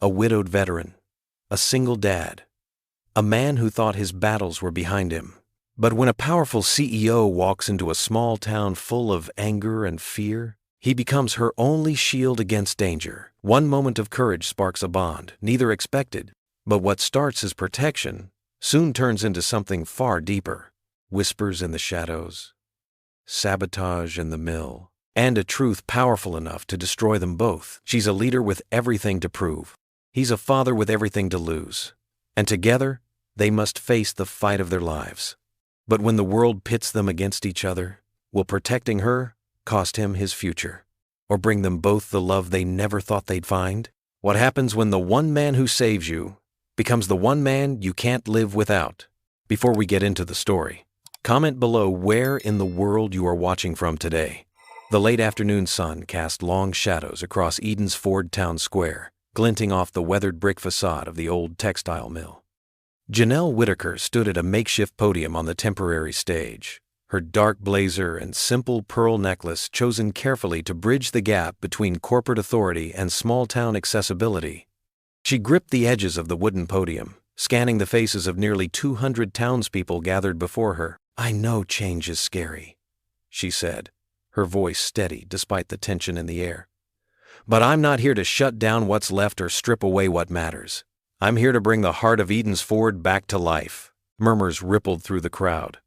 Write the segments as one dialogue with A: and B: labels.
A: a widowed veteran, a single dad, a man who thought his battles were behind him. But when a powerful CEO walks into a small town full of anger and fear, he becomes her only shield against danger. One moment of courage sparks a bond, neither expected, but what starts as protection soon turns into something far deeper. Whispers in the shadows, sabotage in the mill, and a truth powerful enough to destroy them both. She's a leader with everything to prove. He's a father with everything to lose. And together, they must face the fight of their lives. But when the world pits them against each other, will protecting her cost him his future, or bring them both the love they never thought they'd find? What happens when the one man who saves you becomes the one man you can't live without? Before we get into the story, comment below where in the world you are watching from today. The late afternoon sun cast long shadows across Eden's Ford town square, glinting off the weathered brick facade of the old textile mill. Janelle Whitaker stood at a makeshift podium on the temporary stage, her dark blazer and simple pearl necklace chosen carefully to bridge the gap between corporate authority and small-town accessibility. She gripped the edges of the wooden podium, scanning the faces of nearly 200 townspeople gathered before her. "I know change is scary," she said, her voice steady despite the tension in the air. "But I'm not here to shut down what's left or strip away what matters. I'm here to bring the heart of Eden's Ford back to life." Murmurs rippled through the crowd.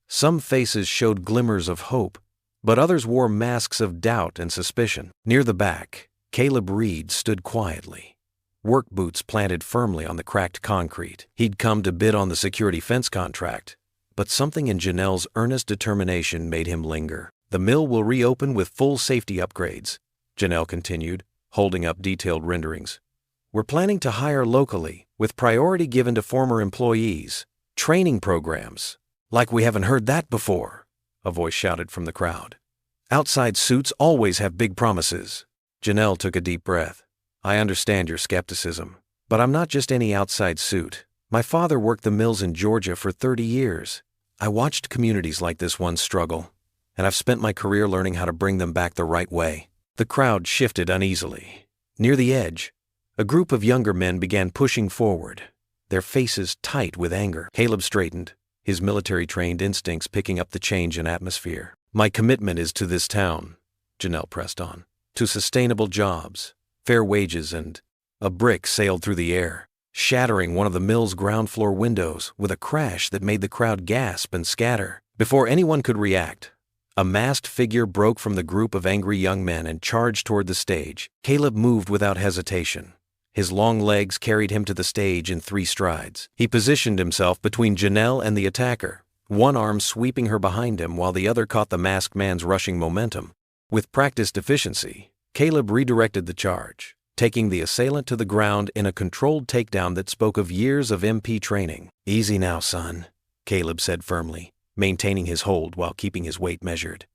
A: Some faces showed glimmers of hope, but others wore masks of doubt and suspicion. Near the back, Caleb Reed stood quietly, work boots planted firmly on the cracked concrete. He'd come to bid on the security fence contract, but something in Janelle's earnest determination made him linger. "The mill will reopen with full safety upgrades," Janelle continued, holding up detailed renderings. "We're planning to hire locally, with priority given to former employees. Training programs." "Like we haven't heard that before," a voice shouted from the crowd. "Outside suits always have big promises." Janelle took a deep breath. "I understand your skepticism, but I'm not just any outside suit. My father worked the mills in Georgia for 30 years. I watched communities like this one struggle, and I've spent my career learning how to bring them back the right way." The crowd shifted uneasily. Near the edge, a group of younger men began pushing forward, their faces tight with anger. Caleb straightened, his military-trained instincts picking up the change in atmosphere. "My commitment is to this town," Janelle pressed on, "to sustainable jobs, fair wages, and—" A brick sailed through the air, shattering one of the mill's ground floor windows with a crash that made the crowd gasp and scatter. Before anyone could react, a masked figure broke from the group of angry young men and charged toward the stage. Caleb moved without hesitation. His long legs carried him to the stage in 3 strides. He positioned himself between Janelle and the attacker, one arm sweeping her behind him while the other caught the masked man's rushing momentum. With practiced efficiency, Caleb redirected the charge, taking the assailant to the ground in a controlled takedown that spoke of years of MP training. "Easy now, son," Caleb said firmly, maintaining his hold while keeping his weight measured.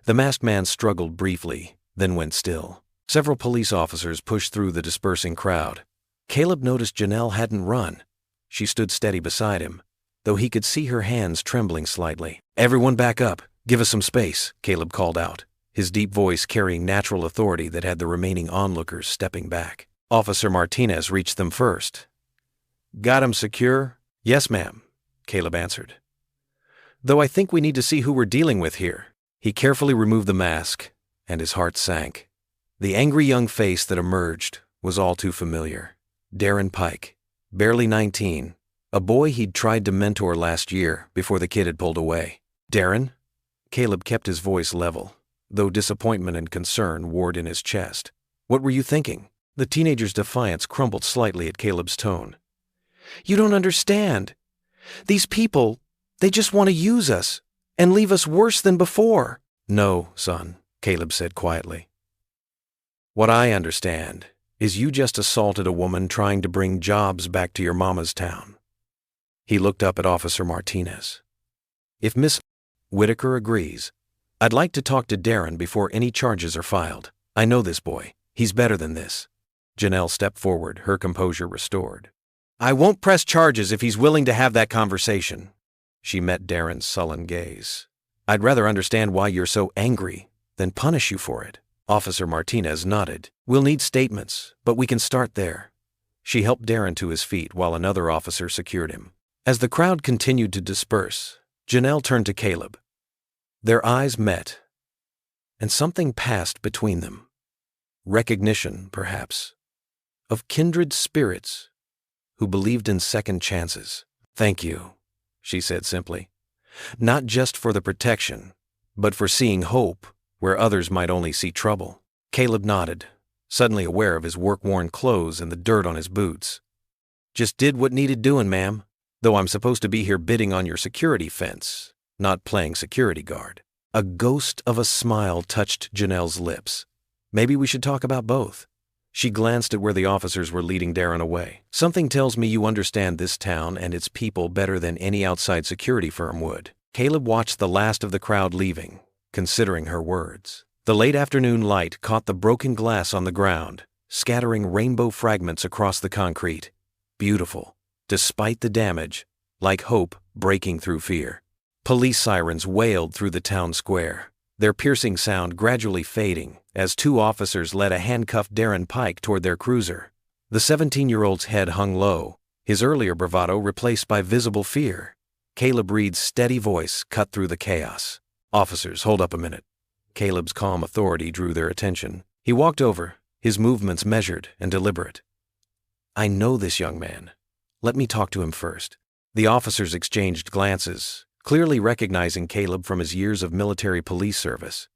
A: The masked man struggled briefly, then went still. Several police officers pushed through the dispersing crowd. Caleb noticed Janelle hadn't run. She stood steady beside him, though he could see her hands trembling slightly. "Everyone back up. Give us some space," Caleb called out, his deep voice carrying natural authority that had the remaining onlookers stepping back. Officer Martinez reached them first. "Got him secure?" "Yes, ma'am," Caleb answered. "Though I think we need to see who we're dealing with here." He carefully removed the mask, and his heart sank. The angry young face that emerged was all too familiar. Darren Pike, barely 19, a boy he'd tried to mentor last year before the kid had pulled away. "Darren?" Caleb kept his voice level, though disappointment and concern warred in his chest. "What were you thinking?" The teenager's defiance crumbled slightly at Caleb's tone. "You don't understand. These people, they just want to use us and leave us worse than before." "No, son," Caleb said quietly. "What I understand is you just assaulted a woman trying to bring jobs back to your mama's town." He looked up at Officer Martinez. "If Miss Whitaker agrees, I'd like to talk to Darren before any charges are filed. I know this boy. He's better than this." Janelle stepped forward, her composure restored. "I won't press charges if he's willing to have that conversation." She met Darren's sullen gaze. "I'd rather understand why you're so angry than punish you for it." Officer Martinez nodded. We'll need statements, but we can start there. She helped Darren to his feet while another officer secured him. As the crowd continued to disperse, Janelle turned to Caleb. Their eyes met, and something passed between them. Recognition, perhaps, of kindred spirits who believed in second chances. Thank you, she said simply. Not just for the protection, but for seeing hope where others might only see trouble. Caleb nodded, suddenly aware of his work-worn clothes and the dirt on his boots. Just did what needed doing, ma'am, though I'm supposed to be here bidding on your security fence, not playing security guard. A ghost of a smile touched Janelle's lips. Maybe we should talk about both. She glanced at where the officers were leading Darren away. Something tells me you understand this town and its people better than any outside security firm would. Caleb watched the last of the crowd leaving, considering her words. The late afternoon light caught the broken glass on the ground, scattering rainbow fragments across the concrete. Beautiful, despite the damage, like hope breaking through fear. Police sirens wailed through the town square, their piercing sound gradually fading as two officers led a handcuffed Darren Pike toward their cruiser. The 17-year-old's head hung low, his earlier bravado replaced by visible fear. Caleb Reed's steady voice cut through the chaos. Officers, hold up a minute. Caleb's calm authority drew their attention. He walked over, his movements measured and deliberate. I know this young man. Let me talk to him first. The officers exchanged glances, clearly recognizing Caleb from his years of military police service.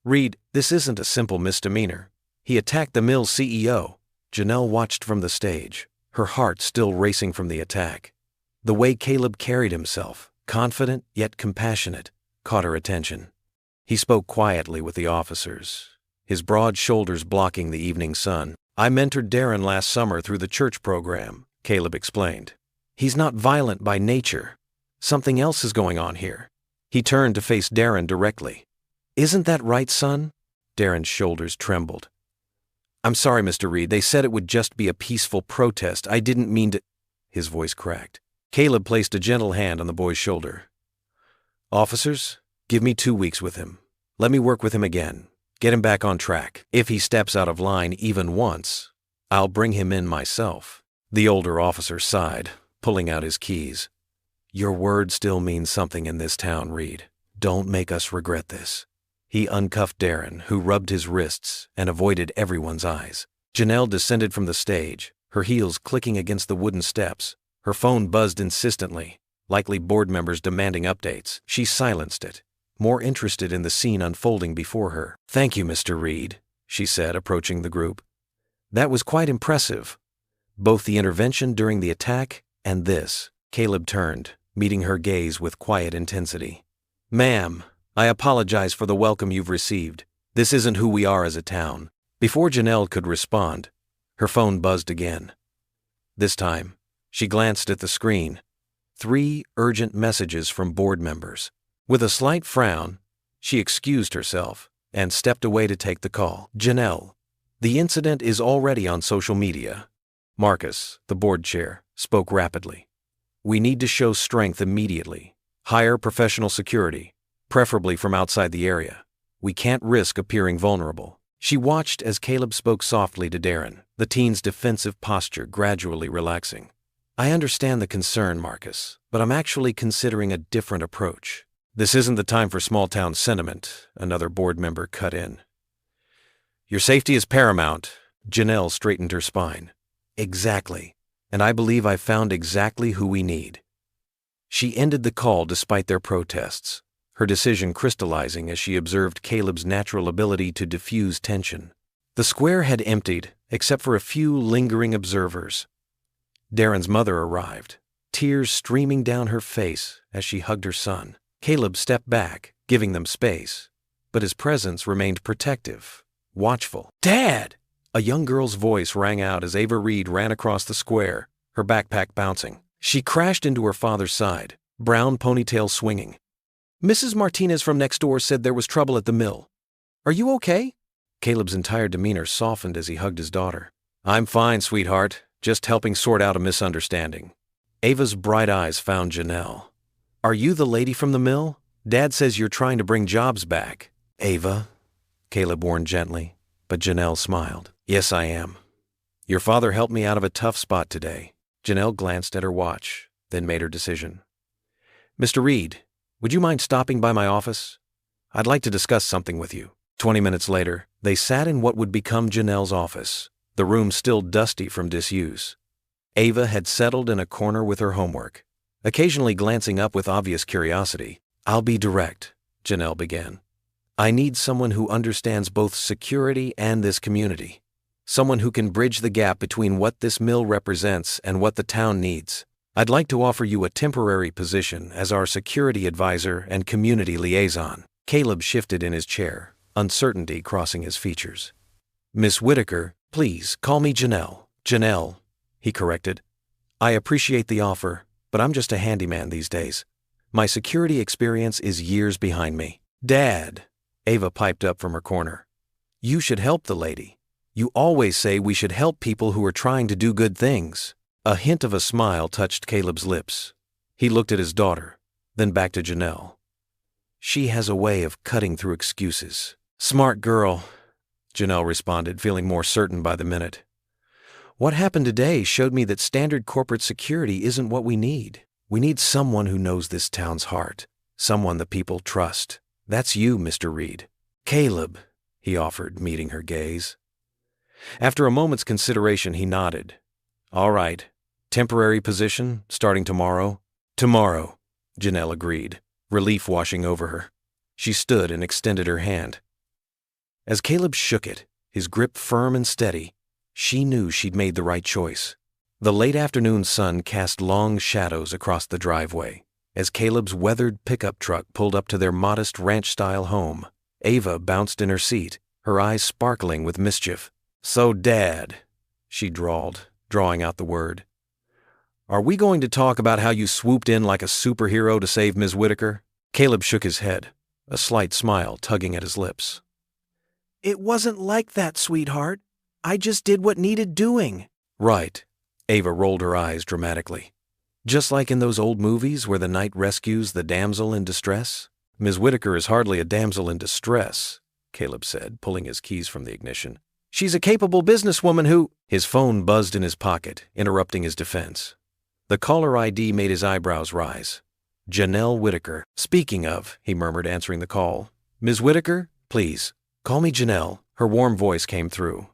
A: Reed, this isn't a simple misdemeanor. He attacked the mill's CEO. Janelle watched from the stage, her heart still racing from the attack. The way Caleb carried himself, confident yet compassionate, caught her attention. He spoke quietly with the officers, his broad shoulders blocking the evening sun. I mentored Darren last summer through the church program, Caleb explained. He's not violent by nature. Something else is going on here. He turned to face Darren directly. Isn't that right, son? Darren's shoulders trembled. I'm sorry, Mr. Reed. They said it would just be a peaceful protest. I didn't mean to... His voice cracked. Caleb placed a gentle hand on the boy's shoulder. Officers, give me 2 weeks with him. Let me work with him again. Get him back on track. If he steps out of line even once, I'll bring him in myself. The older officer sighed, pulling out his keys. Your word still means something in this town, Reed. Don't make us regret this. He uncuffed Darren, who rubbed his wrists and avoided everyone's eyes. Janelle descended from the stage, her heels clicking against the wooden steps. Her phone buzzed insistently, likely board members demanding updates. She silenced it, more interested in the scene unfolding before her. Thank you, Mr. Reed, she said, approaching the group. That was quite impressive. Both the intervention during the attack and this. Caleb turned, meeting her gaze with quiet intensity. Ma'am, I apologize for the welcome you've received. This isn't who we are as a town. Before Janelle could respond, her phone buzzed again. This time, she glanced at the screen. 3 urgent messages from board members. With a slight frown, she excused herself and stepped away to take the call. Janelle, the incident is already on social media. Marcus, the board chair, spoke rapidly. We need to show strength immediately. Hire professional security, preferably from outside the area. We can't risk appearing vulnerable. She watched as Caleb spoke softly to Darren, the teen's defensive posture gradually relaxing. I understand the concern, Marcus, but I'm actually considering a different approach. This isn't the time for small-town sentiment, another board member cut in. Your safety is paramount. Janelle straightened her spine. Exactly. And I believe I've found exactly who we need. She ended the call despite their protests, her decision crystallizing as she observed Caleb's natural ability to diffuse tension. The square had emptied, except for a few lingering observers. Darren's mother arrived, tears streaming down her face as she hugged her son. Caleb stepped back, giving them space, but his presence remained protective, watchful. Dad! A young girl's voice rang out as Ava Reed ran across the square, her backpack bouncing. She crashed into her father's side, brown ponytail swinging. Mrs. Martinez from next door said there was trouble at the mill. Are you okay? Caleb's entire demeanor softened as he hugged his daughter. I'm fine, sweetheart, just helping sort out a misunderstanding. Ava's bright eyes found Janelle. Are you the lady from the mill? Dad says you're trying to bring jobs back. Ava, Caleb warned gently. but Janelle smiled. Yes, I am. Your father helped me out of a tough spot today. Janelle glanced at her watch, then made her decision. Mr. Reed, would you mind stopping by my office? I'd like to discuss something with you. 20 minutes later, they sat in what would become Janelle's office, the room still dusty from disuse. Ava had settled in a corner with her homework, occasionally glancing up with obvious curiosity. I'll be direct, Janelle began. I need someone who understands both security and this community. Someone who can bridge the gap between what this mill represents and what the town needs. I'd like to offer you a temporary position as our security advisor and community liaison. Caleb shifted in his chair, uncertainty crossing his features. Miss Whitaker, please call me Janelle. Janelle, he corrected. I appreciate the offer, but I'm just a handyman these days. My security experience is years behind me. Dad, Ava piped up from her corner. You should help the lady. You always say we should help people who are trying to do good things. A hint of a smile touched Caleb's lips. He looked at his daughter, then back to Janelle. She has a way of cutting through excuses. Smart girl, Janelle responded, feeling more certain by the minute. What happened today showed me that standard corporate security isn't what we need. We need someone who knows this town's heart, someone the people trust. That's you, Mr. Reed. Caleb, he offered, meeting her gaze. After a moment's consideration, he nodded. All right. Temporary position, starting tomorrow? Tomorrow, Janelle agreed, relief washing over her. She stood and extended her hand. As Caleb shook it, his grip firm and steady, she knew she'd made the right choice. The late afternoon sun cast long shadows across the driveway. As Caleb's weathered pickup truck pulled up to their modest ranch-style home, Ava bounced in her seat, her eyes sparkling with mischief. So, Dad, she drawled, drawing out the word. Are we going to talk about how you swooped in like a superhero to save Ms. Whitaker? Caleb shook his head, a slight smile tugging at his lips. It wasn't like that, sweetheart. I just did what needed doing. Right. Ava rolled her eyes dramatically. Just like in those old movies where the knight rescues the damsel in distress? Ms. Whitaker is hardly a damsel in distress, Caleb said, pulling his keys from the ignition. She's a capable businesswoman who— His phone buzzed in his pocket, interrupting his defense. The caller ID made his eyebrows rise. Janelle Whitaker. Speaking of, he murmured, answering the call. Ms. Whitaker, please, call me Janelle. Her warm voice came through.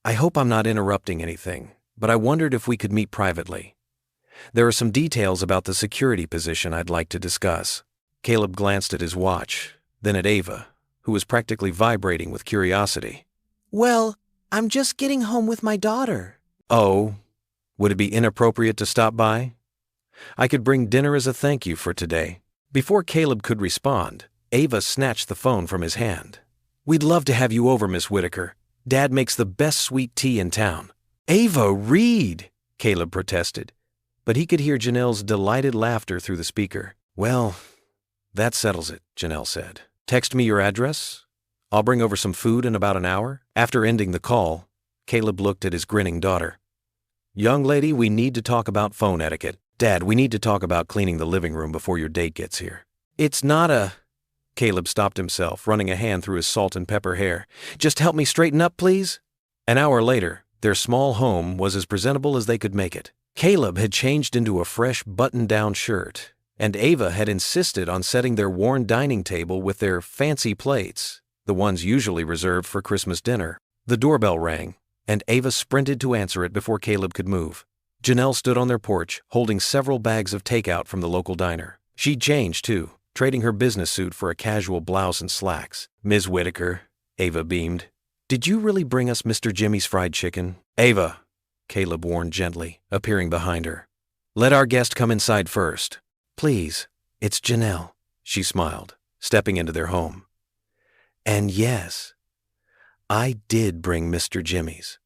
A: I hope I'm not interrupting anything, but I wondered if we could meet privately. There are some details about the security position I'd like to discuss. Caleb glanced at his watch, then at Ava, who was practically vibrating with curiosity. Well, I'm just getting home with my daughter. Oh, would it be inappropriate to stop by? I could bring dinner as a thank you for today. Before Caleb could respond, Ava snatched the phone from his hand. We'd love to have you over, Miss Whitaker. Dad makes the best sweet tea in town. Ava, read, Caleb protested, but he could hear Janelle's delighted laughter through the speaker. Well, that settles it, Janelle said. Text me your address. I'll bring over some food in about an hour. After ending the call, Caleb looked at his grinning daughter. Young lady, we need to talk about phone etiquette. Dad, we need to talk about cleaning the living room before your date gets here. It's not a— Caleb stopped himself, running a hand through his salt and pepper hair. Just help me straighten up, please. An hour later, their small home was as presentable as they could make it. Caleb had changed into a fresh button-down shirt, and Ava had insisted on setting their worn dining table with their fancy plates, the ones usually reserved for Christmas dinner. The doorbell rang, and Ava sprinted to answer it before Caleb could move. Janelle stood on their porch, holding several bags of takeout from the local diner. She'd changed, too, trading her business suit for a casual blouse and slacks. Ms. Whitaker, Ava beamed. Did you really bring us Mr. Jimmy's fried chicken? Ava, Caleb warned gently, appearing behind her. Let our guest come inside first. Please, it's Janelle, she smiled, stepping into their home. And yes, I did bring Mr. Jimmy's.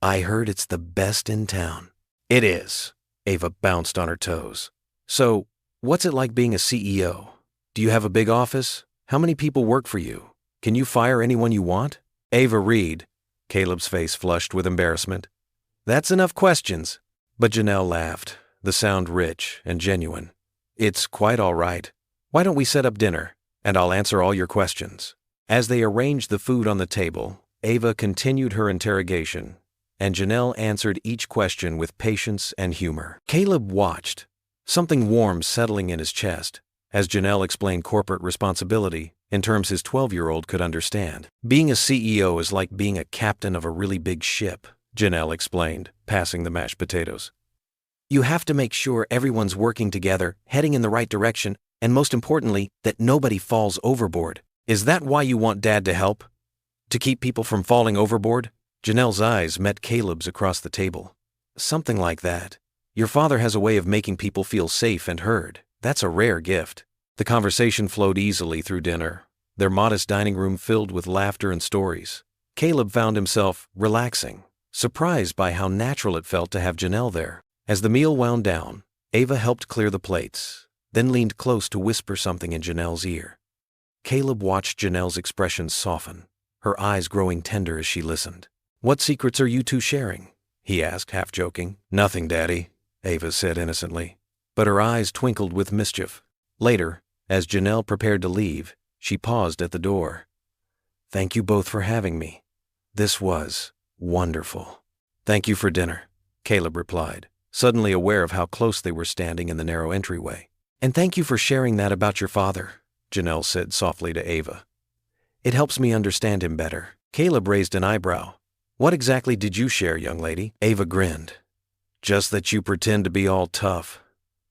A: I heard it's the best in town. It is. Ava bounced on her toes. So, what's it like being a CEO? Do you have a big office? How many people work for you? Can you fire anyone you want? Ava Reed. Caleb's face flushed with embarrassment. That's enough questions. But Janelle laughed, the sound rich and genuine. It's quite all right. Why don't we set up dinner, and I'll answer all your questions. As they arranged the food on the table, Ava continued her interrogation, and Janelle answered each question with patience and humor. Caleb watched, something warm settling in his chest, as Janelle explained corporate responsibility in terms his 12-year-old could understand. Being a CEO is like being a captain of a really big ship, Janelle explained, passing the mashed potatoes. You have to make sure everyone's working together, heading in the right direction, and most importantly, that nobody falls overboard. Is that why you want Dad to help? To keep people from falling overboard? Janelle's eyes met Caleb's across the table. Something like that. Your father has a way of making people feel safe and heard. That's a rare gift. The conversation flowed easily through dinner, their modest dining room filled with laughter and stories. Caleb found himself relaxing, surprised by how natural it felt to have Janelle there. As the meal wound down, Ava helped clear the plates, then leaned close to whisper something in Janelle's ear. Caleb watched Janelle's expression soften, her eyes growing tender as she listened. What secrets are you two sharing? He asked, half joking. Nothing, Daddy, Ava said innocently, but her eyes twinkled with mischief. Later, as Janelle prepared to leave, she paused at the door. Thank you both for having me. This was wonderful. Thank you for dinner, Caleb replied, suddenly aware of how close they were standing in the narrow entryway. And thank you for sharing that about your father, Janelle said softly to Ava. It helps me understand him better. Caleb raised an eyebrow. What exactly did you share, young lady? Ava grinned. Just that you pretend to be all tough,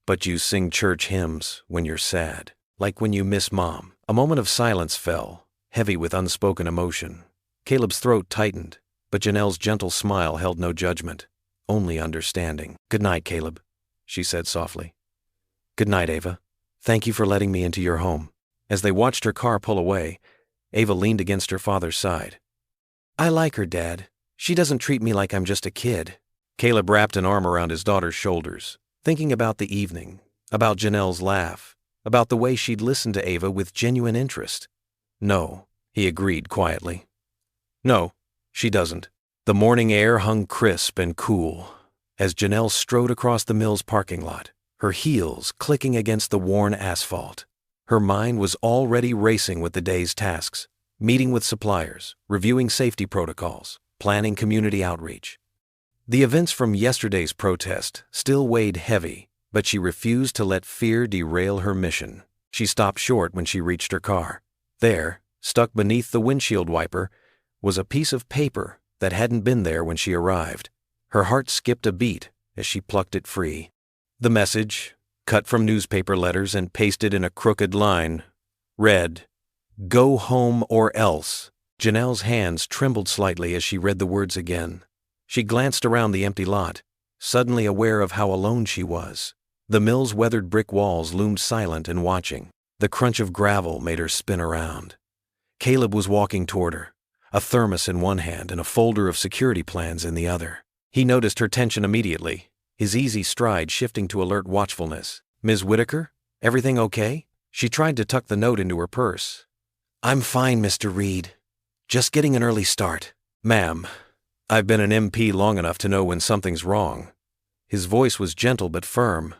A: but you sing church hymns when you're sad, like when you miss Mom. A moment of silence fell, heavy with unspoken emotion. Caleb's throat tightened, but Janelle's gentle smile held no judgment, only understanding. Good night, Caleb, she said softly. Good night, Ava. Thank you for letting me into your home. As they watched her car pull away, Ava leaned against her father's side. I like her, Dad. She doesn't treat me like I'm just a kid. Caleb wrapped an arm around his daughter's shoulders, thinking about the evening, about Janelle's laugh, about the way she'd listened to Ava with genuine interest. No, he agreed quietly. No, she doesn't. The morning air hung crisp and cool as Janelle strode across the mill's parking lot, her heels clicking against the worn asphalt. Her mind was already racing with the day's tasks, meeting with suppliers, reviewing safety protocols, planning community outreach. The events from yesterday's protest still weighed heavy, but she refused to let fear derail her mission. She stopped short when she reached her car. There, stuck beneath the windshield wiper, was a piece of paper that hadn't been there when she arrived. Her heart skipped a beat as she plucked it free. The message, cut from newspaper letters and pasted in a crooked line, read, "Go home or else." Janelle's hands trembled slightly as she read the words again. She glanced around the empty lot, suddenly aware of how alone she was. The mill's weathered brick walls loomed silent and watching. The crunch of gravel made her spin around. Caleb was walking toward her, a thermos in one hand and a folder of security plans in the other. He noticed her tension immediately, his easy stride shifting to alert watchfulness. Ms. Whitaker, everything okay? She tried to tuck the note into her purse. I'm fine, Mr. Reed. Just getting an early start. Ma'am, I've been an MP long enough to know when something's wrong. His voice was gentle but firm.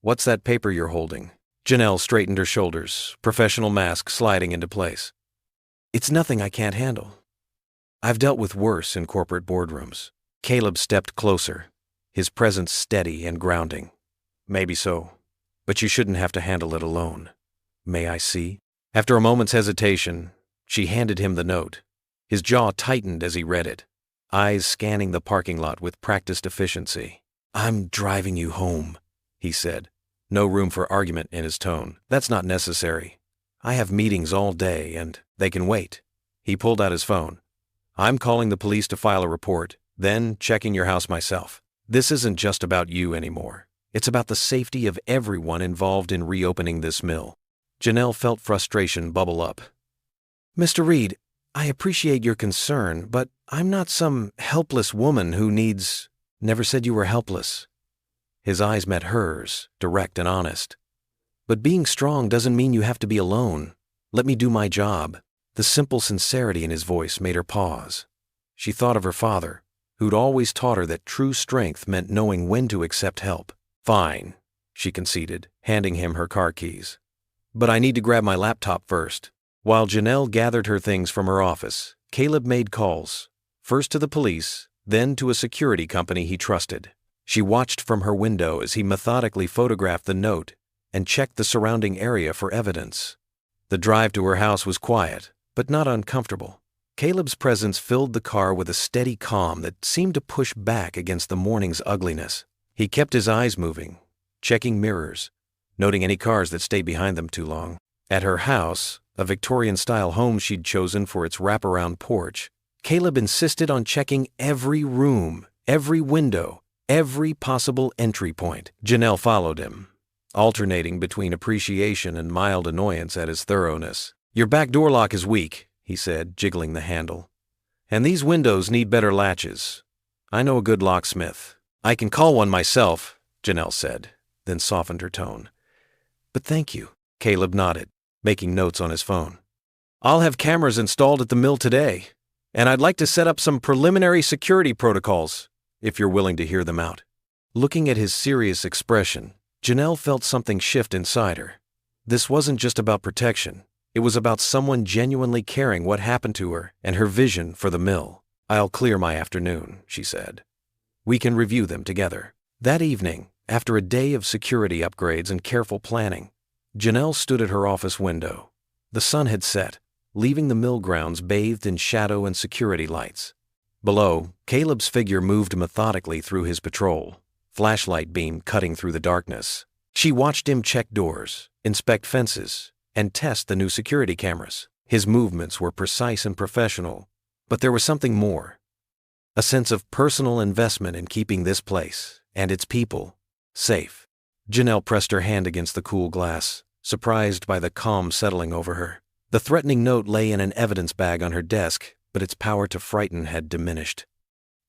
A: What's that paper you're holding? Janelle straightened her shoulders, professional mask sliding into place. It's nothing I can't handle. I've dealt with worse in corporate boardrooms. Caleb stepped closer, his presence steady and grounding. Maybe so, but you shouldn't have to handle it alone. May I see? After a moment's hesitation, she handed him the note. His jaw tightened as he read it, eyes scanning the parking lot with practiced efficiency. I'm driving you home, he said, no room for argument in his tone. That's not necessary. I have meetings all day and they can wait. He pulled out his phone. I'm calling the police to file a report, then checking your house myself. This isn't just about you anymore. It's about the safety of everyone involved in reopening this mill. Janelle felt frustration bubble up. Mr. Reed, I appreciate your concern, but I'm not some helpless woman who needs... Never said you were helpless. His eyes met hers, direct and honest. But being strong doesn't mean you have to be alone. Let me do my job. The simple sincerity in his voice made her pause. She thought of her father, who'd always taught her that true strength meant knowing when to accept help. Fine, she conceded, handing him her car keys. But I need to grab my laptop first. While Janelle gathered her things from her office, Caleb made calls, first to the police, then to a security company he trusted. She watched from her window as he methodically photographed the note and checked the surrounding area for evidence. The drive to her house was quiet, but not uncomfortable. Caleb's presence filled the car with a steady calm that seemed to push back against the morning's ugliness. He kept his eyes moving, checking mirrors, noting any cars that stayed behind them too long. At her house, a Victorian-style home she'd chosen for its wraparound porch, Caleb insisted on checking every room, every window, every possible entry point. Janelle followed him, alternating between appreciation and mild annoyance at his thoroughness. "Your back door lock is weak," he said, jiggling the handle. "And these windows need better latches. I know a good locksmith." "I can call one myself," Janelle said, then softened her tone. "But thank you." Caleb nodded, making notes on his phone. "I'll have cameras installed at the mill today, and I'd like to set up some preliminary security protocols, if you're willing to hear them out." Looking at his serious expression, Janelle felt something shift inside her. This wasn't just about protection. It was about someone genuinely caring what happened to her and her vision for the mill. "I'll clear my afternoon," she said. "We can review them together." That evening, after a day of security upgrades and careful planning, Janelle stood at her office window. The sun had set, leaving the mill grounds bathed in shadow and security lights. Below, Caleb's figure moved methodically through his patrol, flashlight beam cutting through the darkness. She watched him check doors, inspect fences, and test the new security cameras. His movements were precise and professional, but there was something more. A sense of personal investment in keeping this place, and its people, safe. Janelle pressed her hand against the cool glass, surprised by the calm settling over her. The threatening note lay in an evidence bag on her desk, but its power to frighten had diminished.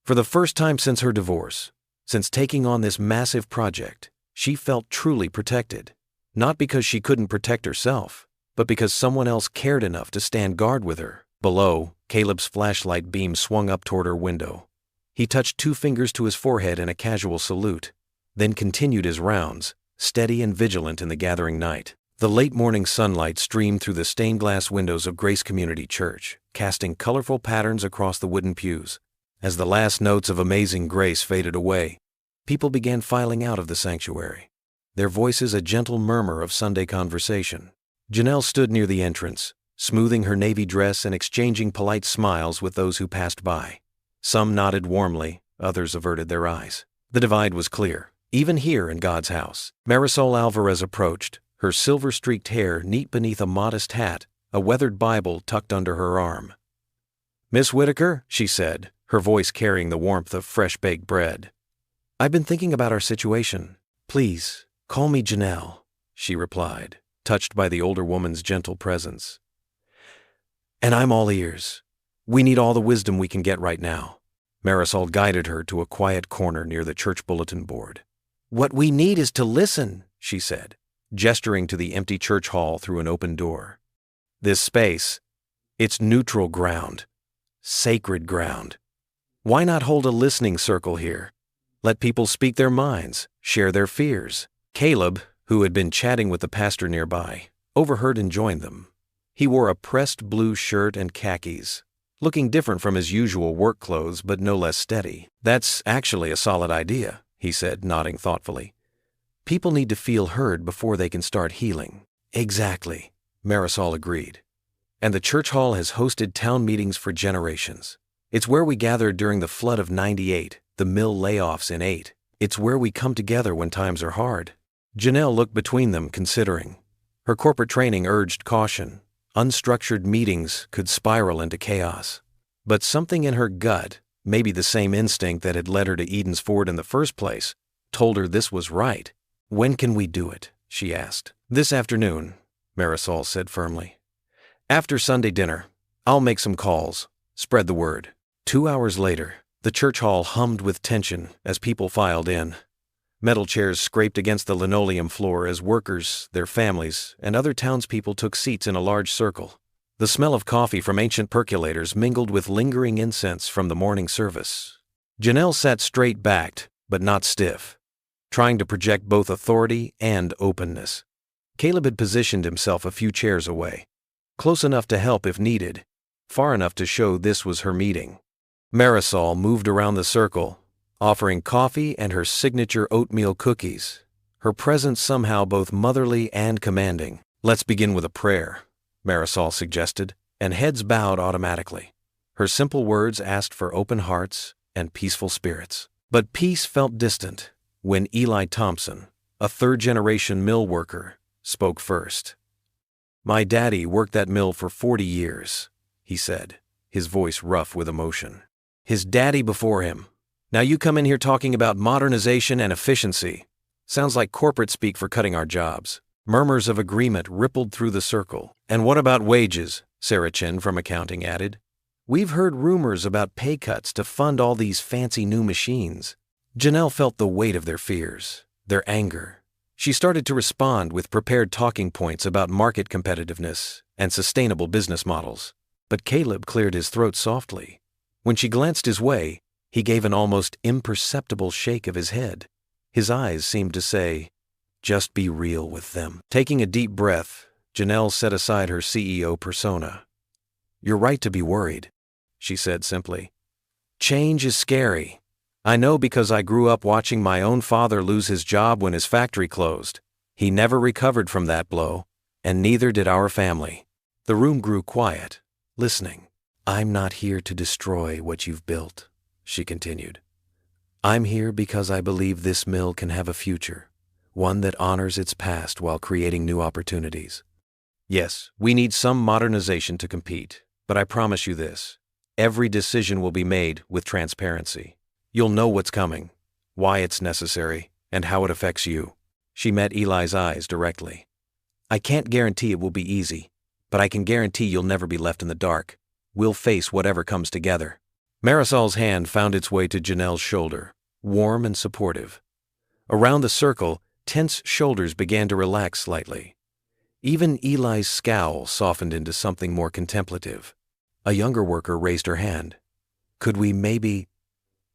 A: For the first time since her divorce, since taking on this massive project, she felt truly protected. Not because she couldn't protect herself, but because someone else cared enough to stand guard with her. Below, Caleb's flashlight beam swung up toward her window. He touched 2 fingers to his forehead in a casual salute, then continued his rounds, steady and vigilant in the gathering night. The late morning sunlight streamed through the stained glass windows of Grace Community Church, casting colorful patterns across the wooden pews. As the last notes of Amazing Grace faded away, people began filing out of the sanctuary, their voices a gentle murmur of Sunday conversation. Janelle stood near the entrance, smoothing her navy dress and exchanging polite smiles with those who passed by. Some nodded warmly, others averted their eyes. The divide was clear, even here in God's house. Marisol Alvarez approached, her silver-streaked hair neat beneath a modest hat, a weathered Bible tucked under her arm. "Miss Whitaker," she said, her voice carrying the warmth of fresh-baked bread. "I've been thinking about our situation. Please, call me Janelle," she replied, touched by the older woman's gentle presence. "And I'm all ears. We need all the wisdom we can get right now." Marisol guided her to a quiet corner near the church bulletin board. "What we need is to listen," she said, gesturing to the empty church hall through an open door. "This space, it's neutral ground, sacred ground. Why not hold a listening circle here? Let people speak their minds, share their fears." Caleb, who had been chatting with the pastor nearby, overheard and joined them. He wore a pressed blue shirt and khakis, looking different from his usual work clothes but no less steady. "That's actually a solid idea," he said, nodding thoughtfully. "People need to feel heard before they can start healing." "Exactly," Marisol agreed. "And the church hall has hosted town meetings for generations. It's where we gathered during the flood of '98, the mill layoffs in '8. It's where we come together when times are hard." Janelle looked between them, considering. Her corporate training urged caution. Unstructured meetings could spiral into chaos. But something in her gut, maybe the same instinct that had led her to Eden's Ford in the first place, told her this was right. "When can we do it?" she asked. "This afternoon," Marisol said firmly. "After Sunday dinner, I'll make some calls, spread the word." 2 hours later, the church hall hummed with tension as people filed in. Metal chairs scraped against the linoleum floor as workers, their families, and other townspeople took seats in a large circle. The smell of coffee from ancient percolators mingled with lingering incense from the morning service. Janelle sat straight-backed, but not stiff, trying to project both authority and openness. Caleb had positioned himself a few chairs away, close enough to help if needed, far enough to show this was her meeting. Marisol moved around the circle, offering coffee and her signature oatmeal cookies, her presence somehow both motherly and commanding. "Let's begin with a prayer," Marisol suggested, and heads bowed automatically. Her simple words asked for open hearts and peaceful spirits. But peace felt distant when Eli Thompson, a third-generation mill worker, spoke first. "My daddy worked that mill for 40 years, he said, his voice rough with emotion. "His daddy before him. Now you come in here talking about modernization and efficiency. Sounds like corporate speak for cutting our jobs." Murmurs of agreement rippled through the circle. "And what about wages?" Sarah Chin from accounting added. "We've heard rumors about pay cuts to fund all these fancy new machines." Janelle felt the weight of their fears, their anger. She started to respond with prepared talking points about market competitiveness and sustainable business models. But Caleb cleared his throat softly. When she glanced his way, he gave an almost imperceptible shake of his head. His eyes seemed to say, "Just be real with them." Taking a deep breath, Janelle set aside her CEO persona. "You're right to be worried," she said simply. "Change is scary. I know because I grew up watching my own father lose his job when his factory closed. He never recovered from that blow, and neither did our family." The room grew quiet, listening. "I'm not here to destroy what you've built," she continued. "I'm here because I believe this mill can have a future, one that honors its past while creating new opportunities. Yes, we need some modernization to compete, but I promise you this: every decision will be made with transparency. You'll know what's coming, why it's necessary, and how it affects you." She met Eli's eyes directly. "I can't guarantee it will be easy, but I can guarantee you'll never be left in the dark. We'll face whatever comes together." Marisol's hand found its way to Janelle's shoulder, warm and supportive. Around the circle, tense shoulders began to relax slightly. Even Eli's scowl softened into something more contemplative. A younger worker raised her hand. "Could we maybe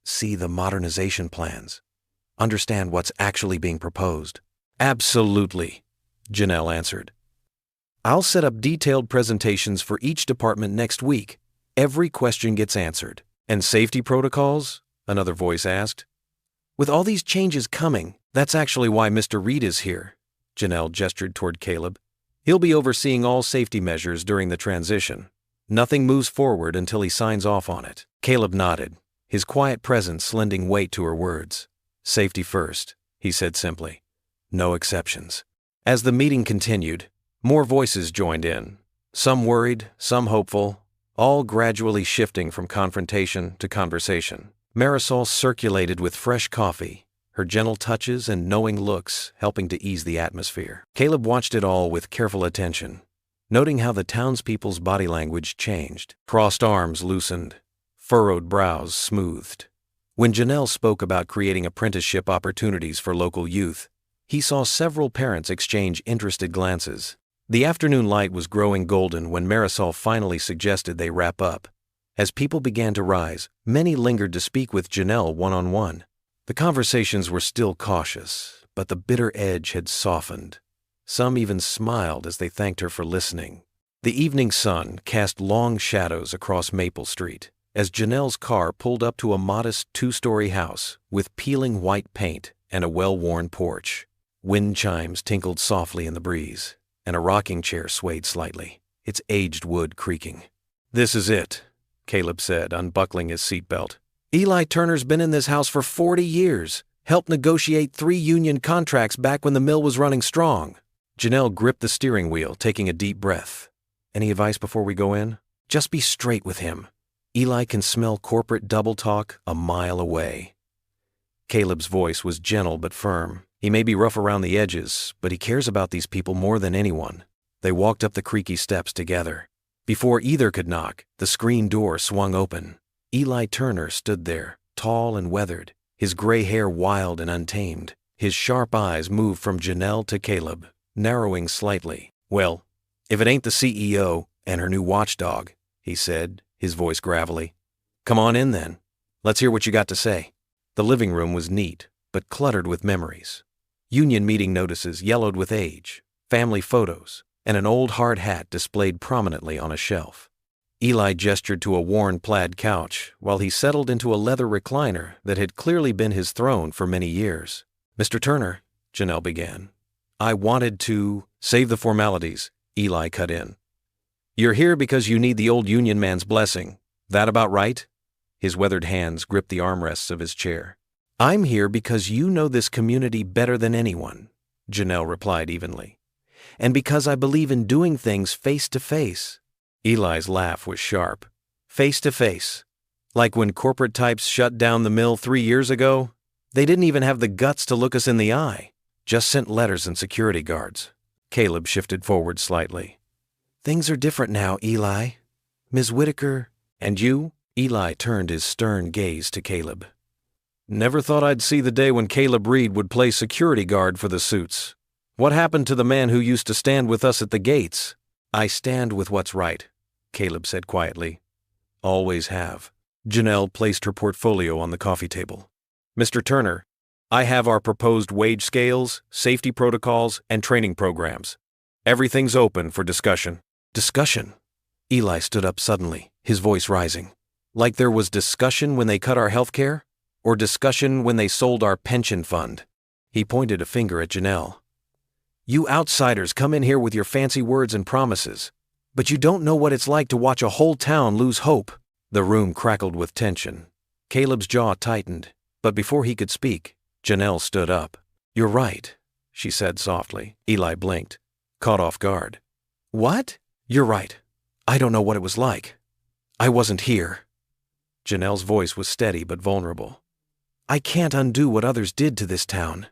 A: see the modernization plans? Understand what's actually being proposed?" "Absolutely," Janelle answered. "I'll set up detailed presentations for each department next week. Every question gets answered." "And safety protocols?" another voice asked. "With all these changes coming, that's actually why Mr. Reed is here." Janelle gestured toward Caleb. "He'll be overseeing all safety measures during the transition. Nothing moves forward until he signs off on it." Caleb nodded, his quiet presence lending weight to her words. "Safety first," he said simply. "No exceptions." As the meeting continued, more voices joined in, some worried, some hopeful, all gradually shifting from confrontation to conversation. Marisol circulated with fresh coffee, her gentle touches and knowing looks helping to ease the atmosphere. Caleb watched it all with careful attention, noting how the townspeople's body language changed. Crossed arms loosened, furrowed brows smoothed. When Janelle spoke about creating apprenticeship opportunities for local youth, he saw several parents exchange interested glances. The afternoon light was growing golden when Marisol finally suggested they wrap up. As people began to rise, many lingered to speak with Janelle one-on-one. The conversations were still cautious, but the bitter edge had softened. Some even smiled as they thanked her for listening. The evening sun cast long shadows across Maple Street as Janelle's car pulled up to a modest two-story house with peeling white paint and a well-worn porch. Wind chimes tinkled softly in the breeze, and a rocking chair swayed slightly, its aged wood creaking. "This is it," Caleb said, unbuckling his seatbelt. "Eli Turner's been in this house for 40 years, helped negotiate 3 union contracts back when the mill was running strong." Janelle gripped the steering wheel, taking a deep breath. "Any advice before we go in?" "Just be straight with him. Eli can smell corporate double talk a mile away." Caleb's voice was gentle but firm. "He may be rough around the edges, but he cares about these people more than anyone." They walked up the creaky steps together. Before either could knock, the screen door swung open. Eli Turner stood there, tall and weathered, his gray hair wild and untamed. His sharp eyes moved from Janelle to Caleb, narrowing slightly. "Well, if it ain't the CEO and her new watchdog," he said, his voice gravelly. "Come on in then. Let's hear what you got to say." The living room was neat, but cluttered with memories. Union meeting notices yellowed with age, family photos, and an old hard hat displayed prominently on a shelf. Eli gestured to a worn plaid couch while he settled into a leather recliner that had clearly been his throne for many years. "Mr. Turner," Janelle began, "I wanted to—" "Save the formalities," Eli cut in. "You're here because you need the old Union man's blessing. That about right?" His weathered hands gripped the armrests of his chair. "I'm here because you know this community better than anyone," Janelle replied evenly. "And because I believe in doing things face to face." Eli's laugh was sharp. "Face to face? Like when corporate types shut down the mill 3 years ago? They didn't even have the guts to look us in the eye. Just sent letters and security guards." Caleb shifted forward slightly. "Things are different now, Eli. Ms. Whitaker—" "And you?" Eli turned his stern gaze to Caleb. "Never thought I'd see the day when Caleb Reed would play security guard for the suits. What happened to the man who used to stand with us at the gates?" "I stand with what's right," Caleb said quietly. "Always have." Janelle placed her portfolio on the coffee table. "Mr. Turner, I have our proposed wage scales, safety protocols, and training programs. Everything's open for discussion." "Discussion?" Eli stood up suddenly, his voice rising. "Like there was discussion when they cut our health care? Or discussion when they sold our pension fund?" He pointed a finger at Janelle. "You outsiders come in here with your fancy words and promises, but you don't know what it's like to watch a whole town lose hope." The room crackled with tension. Caleb's jaw tightened, but before he could speak, Janelle stood up. "You're right," she said softly. Eli blinked, caught off guard. "What?" "You're right. I don't know what it was like. I wasn't here." Janelle's voice was steady but vulnerable. "I can't undo what others did to this town.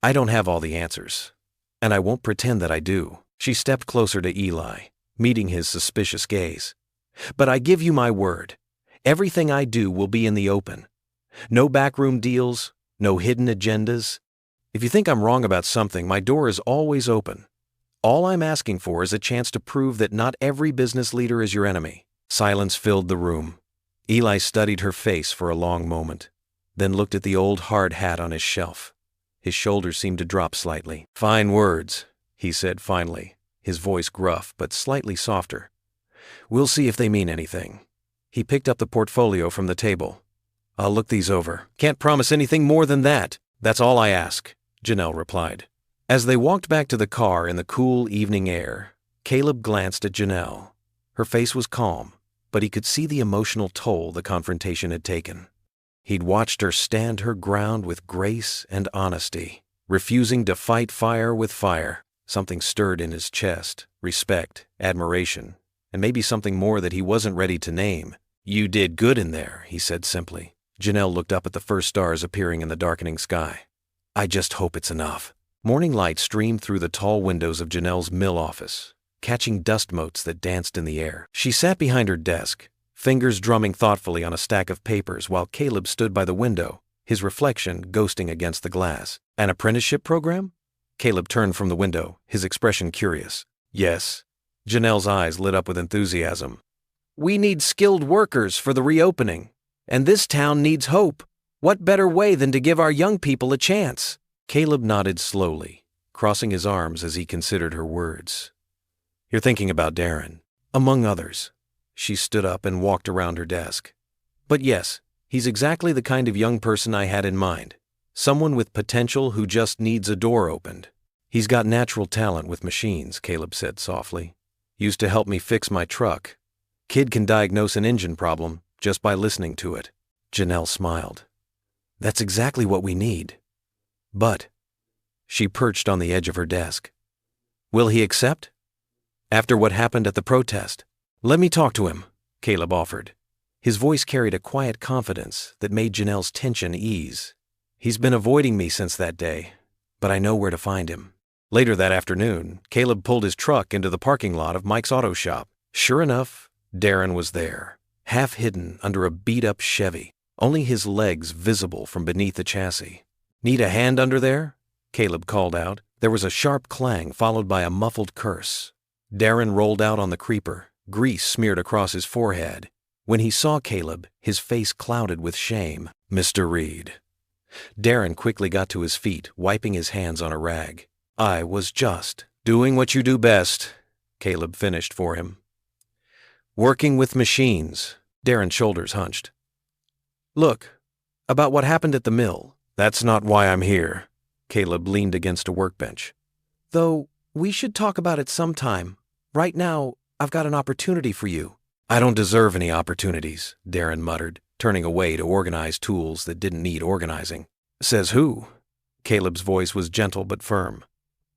A: I don't have all the answers, and I won't pretend that I do." She stepped closer to Eli, meeting his suspicious gaze. "But I give you my word, everything I do will be in the open. No backroom deals, no hidden agendas. If you think I'm wrong about something, my door is always open. All I'm asking for is a chance to prove that not every business leader is your enemy." Silence filled the room. Eli studied her face for a long moment, then looked at the old hard hat on his shelf. His shoulders seemed to drop slightly. "Fine words," he said finally, his voice gruff but slightly softer. "We'll see if they mean anything." He picked up the portfolio from the table. "I'll look these over. Can't promise anything more than that. That's all I ask," Janelle replied. As they walked back to the car in the cool evening air, Caleb glanced at Janelle. Her face was calm, but he could see the emotional toll the confrontation had taken. He'd watched her stand her ground with grace and honesty, refusing to fight fire with fire. Something stirred in his chest, respect, admiration, and maybe something more that he wasn't ready to name. "You did good in there," he said simply. Janelle looked up at the first stars appearing in the darkening sky. "I just hope it's enough." Morning light streamed through the tall windows of Janelle's mill office, catching dust motes that danced in the air. She sat behind her desk, fingers drumming thoughtfully on a stack of papers while Caleb stood by the window, his reflection ghosting against the glass. "An apprenticeship program?" Caleb turned from the window, his expression curious. "Yes." Janelle's eyes lit up with enthusiasm. "We need skilled workers for the reopening, and this town needs hope. What better way than to give our young people a chance?" Caleb nodded slowly, crossing his arms as he considered her words. "You're thinking about Darren, among others." She stood up and walked around her desk. "But yes, he's exactly the kind of young person I had in mind. Someone with potential who just needs a door opened." "He's got natural talent with machines," Caleb said softly. "Used to help me fix my truck. Kid can diagnose an engine problem just by listening to it." Janelle smiled. "That's exactly what we need. But," she perched on the edge of her desk, "will he accept? After what happened at the protest?" "Let me talk to him," Caleb offered. His voice carried a quiet confidence that made Janelle's tension ease. "He's been avoiding me since that day, but I know where to find him." Later that afternoon, Caleb pulled his truck into the parking lot of Mike's auto shop. Sure enough, Darren was there, half hidden under a beat-up Chevy, only his legs visible from beneath the chassis. "Need a hand under there?" Caleb called out. There was a sharp clang followed by a muffled curse. Darren rolled out on the creeper, grease smeared across his forehead. When he saw Caleb, his face clouded with shame. "Mr. Reed." Darren quickly got to his feet, wiping his hands on a rag. "I was just doing what you do best," Caleb finished for him. Working with machines. Darren's shoulders hunched. Look, about what happened at the mill. That's not why I'm here. Caleb leaned against a workbench. Though, we should talk about it sometime. Right now, I've got an opportunity for you. I don't deserve any opportunities, Darren muttered, turning away to organize tools that didn't need organizing. Says who? Caleb's voice was gentle but firm.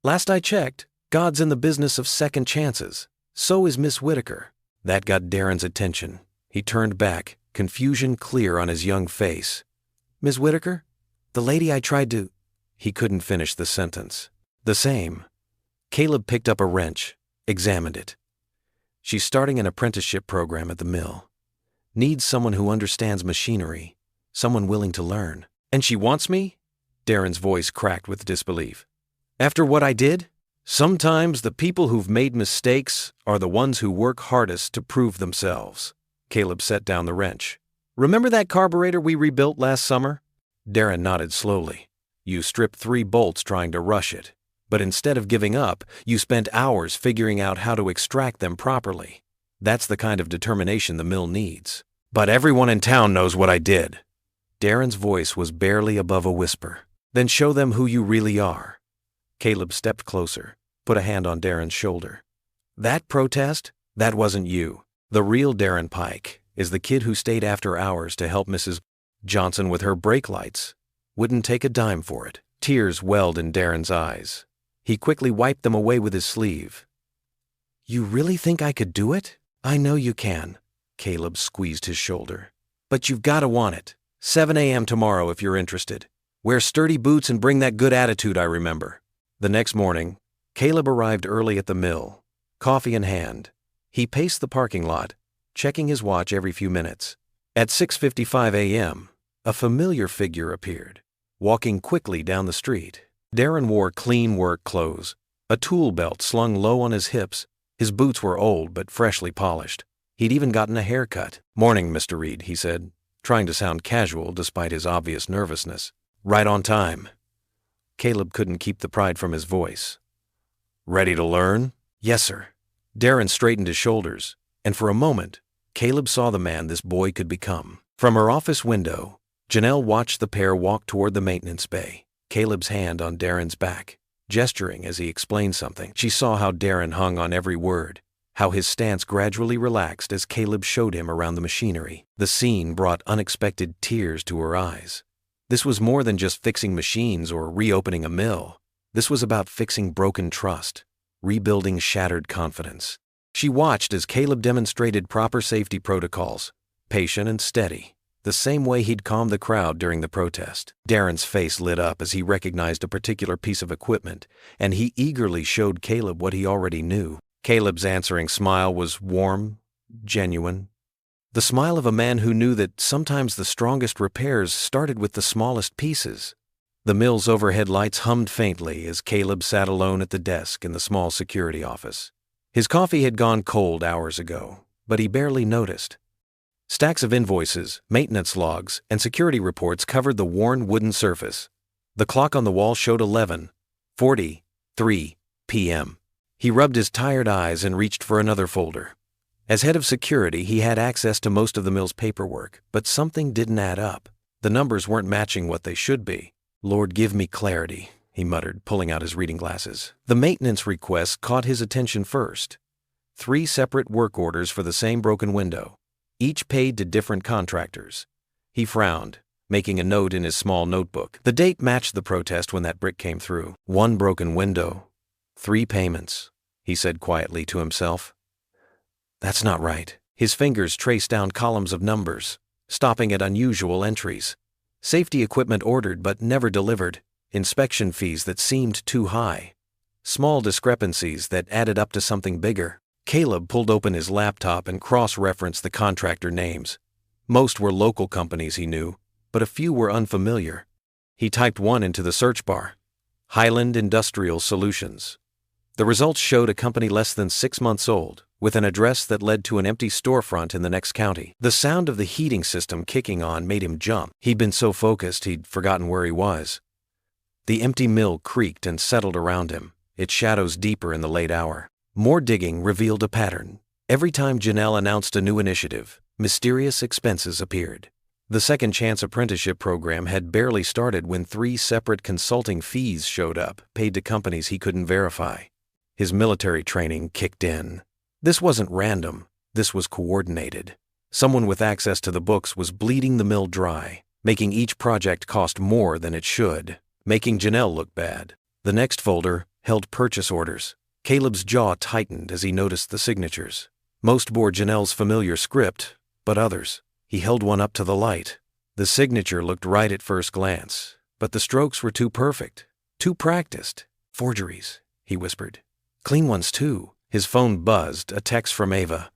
A: Last I checked, God's in the business of second chances. So is Miss Whitaker. That got Darren's attention. He turned back, confusion clear on his young face. Miss Whitaker? The lady I tried to... He couldn't finish the sentence. The same. Caleb picked up a wrench, examined it. She's starting an apprenticeship program at the mill. Needs someone who understands machinery, someone willing to learn. And she wants me? Darren's voice cracked with disbelief. After what I did? Sometimes the people who've made mistakes are the ones who work hardest to prove themselves. Caleb set down the wrench. Remember that carburetor we rebuilt last summer? Darren nodded slowly. You stripped 3 bolts trying to rush it. But instead of giving up, you spent hours figuring out how to extract them properly. That's the kind of determination the mill needs. But everyone in town knows what I did. Darren's voice was barely above a whisper. Then show them who you really are. Caleb stepped closer, put a hand on Darren's shoulder. That protest? That wasn't you. The real Darren Pike is the kid who stayed after hours to help Mrs. Johnson with her brake lights. Wouldn't take a dime for it. Tears welled in Darren's eyes. He quickly wiped them away with his sleeve. You really think I could do it? I know you can. Caleb squeezed his shoulder. But you've got to want it. 7 a.m. tomorrow if you're interested. Wear sturdy boots and bring that good attitude I remember. The next morning, Caleb arrived early at the mill, coffee in hand. He paced the parking lot, checking his watch every few minutes. At 6:55 a.m., a familiar figure appeared, walking quickly down the street. Darren wore clean work clothes, a tool belt slung low on his hips. His boots were old but freshly polished. He'd even gotten a haircut. Morning, Mr. Reed, he said, trying to sound casual despite his obvious nervousness. Right on time. Caleb couldn't keep the pride from his voice. Ready to learn? Yes, sir. Darren straightened his shoulders, and for a moment, Caleb saw the man this boy could become. From her office window, Janelle watched the pair walk toward the maintenance bay, Caleb's hand on Darren's back, gesturing as he explained something. She saw how Darren hung on every word, how his stance gradually relaxed as Caleb showed him around the machinery. The scene brought unexpected tears to her eyes. This was more than just fixing machines or reopening a mill. This was about fixing broken trust, rebuilding shattered confidence. She watched as Caleb demonstrated proper safety protocols, patient and steady, the same way he'd calmed the crowd during the protest. Darren's face lit up as he recognized a particular piece of equipment, and he eagerly showed Caleb what he already knew. Caleb's answering smile was warm, genuine. The smile of a man who knew that sometimes the strongest repairs started with the smallest pieces. The mill's overhead lights hummed faintly as Caleb sat alone at the desk in the small security office. His coffee had gone cold hours ago, but he barely noticed. Stacks of invoices, maintenance logs, and security reports covered the worn wooden surface. The clock on the wall showed 11:43 p.m. He rubbed his tired eyes and reached for another folder. As head of security, he had access to most of the mill's paperwork, but something didn't add up. The numbers weren't matching what they should be. Lord, give me clarity, he muttered, pulling out his reading glasses. The maintenance request caught his attention first. 3 separate work orders for the same broken window, each paid to different contractors. He frowned, making a note in his small notebook. The date matched the protest when that brick came through. 1 broken window, 3 payments, he said quietly to himself. That's not right. His fingers traced down columns of numbers, stopping at unusual entries. Safety equipment ordered but never delivered. Inspection fees that seemed too high. Small discrepancies that added up to something bigger. Caleb pulled open his laptop and cross-referenced the contractor names. Most were local companies he knew, but a few were unfamiliar. He typed one into the search bar. Highland Industrial Solutions. The results showed a company less than 6 months old, with an address that led to an empty storefront in the next county. The sound of the heating system kicking on made him jump. He'd been so focused he'd forgotten where he was. The empty mill creaked and settled around him, its shadows deeper in the late hour. More digging revealed a pattern. Every time Janelle announced a new initiative, mysterious expenses appeared. The Second Chance apprenticeship program had barely started when 3 separate consulting fees showed up, paid to companies he couldn't verify. His military training kicked in. This wasn't random, this was coordinated. Someone with access to the books was bleeding the mill dry, making each project cost more than it should, making Janelle look bad. The next folder held purchase orders. Caleb's jaw tightened as he noticed the signatures. Most bore Janelle's familiar script, but others. He held one up to the light. The signature looked right at first glance, but the strokes were too perfect, too practiced. Forgeries, he whispered. Clean ones too. His phone buzzed, a text from Ava.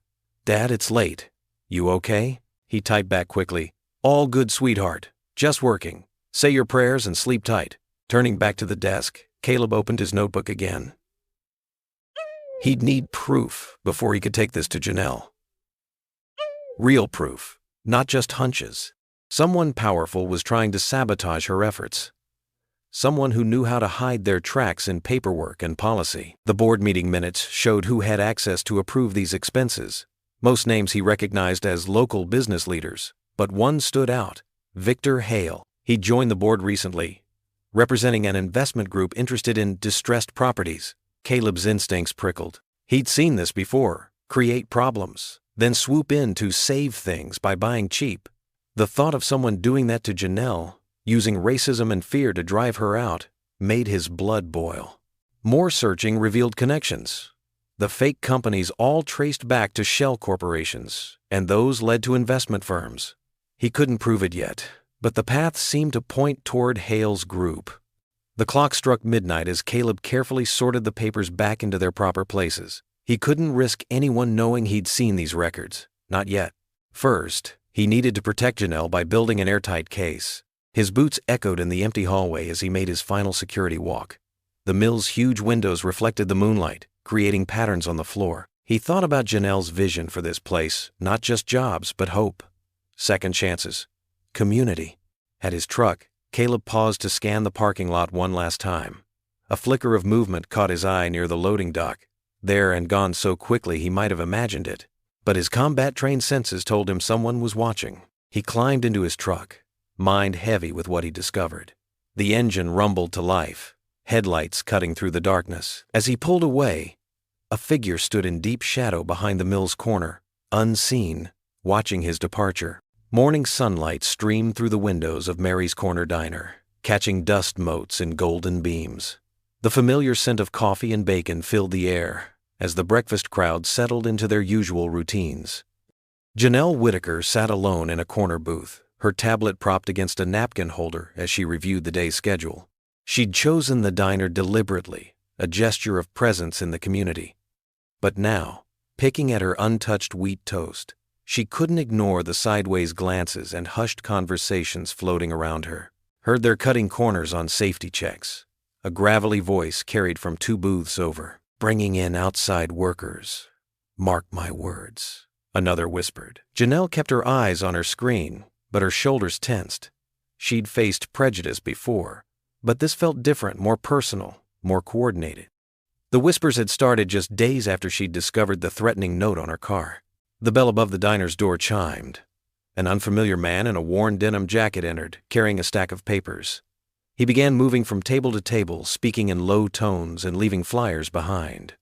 A: Dad, it's late. You okay? He typed back quickly. All good, sweetheart. Just working. Say your prayers and sleep tight. Turning back to the desk, Caleb opened his notebook again. He'd need proof before he could take this to Janelle. Real proof, not just hunches. Someone powerful was trying to sabotage her efforts. Someone who knew how to hide their tracks in paperwork and policy. The board meeting minutes showed who had access to approve these expenses. Most names he recognized as local business leaders, but one stood out, Victor Hale. He joined the board recently, representing an investment group interested in distressed properties. Caleb's instincts prickled. He'd seen this before, create problems, then swoop in to save things by buying cheap. The thought of someone doing that to Janelle, using racism and fear to drive her out, made his blood boil. More searching revealed connections. The fake companies all traced back to shell corporations, and those led to investment firms. He couldn't prove it yet, but the path seemed to point toward Hale's group. The clock struck midnight as Caleb carefully sorted the papers back into their proper places. He couldn't risk anyone knowing he'd seen these records. Not yet. First, he needed to protect Janelle by building an airtight case. His boots echoed in the empty hallway as he made his final security walk. The mill's huge windows reflected the moonlight, creating patterns on the floor. He thought about Janelle's vision for this place, not just jobs, but hope. Second chances. Community. At his truck, Caleb paused to scan the parking lot one last time. A flicker of movement caught his eye near the loading dock. There and gone so quickly he might have imagined it. But his combat-trained senses told him someone was watching. He climbed into his truck, mind heavy with what he discovered. The engine rumbled to life, headlights cutting through the darkness. As he pulled away, a figure stood in deep shadow behind the mill's corner, unseen, watching his departure. Morning sunlight streamed through the windows of Mary's Corner Diner, catching dust motes in golden beams. The familiar scent of coffee and bacon filled the air as the breakfast crowd settled into their usual routines. Janelle Whitaker sat alone in a corner booth, her tablet propped against a napkin holder as she reviewed the day's schedule. She'd chosen the diner deliberately, a gesture of presence in the community. But now, picking at her untouched wheat toast, she couldn't ignore the sideways glances and hushed conversations floating around her. Heard their cutting corners on safety checks. A gravelly voice carried from 2 booths over. Bringing in outside workers. Mark my words, another whispered. Janelle kept her eyes on her screen, but her shoulders tensed. She'd faced prejudice before, but this felt different, more personal, more coordinated. The whispers had started just days after she'd discovered the threatening note on her car. The bell above the diner's door chimed. An unfamiliar man in a worn denim jacket entered, carrying a stack of papers. He began moving from table to table, speaking in low tones and leaving flyers behind.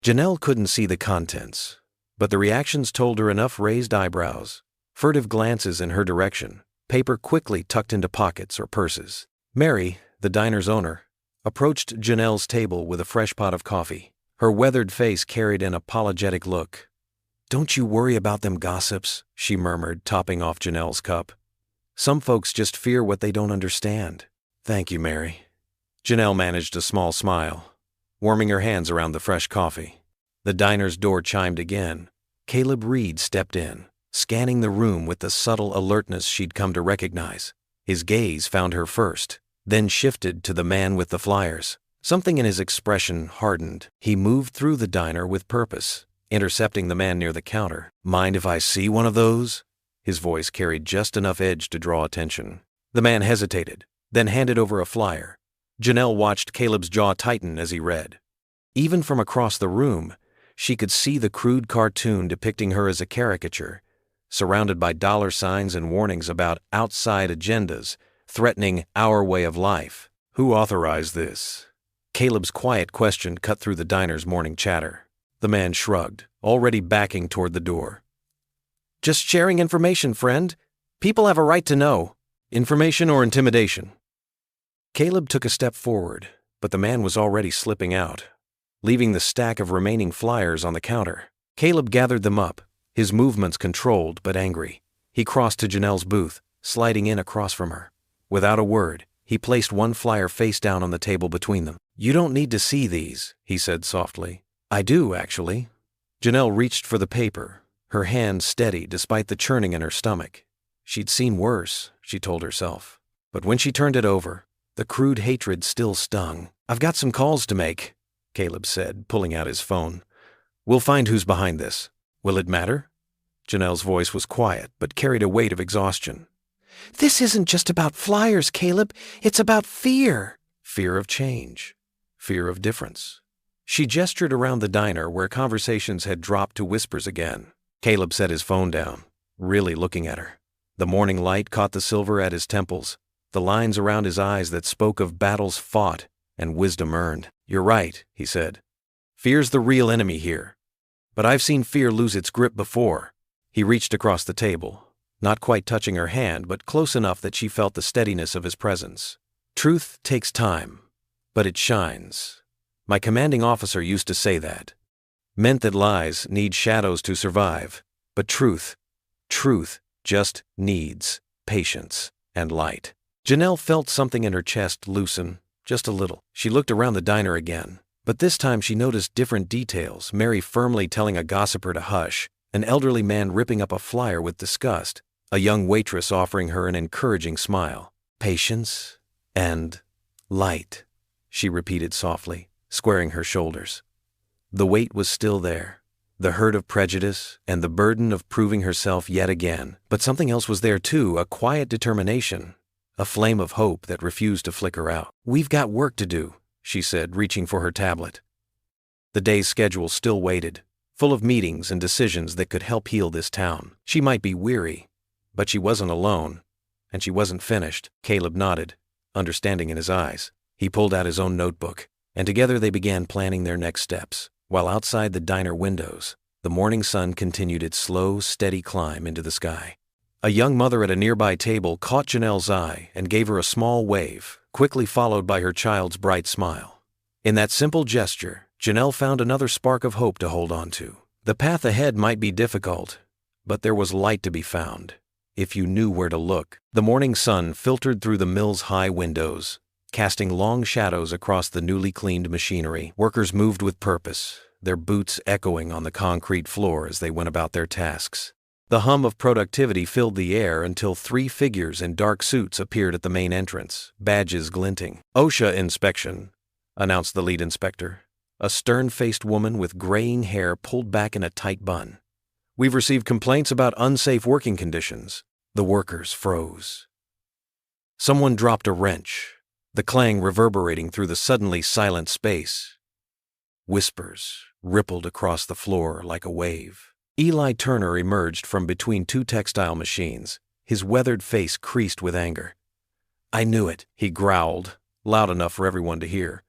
A: Janelle couldn't see the contents, but the reactions told her enough raised eyebrows, furtive glances in her direction, paper quickly tucked into pockets or purses. Mary, the diner's owner, approached Janelle's table with a fresh pot of coffee. Her weathered face carried an apologetic look. "Don't you worry about them gossips," she murmured, topping off Janelle's cup. "Some folks just fear what they don't understand." "Thank you, Mary." Janelle managed a small smile, warming her hands around the fresh coffee. The diner's door chimed again. Caleb Reed stepped in, scanning the room with the subtle alertness she'd come to recognize. His gaze found her first, then shifted to the man with the flyers. Something in his expression hardened. He moved through the diner with purpose, intercepting the man near the counter. "Mind if I see one of those?" His voice carried just enough edge to draw attention. The man hesitated, then handed over a flyer. Janelle watched Caleb's jaw tighten as he read. Even from across the room, She could see the crude cartoon depicting her as a caricature, surrounded by dollar signs and warnings about outside agendas threatening our way of life. Who authorized this? Caleb's quiet question cut through the diner's morning chatter. The man shrugged, already backing toward the door. Just sharing information, friend. People have a right to know. Information or intimidation? Caleb took a step forward, but the man was already slipping out, leaving the stack of remaining flyers on the counter. Caleb gathered them up, his movements controlled but angry. He crossed to Janelle's booth, sliding in across from her. Without a word, he placed one flyer face down on the table between them. You don't need to see these, he said softly. I do, actually. Janelle reached for the paper, her hand steady despite the churning in her stomach. She'd seen worse, she told herself. But when she turned it over, the crude hatred still stung. I've got some calls to make, Caleb said, pulling out his phone. We'll find who's behind this. Will it matter? Janelle's voice was quiet, but carried a weight of exhaustion. This isn't just about flyers, Caleb. It's about fear. Fear of change. Fear of difference. She gestured around the diner where conversations had dropped to whispers again. Caleb set his phone down, really looking at her. The morning light caught the silver at his temples, the lines around his eyes that spoke of battles fought and wisdom earned. You're right, he said. Fear's the real enemy here. But I've seen fear lose its grip before. He reached across the table, not quite touching her hand, but close enough that she felt the steadiness of his presence. Truth takes time, but it shines. My commanding officer used to say that. Meant that lies need shadows to survive, but truth just needs patience and light. Janelle felt something in her chest loosen, just a little. She looked around the diner again, but this time she noticed different details. Mary firmly telling a gossiper to hush, an elderly man ripping up a flyer with disgust, a young waitress offering her an encouraging smile. Patience and light, she repeated softly, squaring her shoulders. The weight was still there, the hurt of prejudice and the burden of proving herself yet again. But something else was there too, a quiet determination, a flame of hope that refused to flicker out. We've got work to do, she said, reaching for her tablet. The day's schedule still waited, full of meetings and decisions that could help heal this town. She might be weary, but she wasn't alone, and she wasn't finished. Caleb nodded, understanding in his eyes. He pulled out his own notebook, and together they began planning their next steps. While outside the diner windows, the morning sun continued its slow, steady climb into the sky. A young mother at a nearby table caught Janelle's eye and gave her a small wave, quickly followed by her child's bright smile. In that simple gesture, Janelle found another spark of hope to hold on to. The path ahead might be difficult, but there was light to be found, if you knew where to look. The morning sun filtered through the mill's high windows, casting long shadows across the newly cleaned machinery. Workers moved with purpose, their boots echoing on the concrete floor as they went about their tasks. The hum of productivity filled the air until 3 figures in dark suits appeared at the main entrance, badges glinting. OSHA inspection, announced the lead inspector, a stern-faced woman with graying hair pulled back in a tight bun. We've received complaints about unsafe working conditions. The workers froze. Someone dropped a wrench, the clang reverberating through the suddenly silent space. Whispers rippled across the floor like a wave. Eli Turner emerged from between 2 textile machines, his weathered face creased with anger. I knew it, he growled, loud enough for everyone to hear.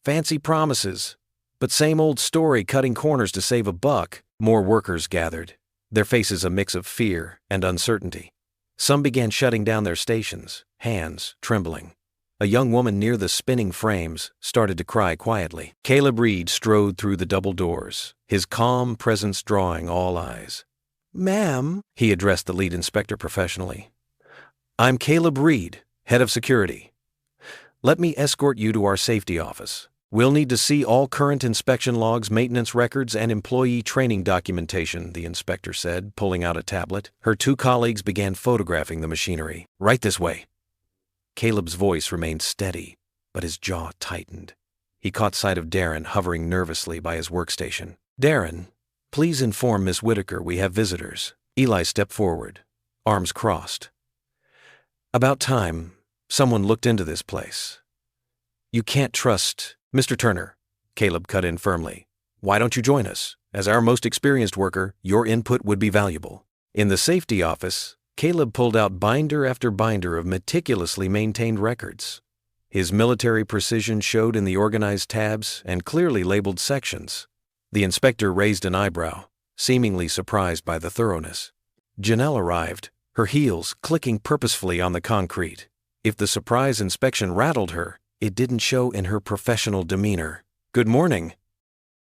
A: Fancy promises, but same old story, cutting corners to save a buck. More workers gathered, their faces a mix of fear and uncertainty. Some began shutting down their stations, hands trembling. A young woman near the spinning frames started to cry quietly. Caleb Reed strode through the double doors, his calm presence drawing all eyes. Ma'am, he addressed the lead inspector professionally. I'm Caleb Reed, head of security. Let me escort you to our safety office. We'll need to see all current inspection logs, maintenance records, and employee training documentation, the inspector said, pulling out a tablet. Her 2 colleagues began photographing the machinery. Right this way. Caleb's voice remained steady, but his jaw tightened. He caught sight of Darren hovering nervously by his workstation. Darren, please inform Miss Whitaker we have visitors. Eli stepped forward, arms crossed. About time someone looked into this place. You can't trust... Mr. Turner, Caleb cut in firmly. Why don't you join us? As our most experienced worker, your input would be valuable." In the safety office, Caleb pulled out binder after binder of meticulously maintained records. His military precision showed in the organized tabs and clearly labeled sections. The inspector raised an eyebrow, seemingly surprised by the thoroughness. Janelle arrived, her heels clicking purposefully on the concrete. If the surprise inspection rattled her, it didn't show in her professional demeanor. "Good morning.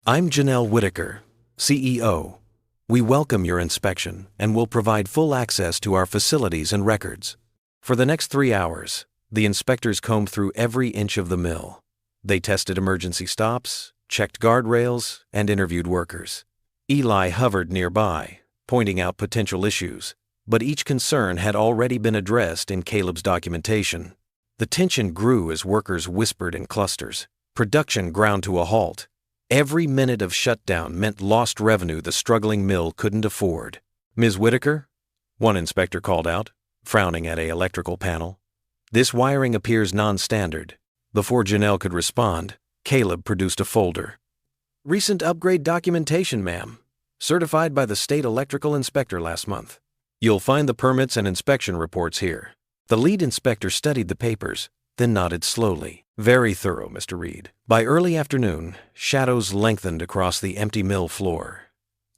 A: I'm Janelle Whitaker, CEO. We welcome your inspection and will provide full access to our facilities and records." For the next 3 hours, the inspectors combed through every inch of the mill. They tested emergency stops, checked guardrails, and interviewed workers. Eli hovered nearby, pointing out potential issues, but each concern had already been addressed in Caleb's documentation. The tension grew as workers whispered in clusters. Production ground to a halt. Every minute of shutdown meant lost revenue the struggling mill couldn't afford. "Ms. Whitaker?" one inspector called out, frowning at an electrical panel. "This wiring appears non-standard." Before Janelle could respond, Caleb produced a folder. "Recent upgrade documentation, ma'am. Certified by the state electrical inspector last month. You'll find the permits and inspection reports here." The lead inspector studied the papers, then nodded slowly. "Very thorough, Mr. Reed." By early afternoon, shadows lengthened across the empty mill floor.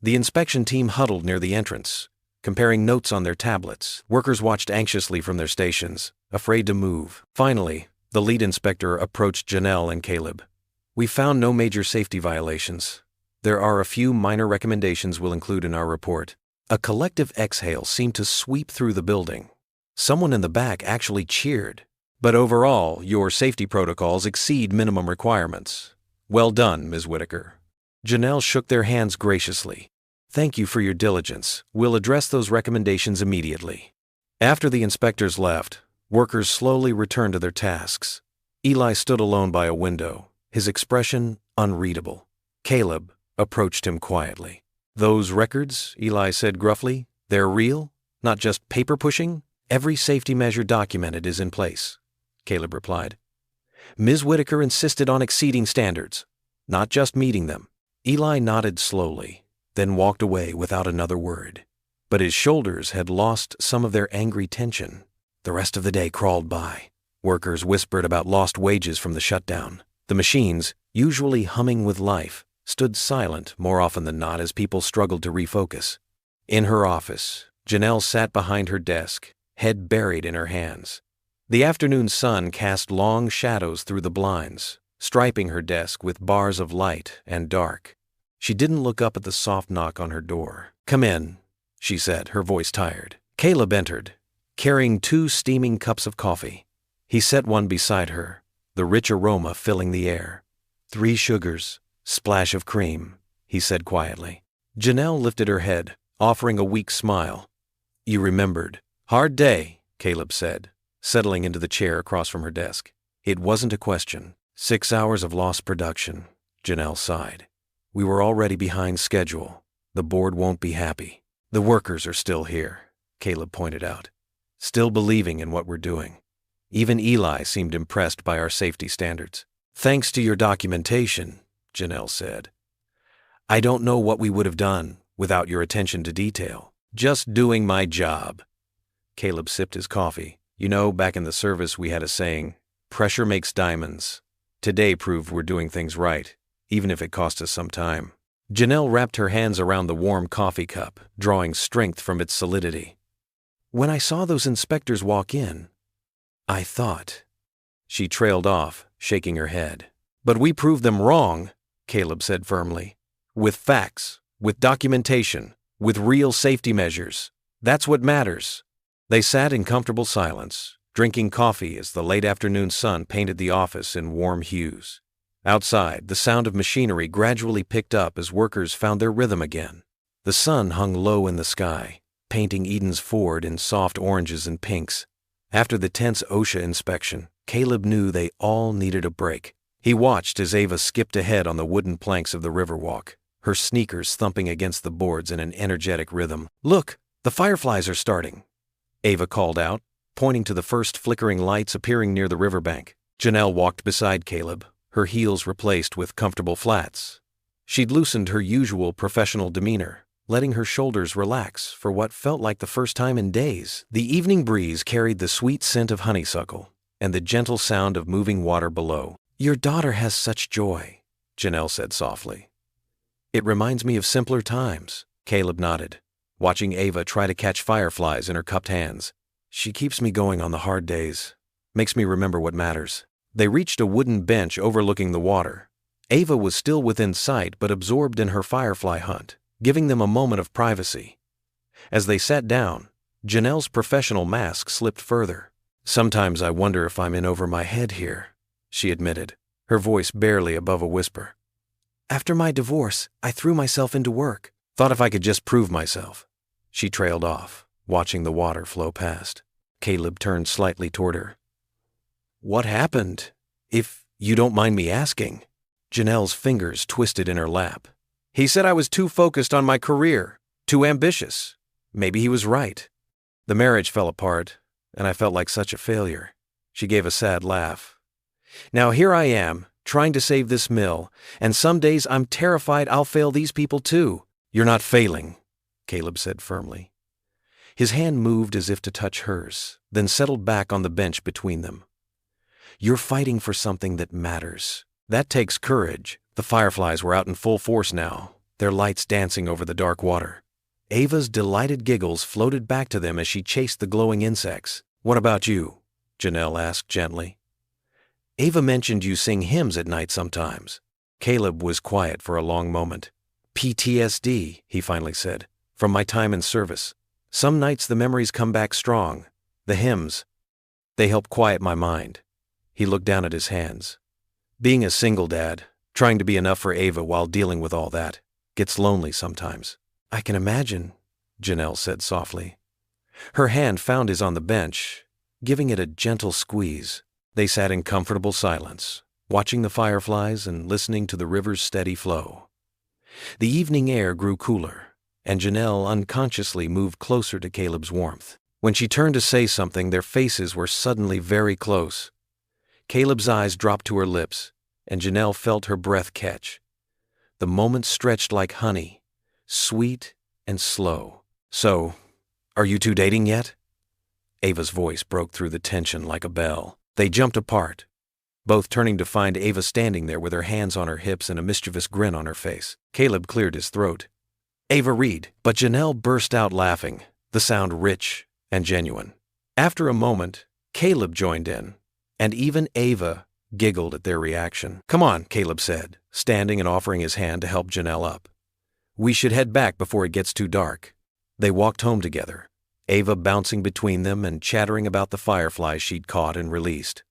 A: The inspection team huddled near the entrance, comparing notes on their tablets. Workers watched anxiously from their stations, afraid to move. Finally, the lead inspector approached Janelle and Caleb. "We found no major safety violations. There are a few minor recommendations we'll include in our report." A collective exhale seemed to sweep through the building. Someone in the back actually cheered. "But overall, your safety protocols exceed minimum requirements. Well done, Ms. Whitaker." Janelle shook their hands graciously. "Thank you for your diligence. We'll address those recommendations immediately." After the inspectors left, workers slowly returned to their tasks. Eli stood alone by a window, his expression unreadable. Caleb approached him quietly. "Those records," Eli said gruffly, "they're real? Not just paper pushing?" "Every safety measure documented is in place," Caleb replied. "Ms. Whitaker insisted on exceeding standards, not just meeting them." Eli nodded slowly, then walked away without another word. But his shoulders had lost some of their angry tension. The rest of the day crawled by. Workers whispered about lost wages from the shutdown. The machines, usually humming with life, stood silent more often than not as people struggled to refocus. In her office, Janelle sat behind her desk, head buried in her hands. The afternoon sun cast long shadows through the blinds, striping her desk with bars of light and dark. She didn't look up at the soft knock on her door. "Come in," she said, her voice tired. Caleb entered, carrying 2 steaming cups of coffee. He set one beside her, the rich aroma filling the air. "3 sugars, splash of cream," he said quietly. Janelle lifted her head, offering a weak smile. "You remembered." "Hard day," Caleb said, settling into the chair across from her desk. It wasn't a question. 6 hours of lost production, Janelle sighed. "We were already behind schedule. The board won't be happy." "The workers are still here," Caleb pointed out, "still believing in what we're doing. Even Eli seemed impressed by our safety standards." "Thanks to your documentation," Janelle said. "I don't know what we would have done without your attention to detail." "Just doing my job." Caleb sipped his coffee. "You know, back in the service we had a saying, 'Pressure makes diamonds.' Today proved we're doing things right, even if it cost us some time." Janelle wrapped her hands around the warm coffee cup, drawing strength from its solidity. "When I saw those inspectors walk in, I thought—" She trailed off, shaking her head. "But we proved them wrong," Caleb said firmly. "With facts, with documentation, with real safety measures. That's what matters." They sat in comfortable silence, drinking coffee as the late afternoon sun painted the office in warm hues. Outside, the sound of machinery gradually picked up as workers found their rhythm again. The sun hung low in the sky, painting Eden's Ford in soft oranges and pinks. After the tense OSHA inspection, Caleb knew they all needed a break. He watched as Ava skipped ahead on the wooden planks of the Riverwalk, her sneakers thumping against the boards in an energetic rhythm. "Look, the fireflies are starting," Ava called out, pointing to the first flickering lights appearing near the riverbank. Janelle walked beside Caleb, her heels replaced with comfortable flats. She'd loosened her usual professional demeanor, letting her shoulders relax for what felt like the first time in days. The evening breeze carried the sweet scent of honeysuckle and the gentle sound of moving water below. "Your daughter has such joy," Janelle said softly. "It reminds me of simpler times," Caleb nodded, watching Ava try to catch fireflies in her cupped hands. "She keeps me going on the hard days, makes me remember what matters." They reached a wooden bench overlooking the water. Ava was still within sight but absorbed in her firefly hunt, giving them a moment of privacy. As they sat down, Janelle's professional mask slipped further. "Sometimes I wonder if I'm in over my head here," she admitted, her voice barely above a whisper. "After my divorce, I threw myself into work. Thought if I could just prove myself." She trailed off, watching the water flow past. Caleb turned slightly toward her. "What happened, if you don't mind me asking?" Janelle's fingers twisted in her lap. "He said I was too focused on my career, too ambitious. Maybe he was right. The marriage fell apart, and I felt like such a failure." She gave a sad laugh. "Now here I am, trying to save this mill, and some days I'm terrified I'll fail these people too." "You're not failing," Caleb said firmly. His hand moved as if to touch hers, then settled back on the bench between them. "You're fighting for something that matters. That takes courage." The fireflies were out in full force now, their lights dancing over the dark water. Ava's delighted giggles floated back to them as she chased the glowing insects. "What about you?" Janelle asked gently. "Ava mentioned you sing hymns at night sometimes." Caleb was quiet for a long moment. "PTSD, he finally said, "from my time in service. Some nights the memories come back strong. The hymns, they help quiet my mind." He looked down at his hands. "Being a single dad, trying to be enough for Ava while dealing with all that, gets lonely sometimes." "I can imagine," Janelle said softly. Her hand found his on the bench, giving it a gentle squeeze. They sat in comfortable silence, watching the fireflies and listening to the river's steady flow. The evening air grew cooler, and Janelle unconsciously moved closer to Caleb's warmth. When she turned to say something, their faces were suddenly very close. Caleb's eyes dropped to her lips, and Janelle felt her breath catch. The moment stretched like honey, sweet and slow. "So, are you two dating yet?" Ava's voice broke through the tension like a bell. They jumped apart, both turning to find Ava standing there with her hands on her hips and a mischievous grin on her face. Caleb cleared his throat. "Ava Reed," but Janelle burst out laughing, the sound rich and genuine. After a moment, Caleb joined in, and even Ava giggled at their reaction. "Come on," Caleb said, standing and offering his hand to help Janelle up. "We should head back before it gets too dark." They walked home together, Ava bouncing between them and chattering about the fireflies she'd caught and released.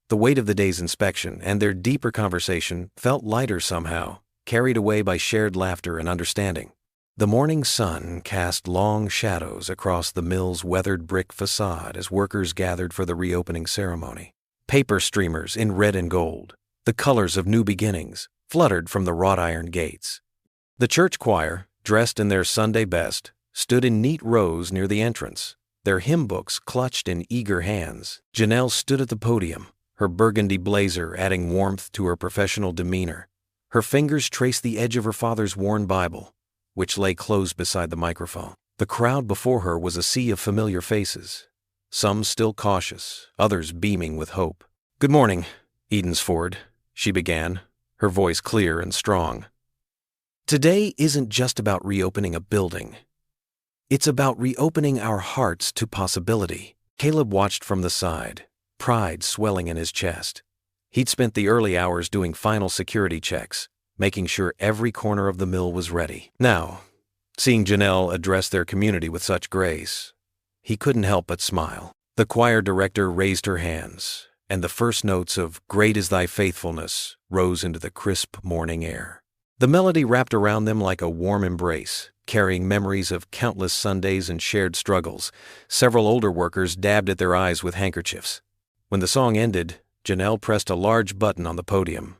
A: The weight of the day's inspection and their deeper conversation felt lighter somehow, carried away by shared laughter and understanding. The morning sun cast long shadows across the mill's weathered brick facade as workers gathered for the reopening ceremony. Paper streamers in red and gold, the colors of new beginnings, fluttered from the wrought iron gates. The church choir, dressed in their Sunday best, stood in neat rows near the entrance, their hymn books clutched in eager hands. Janelle stood at the podium, her burgundy blazer adding warmth to her professional demeanor. Her fingers traced the edge of her father's worn Bible, which lay closed beside the microphone. The crowd before her was a sea of familiar faces, some still cautious, others beaming with hope. "Good morning, Edensford," she began, her voice clear and strong. "Today isn't just about reopening a building. It's about reopening our hearts to possibility." Caleb watched from the side, pride swelling in his chest. He'd spent the early hours doing final security checks, making sure every corner of the mill was ready. Now, seeing Janelle address their community with such grace, he couldn't help but smile. The choir director raised her hands, and the first notes of "Great is Thy Faithfulness" rose into the crisp morning air. The melody wrapped around them like a warm embrace, carrying memories of countless Sundays and shared struggles. Several older workers dabbed at their eyes with handkerchiefs. When the song ended, Janelle pressed a large button on the podium.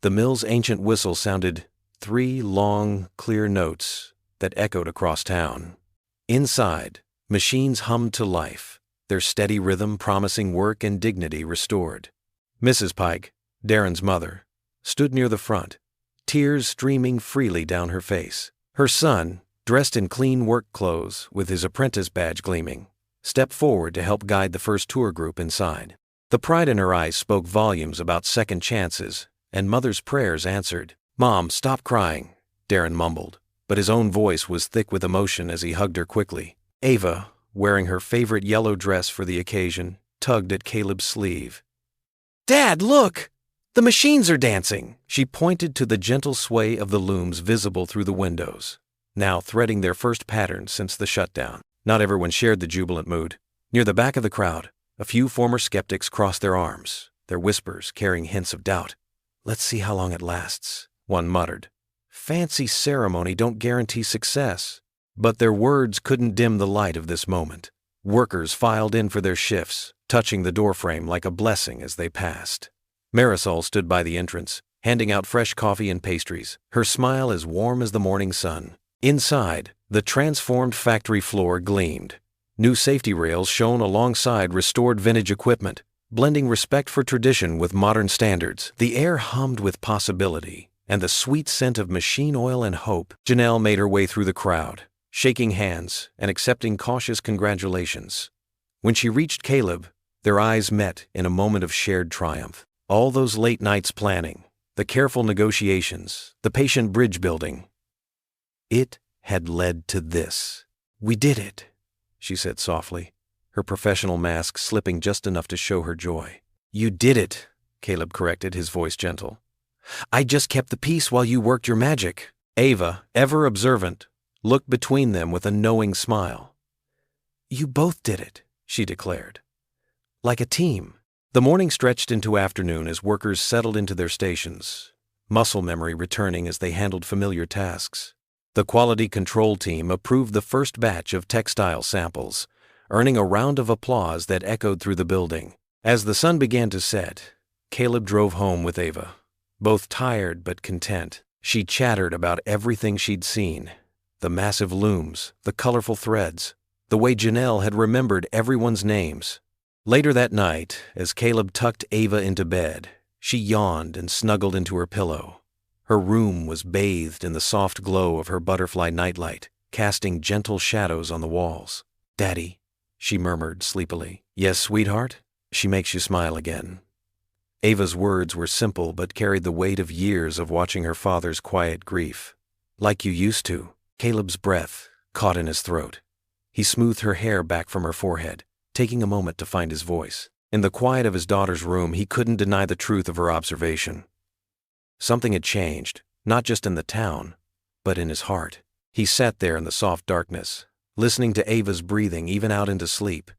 A: The mill's ancient whistle sounded 3 long, clear notes that echoed across town. Inside, machines hummed to life, their steady rhythm promising work and dignity restored. Mrs. Pike, Darren's mother, stood near the front, tears streaming freely down her face. Her son, dressed in clean work clothes with his apprentice badge gleaming, stepped forward to help guide the first tour group inside. The pride in her eyes spoke volumes about second chances, and Mother's prayers answered. "Mom, stop crying," Darren mumbled, but his own voice was thick with emotion as he hugged her quickly. Ava, wearing her favorite yellow dress for the occasion, tugged at Caleb's sleeve. "Dad, look! The machines are dancing!" She pointed to the gentle sway of the looms visible through the windows, now threading their first pattern since the shutdown. Not everyone shared the jubilant mood. Near the back of the crowd, a few former skeptics crossed their arms, their whispers carrying hints of doubt. "Let's see how long it lasts," one muttered. "Fancy ceremony don't guarantee success." But their words couldn't dim the light of this moment. Workers filed in for their shifts, touching the doorframe like a blessing as they passed. Marisol stood by the entrance, handing out fresh coffee and pastries, her smile as warm as the morning sun. Inside, the transformed factory floor gleamed. New safety rails shone alongside restored vintage equipment, blending respect for tradition with modern standards. The air hummed with possibility, and the sweet scent of machine oil and hope. Janelle made her way through the crowd, shaking hands and accepting cautious congratulations. When she reached Caleb, their eyes met in a moment of shared triumph. All those late nights planning, the careful negotiations, the patient bridge building, it had led to this. "We did it," she said softly, her professional mask slipping just enough to show her joy. "You did it," Caleb corrected, his voice gentle. "I just kept the peace while you worked your magic." Ava, ever observant, looked between them with a knowing smile. "You both did it," she declared. "Like a team." The morning stretched into afternoon as workers settled into their stations, muscle memory returning as they handled familiar tasks. The quality control team approved the first batch of textile samples, earning a round of applause that echoed through the building. As the sun began to set, Caleb drove home with Ava, both tired but content. She chattered about everything she'd seen, the massive looms, the colorful threads, the way Janelle had remembered everyone's names. Later that night, as Caleb tucked Ava into bed, she yawned and snuggled into her pillow. Her room was bathed in the soft glow of her butterfly nightlight, casting gentle shadows on the walls. "Daddy," she murmured sleepily. "Yes, sweetheart?" "She makes you smile again." Ava's words were simple but carried the weight of years of watching her father's quiet grief. "Like you used to." Caleb's breath caught in his throat. He smoothed her hair back from her forehead, taking a moment to find his voice. In the quiet of his daughter's room, he couldn't deny the truth of her observation. Something had changed, not just in the town, but in his heart. He sat there in the soft darkness, listening to Ava's breathing even out into sleep,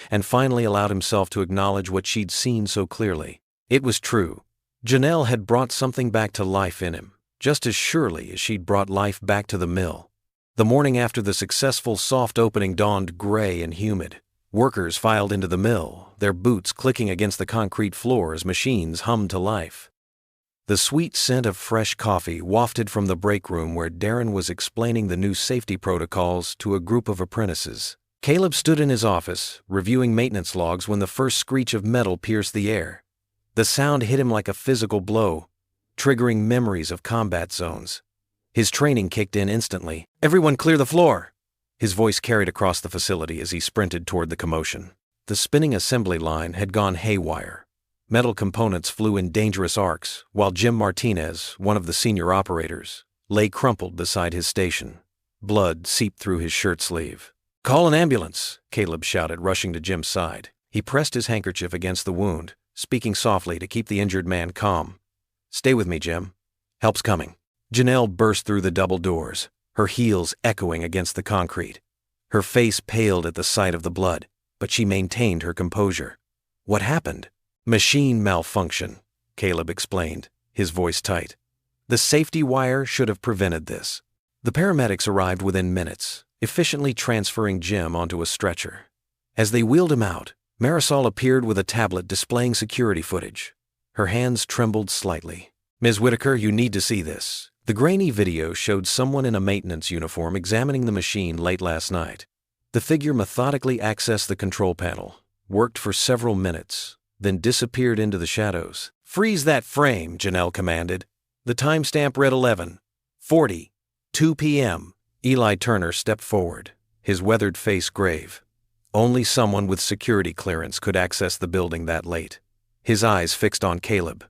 A: and finally allowed himself to acknowledge what she'd seen so clearly. It was true. Janelle had brought something back to life in him, just as surely as she'd brought life back to the mill. The morning after the successful soft opening dawned gray and humid. Workers filed into the mill, their boots clicking against the concrete floor as machines hummed to life. The sweet scent of fresh coffee wafted from the break room where Darren was explaining the new safety protocols to a group of apprentices. Caleb stood in his office, reviewing maintenance logs when the first screech of metal pierced the air. The sound hit him like a physical blow, triggering memories of combat zones. His training kicked in instantly. "Everyone clear the floor!" His voice carried across the facility as he sprinted toward the commotion. The spinning assembly line had gone haywire. Metal components flew in dangerous arcs, while Jim Martinez, one of the senior operators, lay crumpled beside his station. Blood seeped through his shirt sleeve. "Call an ambulance," Caleb shouted, rushing to Jim's side. He pressed his handkerchief against the wound, speaking softly to keep the injured man calm. "Stay with me, Jim. Help's coming." Janelle burst through the double doors, her heels echoing against the concrete. Her face paled at the sight of the blood, but she maintained her composure. "What happened?" "Machine malfunction," Caleb explained, his voice tight. "The safety wire should have prevented this." The paramedics arrived within minutes, efficiently transferring Jim onto a stretcher. As they wheeled him out, Marisol appeared with a tablet displaying security footage. Her hands trembled slightly. "Ms. Whitaker, you need to see this." The grainy video showed someone in a maintenance uniform examining the machine late last night. The figure methodically accessed the control panel, worked for several minutes, then disappeared into the shadows. "Freeze that frame," Janelle commanded. The timestamp read 11:40, 2 p.m. Eli Turner stepped forward, his weathered face grave. Only someone with security clearance could access the building that late. His eyes fixed on Caleb.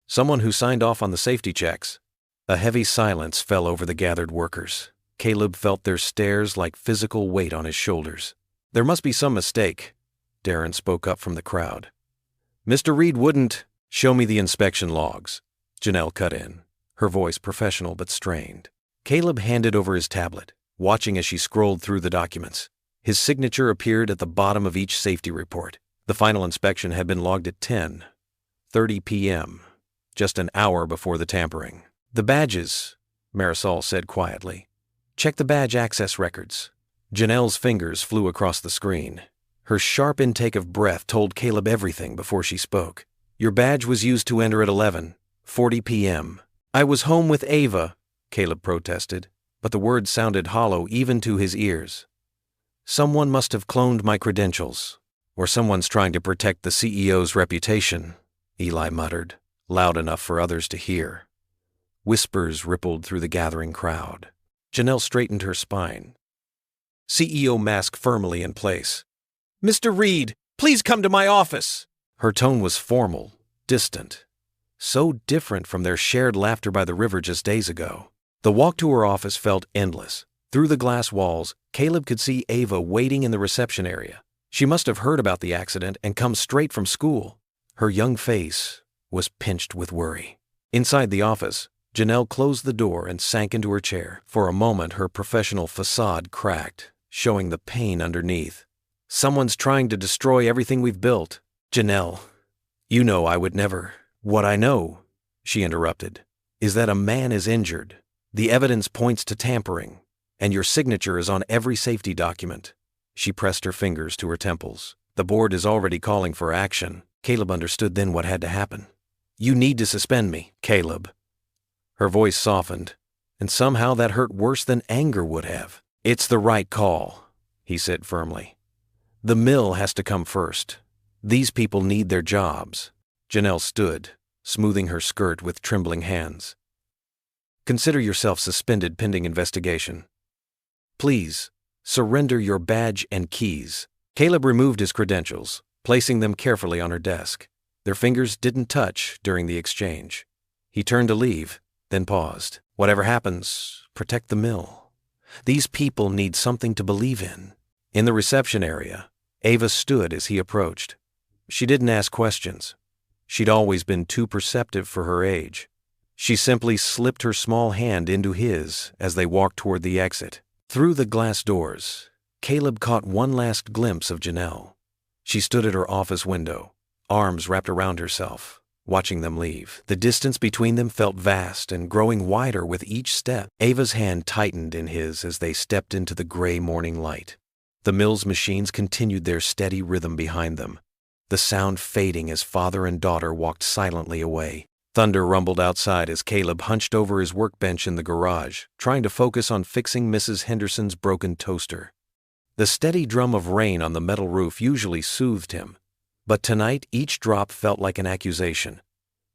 A: Someone who signed off on the safety checks. A heavy silence fell over the gathered workers. Caleb felt their stares like physical weight on his shoulders. There must be some mistake, Darren spoke up from the crowd. Mr. Reed wouldn't. Show me the inspection logs, Janelle cut in, her voice professional but strained. Caleb handed over his tablet, watching as she scrolled through the documents. His signature appeared at the bottom of each safety report. The final inspection had been logged at 10:30 p.m., just an hour before the tampering. The badges, Marisol said quietly. Check the badge access records. Janelle's fingers flew across the screen. Her sharp intake of breath told Caleb everything before she spoke. Your badge was used to enter at 11:40 p.m. I was home with Ava, Caleb protested, but the words sounded hollow even to his ears. Someone must have cloned my credentials, or someone's trying to protect the CEO's reputation, Eli muttered, loud enough for others to hear. Whispers rippled through the gathering crowd. Janelle straightened her spine. CEO mask firmly in place. Mr. Reed, please come to my office. Her tone was formal, distant, so different from their shared laughter by the river just days ago. The walk to her office felt endless. Through the glass walls, Caleb could see Ava waiting in the reception area. She must have heard about the accident and come straight from school. Her young face was pinched with worry. Inside the office, Janelle closed the door and sank into her chair. For a moment, her professional facade cracked, showing the pain underneath. Someone's trying to destroy everything we've built. Janelle, you know I would never. What I know, she interrupted, is that a man is injured. The evidence points to tampering, and your signature is on every safety document. She pressed her fingers to her temples. The board is already calling for action. Caleb understood then what had to happen. You need to suspend me, Caleb. Her voice softened, and somehow that hurt worse than anger would have. It's the right call, he said firmly. The mill has to come first. These people need their jobs. Janelle stood, smoothing her skirt with trembling hands. Consider yourself suspended pending investigation. Please, surrender your badge and keys. Caleb removed his credentials, placing them carefully on her desk. Their fingers didn't touch during the exchange. He turned to leave, then paused. Whatever happens, protect the mill. These people need something to believe in. In the reception area, Ava stood as he approached. She didn't ask questions. She'd always been too perceptive for her age. She simply slipped her small hand into his as they walked toward the exit. Through the glass doors, Caleb caught one last glimpse of Janelle. She stood at her office window, arms wrapped around herself, watching them leave. The distance between them felt vast and growing wider with each step. Ava's hand tightened in his as they stepped into the gray morning light. The mill's machines continued their steady rhythm behind them, the sound fading as father and daughter walked silently away. Thunder rumbled outside as Caleb hunched over his workbench in the garage, trying to focus on fixing Mrs. Henderson's broken toaster. The steady drum of rain on the metal roof usually soothed him, but tonight each drop felt like an accusation.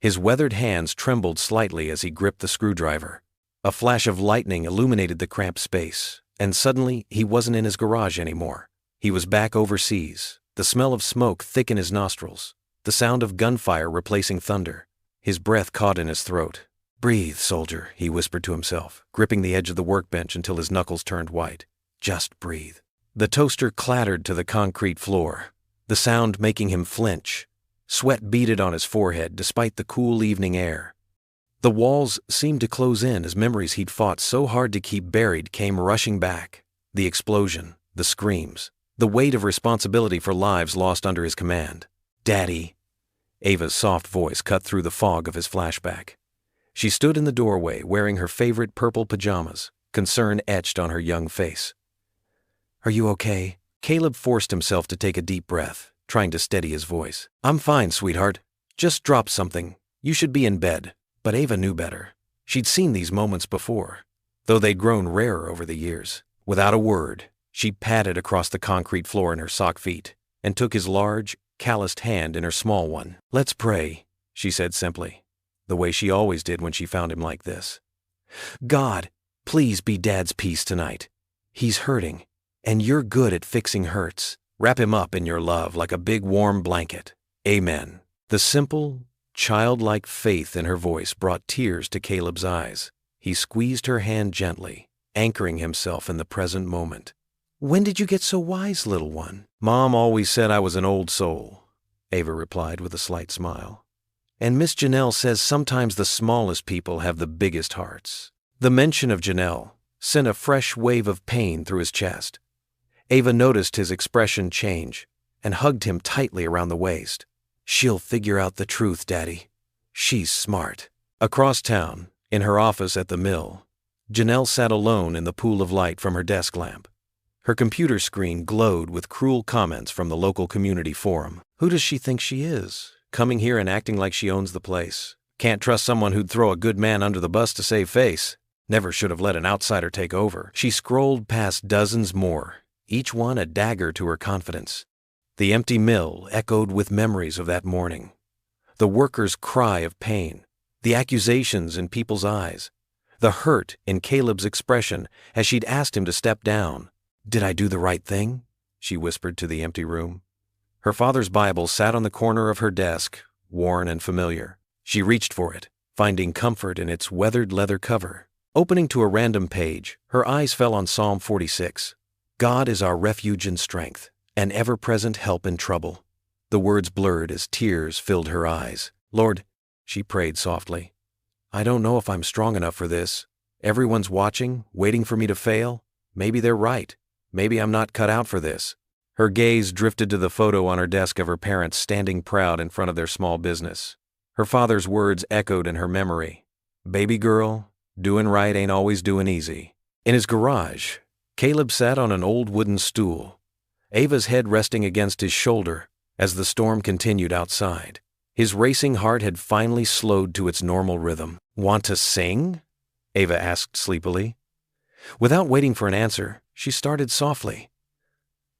A: His weathered hands trembled slightly as he gripped the screwdriver. A flash of lightning illuminated the cramped space, and suddenly he wasn't in his garage anymore. He was back overseas, the smell of smoke thick in his nostrils, the sound of gunfire replacing thunder. His breath caught in his throat. Breathe, soldier, he whispered to himself, gripping the edge of the workbench until his knuckles turned white. Just breathe. The toaster clattered to the concrete floor, the sound making him flinch. Sweat beaded on his forehead despite the cool evening air. The walls seemed to close in as memories he'd fought so hard to keep buried came rushing back. The explosion, the screams, the weight of responsibility for lives lost under his command. Daddy. Ava's soft voice cut through the fog of his flashback. She stood in the doorway wearing her favorite purple pajamas, concern etched on her young face. Are you okay? Caleb forced himself to take a deep breath, trying to steady his voice. I'm fine, sweetheart. Just dropped something. You should be in bed. But Ava knew better. She'd seen these moments before, though they'd grown rarer over the years. Without a word, she padded across the concrete floor in her sock feet and took his large, calloused hand in her small one. Let's pray, she said simply. the way she always did when she found him like this. God, please be Dad's peace tonight. He's hurting, and you're good at fixing hurts. Wrap him up in your love like a big warm blanket. Amen. The simple, childlike faith in her voice brought tears to Caleb's eyes. He squeezed her hand gently, anchoring himself in the present moment. When did you get so wise, little one? Mom always said I was an old soul, Ava replied with a slight smile. And Miss Janelle says sometimes the smallest people have the biggest hearts. The mention of Janelle sent a fresh wave of pain through his chest. Ava noticed his expression change and hugged him tightly around the waist. She'll figure out the truth, Daddy. She's smart. Across town, in her office at the mill, Janelle sat alone in the pool of light from her desk lamp. Her computer screen glowed with cruel comments from the local community forum. Who does she think she is? Coming here and acting like she owns the place. Can't trust someone who'd throw a good man under the bus to save face. Never should have let an outsider take over. She scrolled past dozens more, each one a dagger to her confidence. The empty mill echoed with memories of that morning. The workers' cry of pain, the accusations in people's eyes, the hurt in Caleb's expression as she'd asked him to step down. Did I do the right thing? She whispered to the empty room. Her father's Bible sat on the corner of her desk, worn and familiar. She reached for it, finding comfort in its weathered leather cover. Opening to a random page, her eyes fell on Psalm 46. God is our refuge and strength, an ever-present help in trouble. The words blurred as tears filled her eyes. Lord, she prayed softly, I don't know if I'm strong enough for this. Everyone's watching, waiting for me to fail. Maybe they're right. Maybe I'm not cut out for this. Her gaze drifted to the photo on her desk of her parents standing proud in front of their small business. Her father's words echoed in her memory. Baby girl, doing right ain't always doing easy. In his garage, Caleb sat on an old wooden stool, Ava's head resting against his shoulder as the storm continued outside. His racing heart had finally slowed to its normal rhythm. Want to sing? Ava asked sleepily. Without waiting for an answer, she started softly.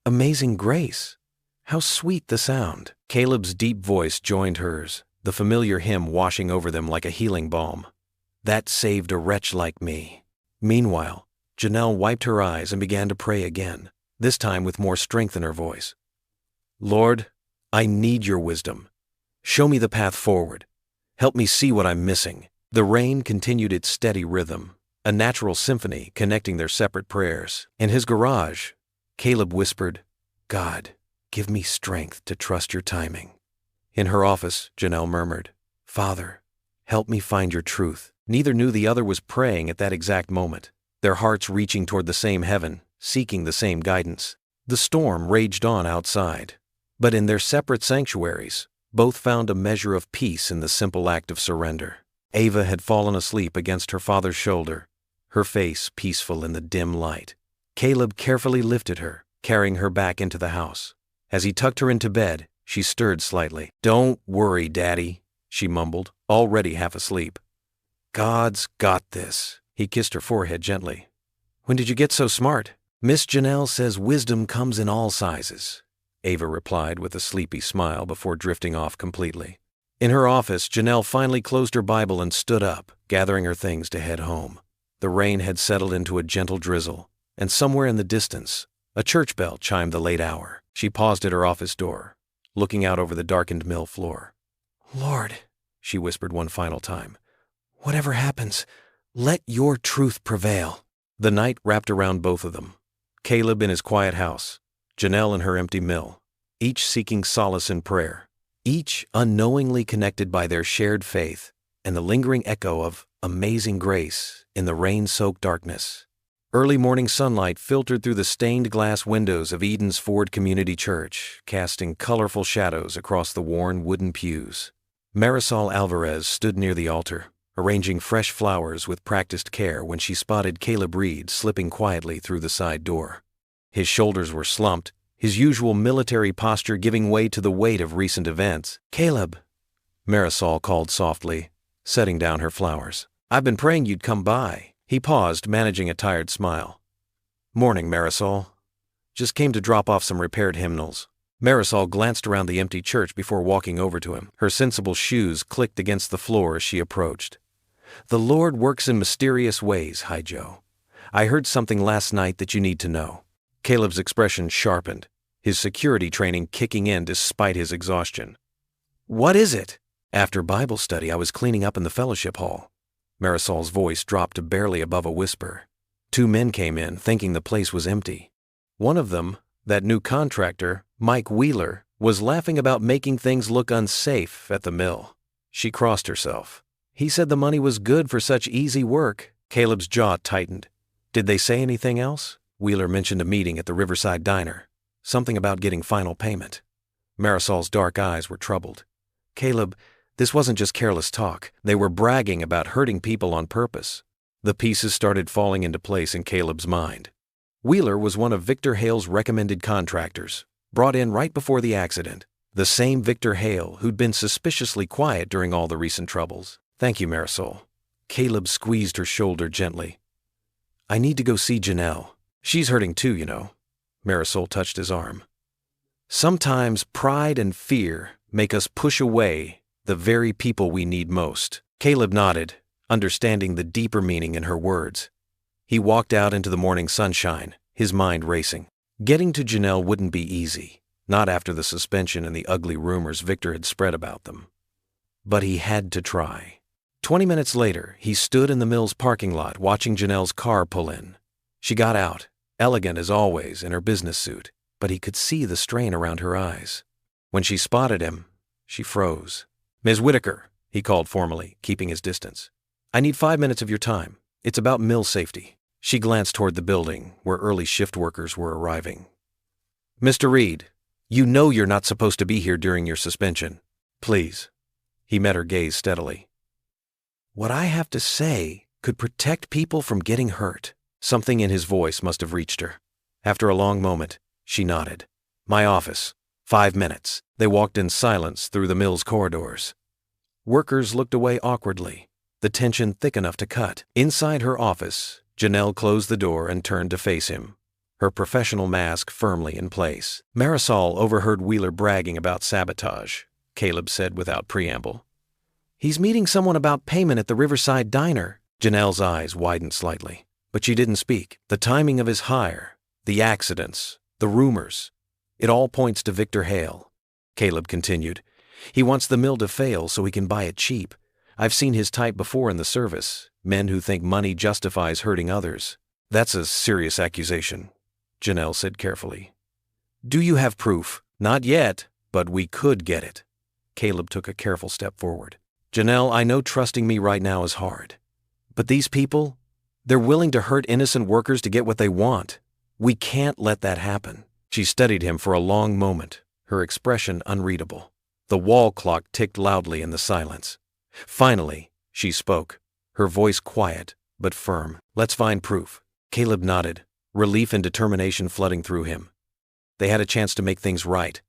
A: Amazing Grace. How sweet the sound. Caleb's deep voice joined hers, the familiar hymn washing over them like a healing balm. That saved a wretch like me. Meanwhile, Janelle wiped her eyes and began to pray again, this time with more strength in her voice. Lord, I need your wisdom. Show me the path forward. Help me see what I'm missing. The rain continued its steady rhythm, a natural symphony connecting their separate prayers. In his garage, Caleb whispered, God, give me strength to trust your timing. In her office, Janelle murmured, Father, help me find your truth. Neither knew the other was praying at that exact moment, their hearts reaching toward the same heaven, seeking the same guidance. The storm raged on outside, but in their separate sanctuaries, both found a measure of peace in the simple act of surrender. Ava had fallen asleep against her father's shoulder, her face peaceful in the dim light. Caleb carefully lifted her, carrying her back into the house. As he tucked her into bed, she stirred slightly. Don't worry, Daddy, she mumbled, already half asleep. God's got this. He kissed her forehead gently. When did you get so smart? Miss Janelle says wisdom comes in all sizes, Ava replied with a sleepy smile before drifting off completely. In her office, Janelle finally closed her Bible and stood up, gathering her things to head home. The rain had settled into a gentle drizzle, and somewhere in the distance, a church bell chimed the late hour. She paused at her office door, looking out over the darkened mill floor. Lord, she whispered one final time, whatever happens, let your truth prevail. The night wrapped around both of them. Caleb in his quiet house, Janelle in her empty mill, each seeking solace in prayer, each unknowingly connected by their shared faith and the lingering echo of amazing grace in the rain-soaked darkness. Early morning sunlight filtered through the stained glass windows of Eden's Ford Community Church, casting colorful shadows across the worn wooden pews. Marisol Alvarez stood near the altar, arranging fresh flowers with practiced care when she spotted Caleb Reed slipping quietly through the side door. His shoulders were slumped, his usual military posture giving way to the weight of recent events. Caleb, Marisol called softly, setting down her flowers. I've been praying you'd come by. He paused, managing a tired smile. Morning, Marisol. Just came to drop off some repaired hymnals. Marisol glanced around the empty church before walking over to him. Her sensible shoes clicked against the floor as she approached. "The Lord works in mysterious ways, Hi Joe. I heard something last night that you need to know." Caleb's expression sharpened, his security training kicking in despite his exhaustion. "What is it?" "After Bible study, I was cleaning up in the fellowship hall." Marisol's voice dropped to barely above a whisper. 2 men came in, thinking the place was empty. One of them, that new contractor, Mike Wheeler, was laughing about making things look unsafe at the mill. She crossed herself. He said the money was good for such easy work. Caleb's jaw tightened. "Did they say anything else?" Wheeler mentioned a meeting at the Riverside Diner. Something about getting final payment. Marisol's dark eyes were troubled. "Caleb, this wasn't just careless talk. They were bragging about hurting people on purpose." The pieces started falling into place in Caleb's mind. Wheeler was one of Victor Hale's recommended contractors, brought in right before the accident. The same Victor Hale who'd been suspiciously quiet during all the recent troubles. "Thank you, Marisol." Caleb squeezed her shoulder gently. "I need to go see Janelle. She's hurting too, you know." Marisol touched his arm. "Sometimes pride and fear make us push away the very people we need most." Caleb nodded, understanding the deeper meaning in her words. He walked out into the morning sunshine, his mind racing. Getting to Janelle wouldn't be easy, not after the suspension and the ugly rumors Victor had spread about them. But he had to try. 20 minutes later, he stood in the mill's parking lot watching Janelle's car pull in. She got out, elegant as always in her business suit, but he could see the strain around her eyes. When she spotted him, she froze. "Ms. Whitaker," he called formally, keeping his distance. "I need 5 minutes of your time. It's about mill safety." She glanced toward the building, where early shift workers were arriving. "Mr. Reed, you know you're not supposed to be here during your suspension. Please." He met her gaze steadily. "What I have to say could protect people from getting hurt." Something in his voice must have reached her. After a long moment, she nodded. "My office. 5 minutes." They walked in silence through the mill's corridors. Workers looked away awkwardly, the tension thick enough to cut. Inside her office, Janelle closed the door and turned to face him, her professional mask firmly in place. Marisol overheard Wheeler bragging about sabotage, Caleb said without preamble. "He's meeting someone about payment at the Riverside Diner." Janelle's eyes widened slightly, but she didn't speak. The timing of his hire, the accidents, the rumors, it all points to Victor Hale. Caleb continued. "He wants the mill to fail so he can buy it cheap. I've seen his type before in the service, men who think money justifies hurting others." "That's a serious accusation," Janelle said carefully. "Do you have proof?" "Not yet, but we could get it." Caleb took a careful step forward. "Janelle, I know trusting me right now is hard. But these people, they're willing to hurt innocent workers to get what they want. We can't let that happen." She studied him for a long moment, her expression unreadable. The wall clock ticked loudly in the silence. Finally, she spoke, her voice quiet but firm. "Let's find proof." Caleb nodded, relief and determination flooding through him. They had a chance to make things right,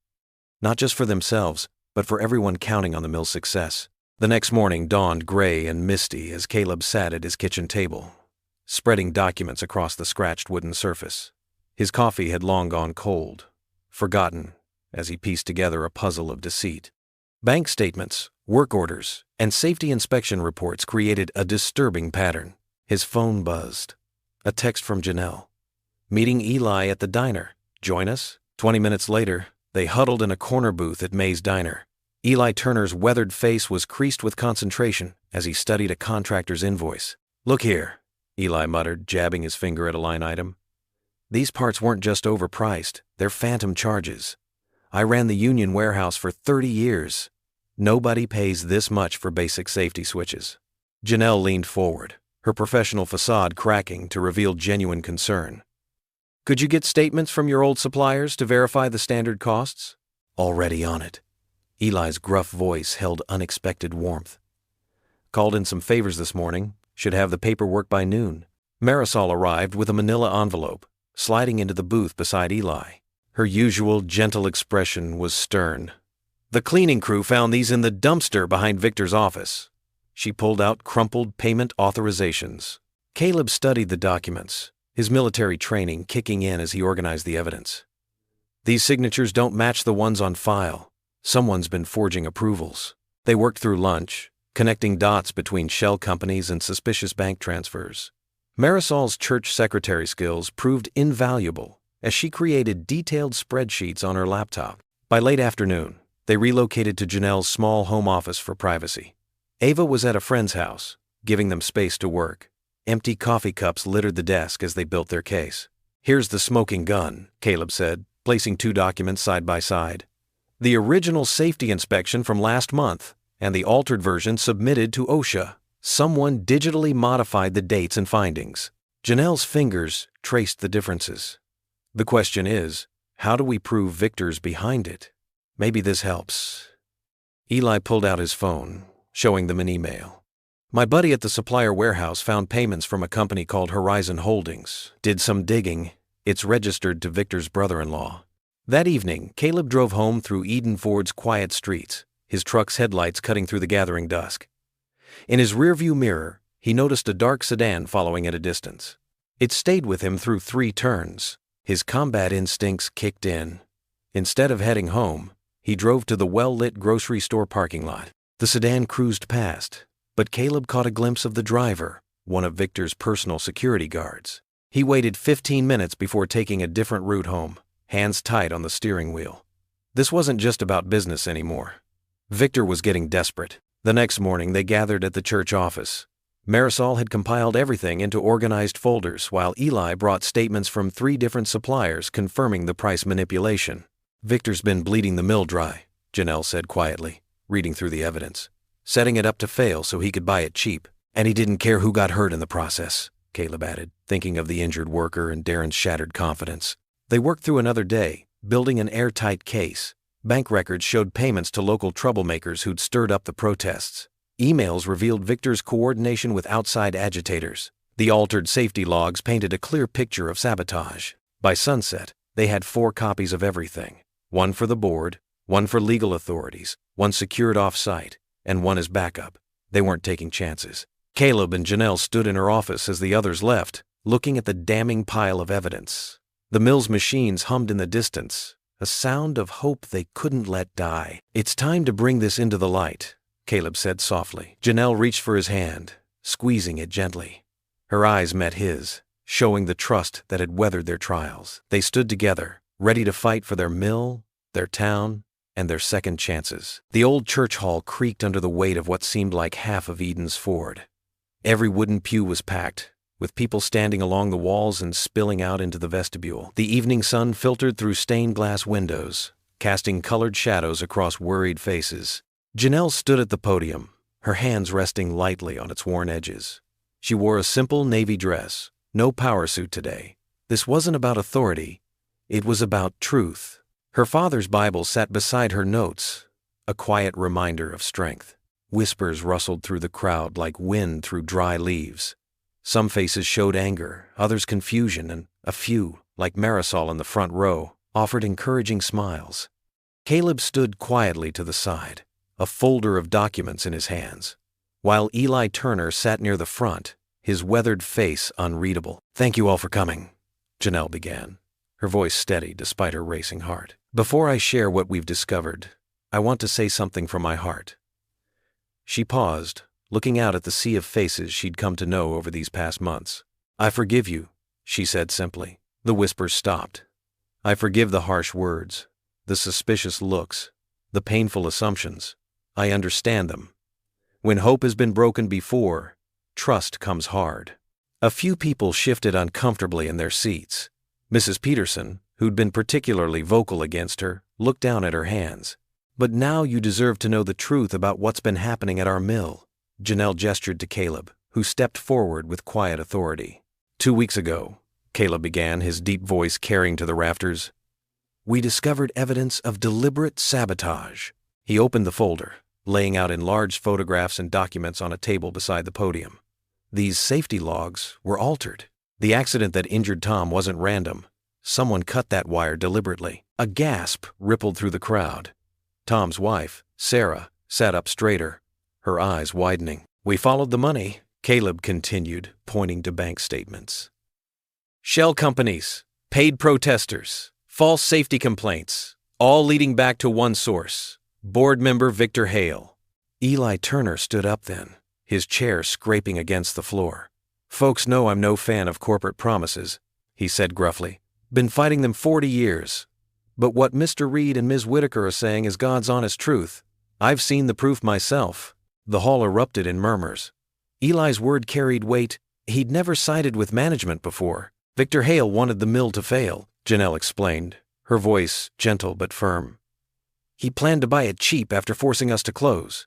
A: not just for themselves, but for everyone counting on the mill's success. The next morning dawned gray and misty as Caleb sat at his kitchen table, spreading documents across the scratched wooden surface. His coffee had long gone cold, forgotten as he pieced together a puzzle of deceit. Bank statements, work orders, and safety inspection reports created a disturbing pattern. His phone buzzed. A text from Janelle. "Meeting Eli at the diner. Join us?" 20 minutes later, they huddled in a corner booth at May's Diner. Eli Turner's weathered face was creased with concentration as he studied a contractor's invoice. "Look here," Eli muttered, jabbing his finger at a line item. "These parts weren't just overpriced, they're phantom charges. I ran the union warehouse for 30 years. Nobody pays this much for basic safety switches." Janelle leaned forward, her professional facade cracking to reveal genuine concern. "Could you get statements from your old suppliers to verify the standard costs?" "Already on it." Eli's gruff voice held unexpected warmth. "Called in some favors this morning. Should have the paperwork by noon." Marisol arrived with a manila envelope, sliding into the booth beside Eli. Her usual gentle expression was stern. "The cleaning crew found these in the dumpster behind Victor's office." She pulled out crumpled payment authorizations. Caleb studied the documents, his military training kicking in as he organized the evidence. These signatures don't match the ones on file. Someone's been forging approvals. They worked through lunch, connecting dots between shell companies and suspicious bank transfers. Marisol's church secretary skills proved invaluable as she created detailed spreadsheets on her laptop. By late afternoon, they relocated to Janelle's small home office for privacy. Ava was at a friend's house, giving them space to work. Empty coffee cups littered the desk as they built their case. "Here's the smoking gun," Caleb said, placing 2 documents side by side. The original safety inspection from last month and the altered version submitted to OSHA. Someone digitally modified the dates and findings. Janelle's fingers traced the differences. The question is, how do we prove Victor's behind it? Maybe this helps. Eli pulled out his phone, showing them an email. "My buddy at the supplier warehouse found payments from a company called Horizon Holdings. Did some digging. It's registered to Victor's brother-in-law." That evening, Caleb drove home through Eden Ford's quiet streets, his truck's headlights cutting through the gathering dusk. In his rearview mirror, he noticed a dark sedan following at a distance. It stayed with him through 3 turns. His combat instincts kicked in. Instead of heading home, he drove to the well-lit grocery store parking lot. The sedan cruised past, but Caleb caught a glimpse of the driver, one of Victor's personal security guards. He waited 15 minutes before taking a different route home, hands tight on the steering wheel. This wasn't just about business anymore. Victor was getting desperate. The next morning, they gathered at the church office. Marisol had compiled everything into organized folders, while Eli brought statements from 3 different suppliers confirming the price manipulation. "Victor's been bleeding the mill dry," Janelle said quietly, reading through the evidence. "Setting it up to fail so he could buy it cheap. And he didn't care who got hurt in the process," Caleb added, thinking of the injured worker and Darren's shattered confidence. They worked through another day, building an airtight case. Bank records showed payments to local troublemakers who'd stirred up the protests. Emails revealed Victor's coordination with outside agitators. The altered safety logs painted a clear picture of sabotage. By sunset, they had 4 copies of everything. One for the board, one for legal authorities, one secured off-site, and one as backup. They weren't taking chances. Caleb and Janelle stood in her office as the others left, looking at the damning pile of evidence. The mill's machines hummed in the distance, a sound of hope they couldn't let die. "It's time to bring this into the light," Caleb said softly. Janelle reached for his hand, squeezing it gently. Her eyes met his, showing the trust that had weathered their trials. They stood together, ready to fight for their mill, their town, and their second chances. The old church hall creaked under the weight of what seemed like half of Eden's Ford. Every wooden pew was packed, with people standing along the walls and spilling out into the vestibule. The evening sun filtered through stained glass windows, casting colored shadows across worried faces. Janelle stood at the podium, her hands resting lightly on its worn edges. She wore a simple navy dress, no power suit today. This wasn't about authority, it was about truth. Her father's Bible sat beside her notes, a quiet reminder of strength. Whispers rustled through the crowd like wind through dry leaves. Some faces showed anger, others confusion, and a few, like Marisol in the front row, offered encouraging smiles. Caleb stood quietly to the side, a folder of documents in his hands, while Eli Turner sat near the front, his weathered face unreadable. "Thank you all for coming," Janelle began, her voice steady despite her racing heart. "Before I share what we've discovered, I want to say something from my heart." She paused, looking out at the sea of faces she'd come to know over these past months. "I forgive you," she said simply. The whispers stopped. "I forgive the harsh words, the suspicious looks, the painful assumptions. I understand them. When hope has been broken before, trust comes hard." A few people shifted uncomfortably in their seats. Mrs. Peterson, who'd been particularly vocal against her, looked down at her hands. "But now you deserve to know the truth about what's been happening at our mill." Janelle gestured to Caleb, who stepped forward with quiet authority. 2 weeks ago, Caleb began, his deep voice carrying to the rafters, "we discovered evidence of deliberate sabotage." He opened the folder, laying out enlarged photographs and documents on a table beside the podium. These safety logs were altered. The accident that injured Tom wasn't random. Someone cut that wire deliberately. A gasp rippled through the crowd. Tom's wife, Sarah, sat up straighter, her eyes widening. "We followed the money," Caleb continued, pointing to bank statements. "Shell companies, paid protesters, False safety complaints, all leading back to one source, board member Victor Hale. Eli Turner stood up then, his chair scraping against the floor. Folks know I'm no fan of corporate promises, he said gruffly. Been fighting them 40 years. But what Mr. Reed and Ms. Whitaker are saying is God's honest truth. I've seen the proof myself. The hall erupted in murmurs. Eli's word carried weight. He'd never sided with management before. Victor Hale wanted the mill to fail, Janelle explained, her voice gentle but firm. He planned to buy it cheap after forcing us to close.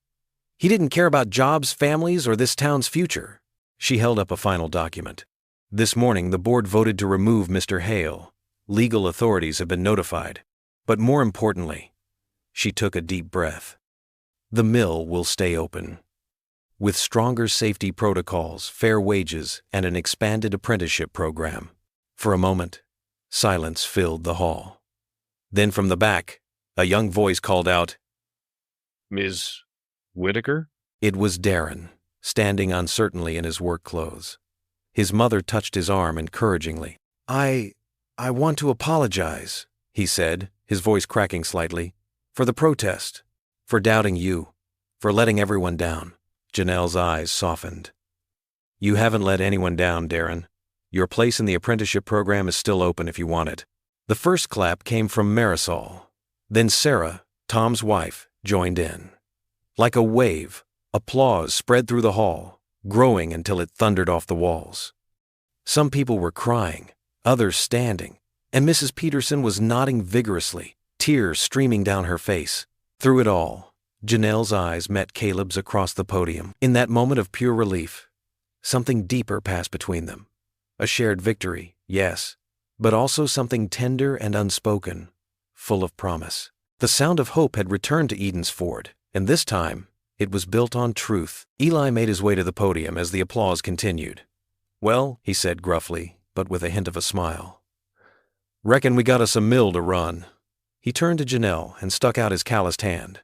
A: He didn't care about jobs, families, or this town's future. She held up a final document. This morning, the board voted to remove Mr. Hale. Legal authorities have been notified. But more importantly, she took a deep breath. The mill will stay open. With stronger safety protocols, fair wages, and an expanded apprenticeship program. For a moment, silence filled the hall. Then from the back, a young voice called out, "Ms. Whitaker?" It was Darren, standing uncertainly in his work clothes. His mother touched his arm encouragingly. I want to apologize, he said, his voice cracking slightly, for the protest, for doubting you, for letting everyone down. Janelle's eyes softened. You haven't let anyone down, Darren. Your place in the apprenticeship program is still open if you want it. The first clap came from Marisol. Then Sarah, Tom's wife, joined in. Like a wave, applause spread through the hall, growing until it thundered off the walls. Some people were crying, others standing, and Mrs. Peterson was nodding vigorously, tears streaming down her face. Through it all, Janelle's eyes met Caleb's across the podium. In that moment of pure relief, something deeper passed between them. A shared victory, yes, but also something tender and unspoken, full of promise. The sound of hope had returned to Eden's Ford, and this time, it was built on truth. Eli made his way to the podium as the applause continued. Well, he said gruffly, but with a hint of a smile. Reckon we got us a mill to run. He turned to Janelle and stuck out his calloused hand.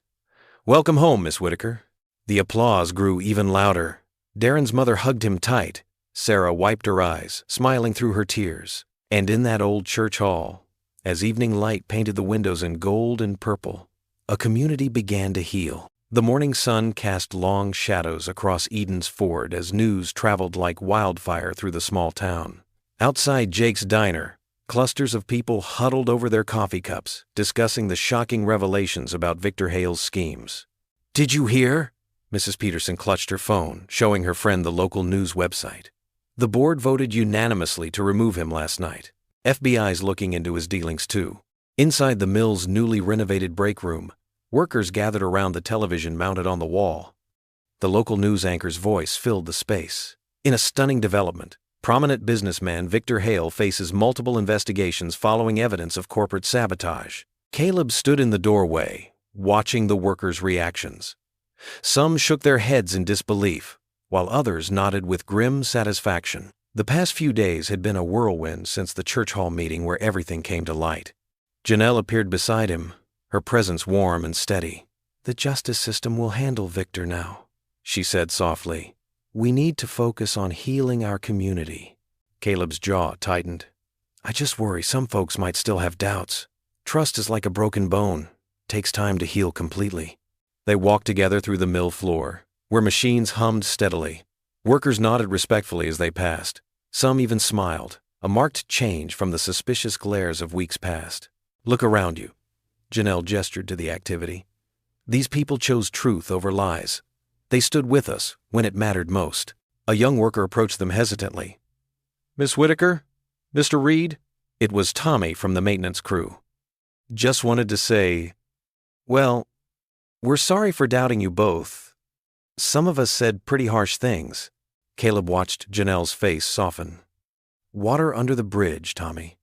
A: Welcome home, Miss Whitaker. The applause grew even louder. Darren's mother hugged him tight. Sarah wiped her eyes, smiling through her tears. And in that old church hall, as evening light painted the windows in gold and purple, a community began to heal. The morning sun cast long shadows across Eden's Ford as news traveled like wildfire through the small town. Outside Jake's diner, clusters of people huddled over their coffee cups, discussing the shocking revelations about Victor Hale's schemes. Did you hear? Mrs. Peterson clutched her phone, showing her friend the local news website. The board voted unanimously to remove him last night. FBI's looking into his dealings too. Inside the mill's newly renovated break room, workers gathered around the television mounted on the wall. The local news anchor's voice filled the space. In a stunning development, prominent businessman Victor Hale faces multiple investigations following evidence of corporate sabotage. Caleb stood in the doorway, watching the workers' reactions. Some shook their heads in disbelief, while others nodded with grim satisfaction. The past few days had been a whirlwind since the church hall meeting where everything came to light. Janelle appeared beside him, her presence warm and steady. The justice system will handle Victor now, she said softly. We need to focus on healing our community. Caleb's jaw tightened. I just worry some folks might still have doubts. Trust is like a broken bone. Takes time to heal completely. They walked together through the mill floor, where machines hummed steadily. Workers nodded respectfully as they passed. Some even smiled, a marked change from the suspicious glares of weeks past. Look around you. Janelle gestured to the activity. These people chose truth over lies. They stood with us when it mattered most. A young worker approached them hesitantly. Miss Whitaker? Mr. Reed? It was Tommy from the maintenance crew. Just wanted to say, well, we're sorry for doubting you both. Some of us said pretty harsh things. Caleb watched Janelle's face soften. Water under the bridge, Tommy.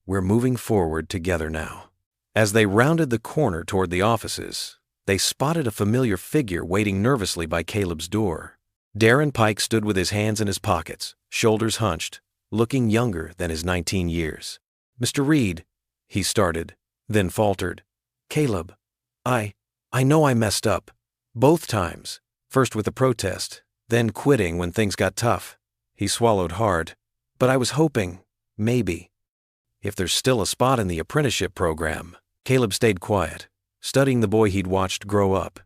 A: We're moving forward together now. As they rounded the corner toward the offices, they spotted a familiar figure waiting nervously by Caleb's door. Darren Pike stood with his hands in his pockets, shoulders hunched, looking younger than his 19 years. Mr. Reed, he started, then faltered. Caleb, I know I messed up. Both times. First with the protest, then quitting when things got tough. He swallowed hard. But I was hoping, maybe. if there's still a spot in the apprenticeship program. Caleb stayed quiet, studying the boy he'd watched grow up.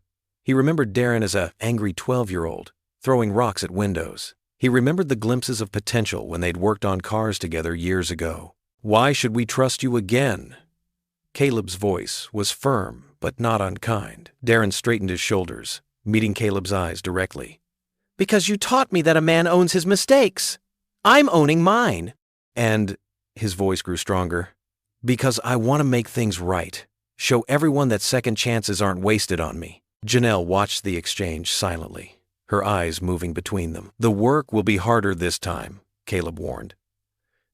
A: He remembered Darren as an angry 12-year-old, throwing rocks at windows. He remembered the glimpses of potential when they'd worked on cars together years ago. "Why should we trust you again?" Caleb's voice was firm but not unkind. Darren straightened his shoulders, meeting Caleb's eyes directly. "Because you taught me that a man owns his mistakes. I'm owning mine." And his voice grew stronger. "Because I want to make things right. Show everyone that second chances aren't wasted on me." Janelle watched the exchange silently, her eyes moving between them. "The work will be harder this time," Caleb warned.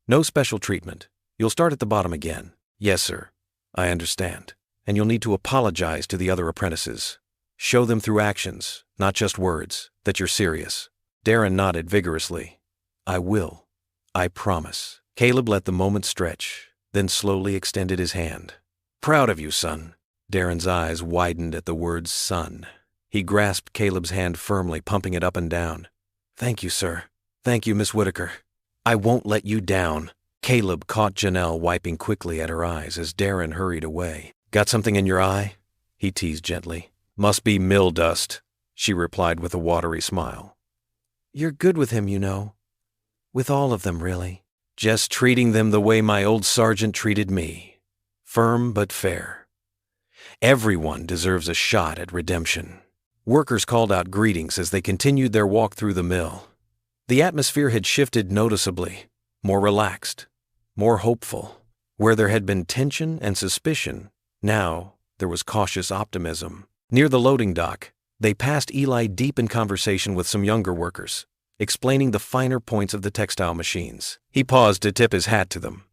A: "No special treatment. You'll start at the bottom again." "Yes, sir. I understand. And you'll need to apologize to the other apprentices. Show them through actions, not just words, that you're serious." Darren nodded vigorously. "I will. I promise." Caleb let the moment stretch, then slowly extended his hand. "Proud of you, son." Darren's eyes widened at the words son. He grasped Caleb's hand firmly, pumping it up and down. "Thank you, sir. Thank you, Miss Whitaker. I won't let you down." Caleb caught Janelle wiping quickly at her eyes as Darren hurried away. "Got something in your eye?" he teased gently. "Must be mill dust," she replied with a watery smile. "You're good with him, you know. With all of them, really." "Just treating them the way my old sergeant treated me. Firm but fair. Everyone deserves a shot at redemption." Workers called out greetings as they continued their walk through the mill. The atmosphere had shifted noticeably, more relaxed, more hopeful. Where there had been tension and suspicion, now there was cautious optimism. Near the loading dock, they passed Eli deep in conversation with some younger workers, explaining the finer points of the textile machines. He paused to tip his hat to them.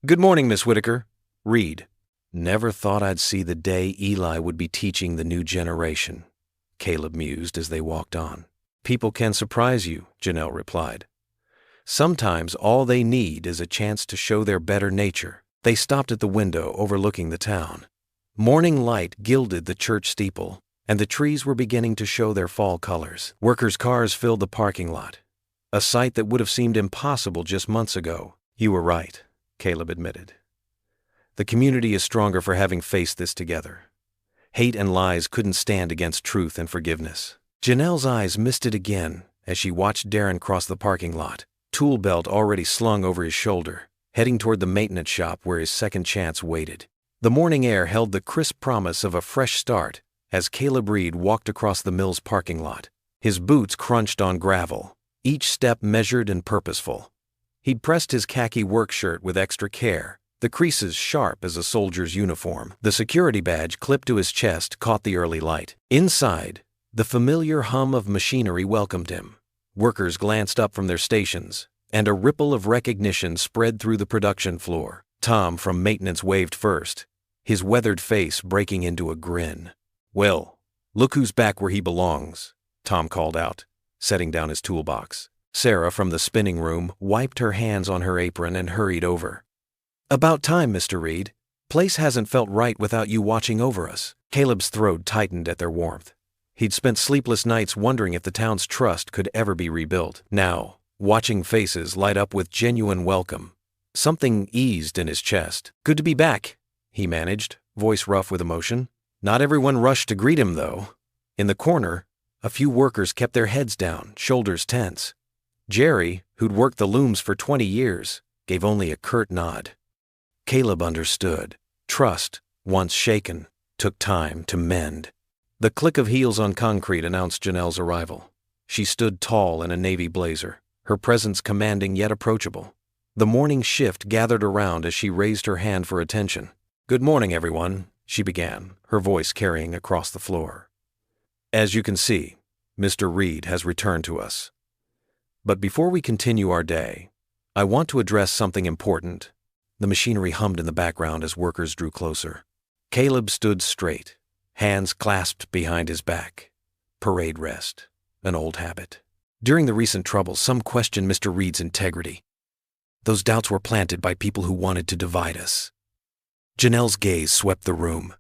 A: "Good morning, Miss Whitaker." Reed. "Never thought I'd see the day Eli would be teaching the new generation," Caleb mused as they walked on. "People can surprise you," Janelle replied. "Sometimes all they need is a chance to show their better nature." They stopped at the window overlooking the town. Morning light gilded the church steeple, and the trees were beginning to show their fall colors. Workers' cars filled the parking lot, a sight that would have seemed impossible just months ago. "You were right," Caleb admitted. "The community is stronger for having faced this together. Hate and lies couldn't stand against truth and forgiveness." Janelle's eyes misted again as she watched Darren cross the parking lot, tool belt already slung over his shoulder, heading toward the maintenance shop where his second chance waited. The morning air held the crisp promise of a fresh start as Caleb Reed walked across the mill's parking lot. His boots crunched on gravel, each step measured and purposeful. He'd pressed his khaki work shirt with extra care, the creases sharp as a soldier's uniform. The security badge clipped to his chest caught the early light. Inside, the familiar hum of machinery welcomed him. Workers glanced up from their stations, and a ripple of recognition spread through the production floor. Tom from maintenance waved first, his weathered face breaking into a grin. "Well, look who's back where he belongs," Tom called out, setting down his toolbox. Sarah from the spinning room wiped her hands on her apron and hurried over. "About time, Mr. Reed. Place hasn't felt right without you watching over us." Caleb's throat tightened at their warmth. He'd spent sleepless nights wondering if the town's trust could ever be rebuilt. Now, watching faces light up with genuine welcome, something eased in his chest. "Good to be back," he managed, voice rough with emotion. Not everyone rushed to greet him, though. In the corner, a few workers kept their heads down, shoulders tense. Jerry, who'd worked the looms for 20 years, gave only a curt nod. Caleb understood. Trust, once shaken, took time to mend. The click of heels on concrete announced Janelle's arrival. She stood tall in a navy blazer, her presence commanding yet approachable. The morning shift gathered around as she raised her hand for attention. "Good morning, everyone," she began, her voice carrying across the floor. "As you can see, Mr. Reed has returned to us. But before we continue our day, I want to address something important." The machinery hummed in the background as workers drew closer. Caleb stood straight, hands clasped behind his back. Parade rest, an old habit. During the recent troubles, some questioned Mr. Reed's integrity. Those doubts were planted by people who wanted to divide us. Janelle's gaze swept the room.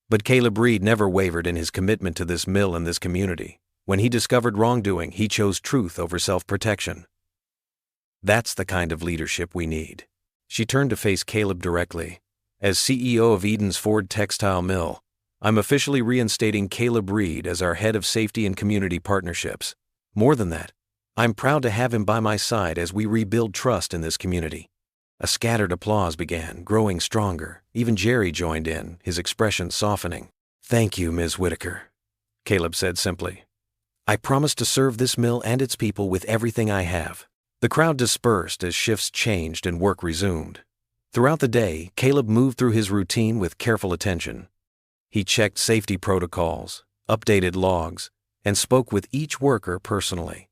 A: But Caleb Reed never wavered in his commitment to this mill and this community. When he discovered wrongdoing, he chose truth over self-protection. That's the kind of leadership we need. She turned to face Caleb directly. As CEO of Eden's Ford Textile Mill, I'm officially reinstating Caleb Reed as our head of safety and community partnerships. More than that, I'm proud to have him by my side as we rebuild trust in this community. A scattered applause began, growing stronger. Even Jerry joined in, his expression softening. Thank you, Ms. Whitaker, Caleb said simply. I promise to serve this mill and its people with everything I have. The crowd dispersed as shifts changed and work resumed. Throughout the day, Caleb moved through his routine with careful attention. He checked safety protocols, updated logs, and spoke with each worker personally.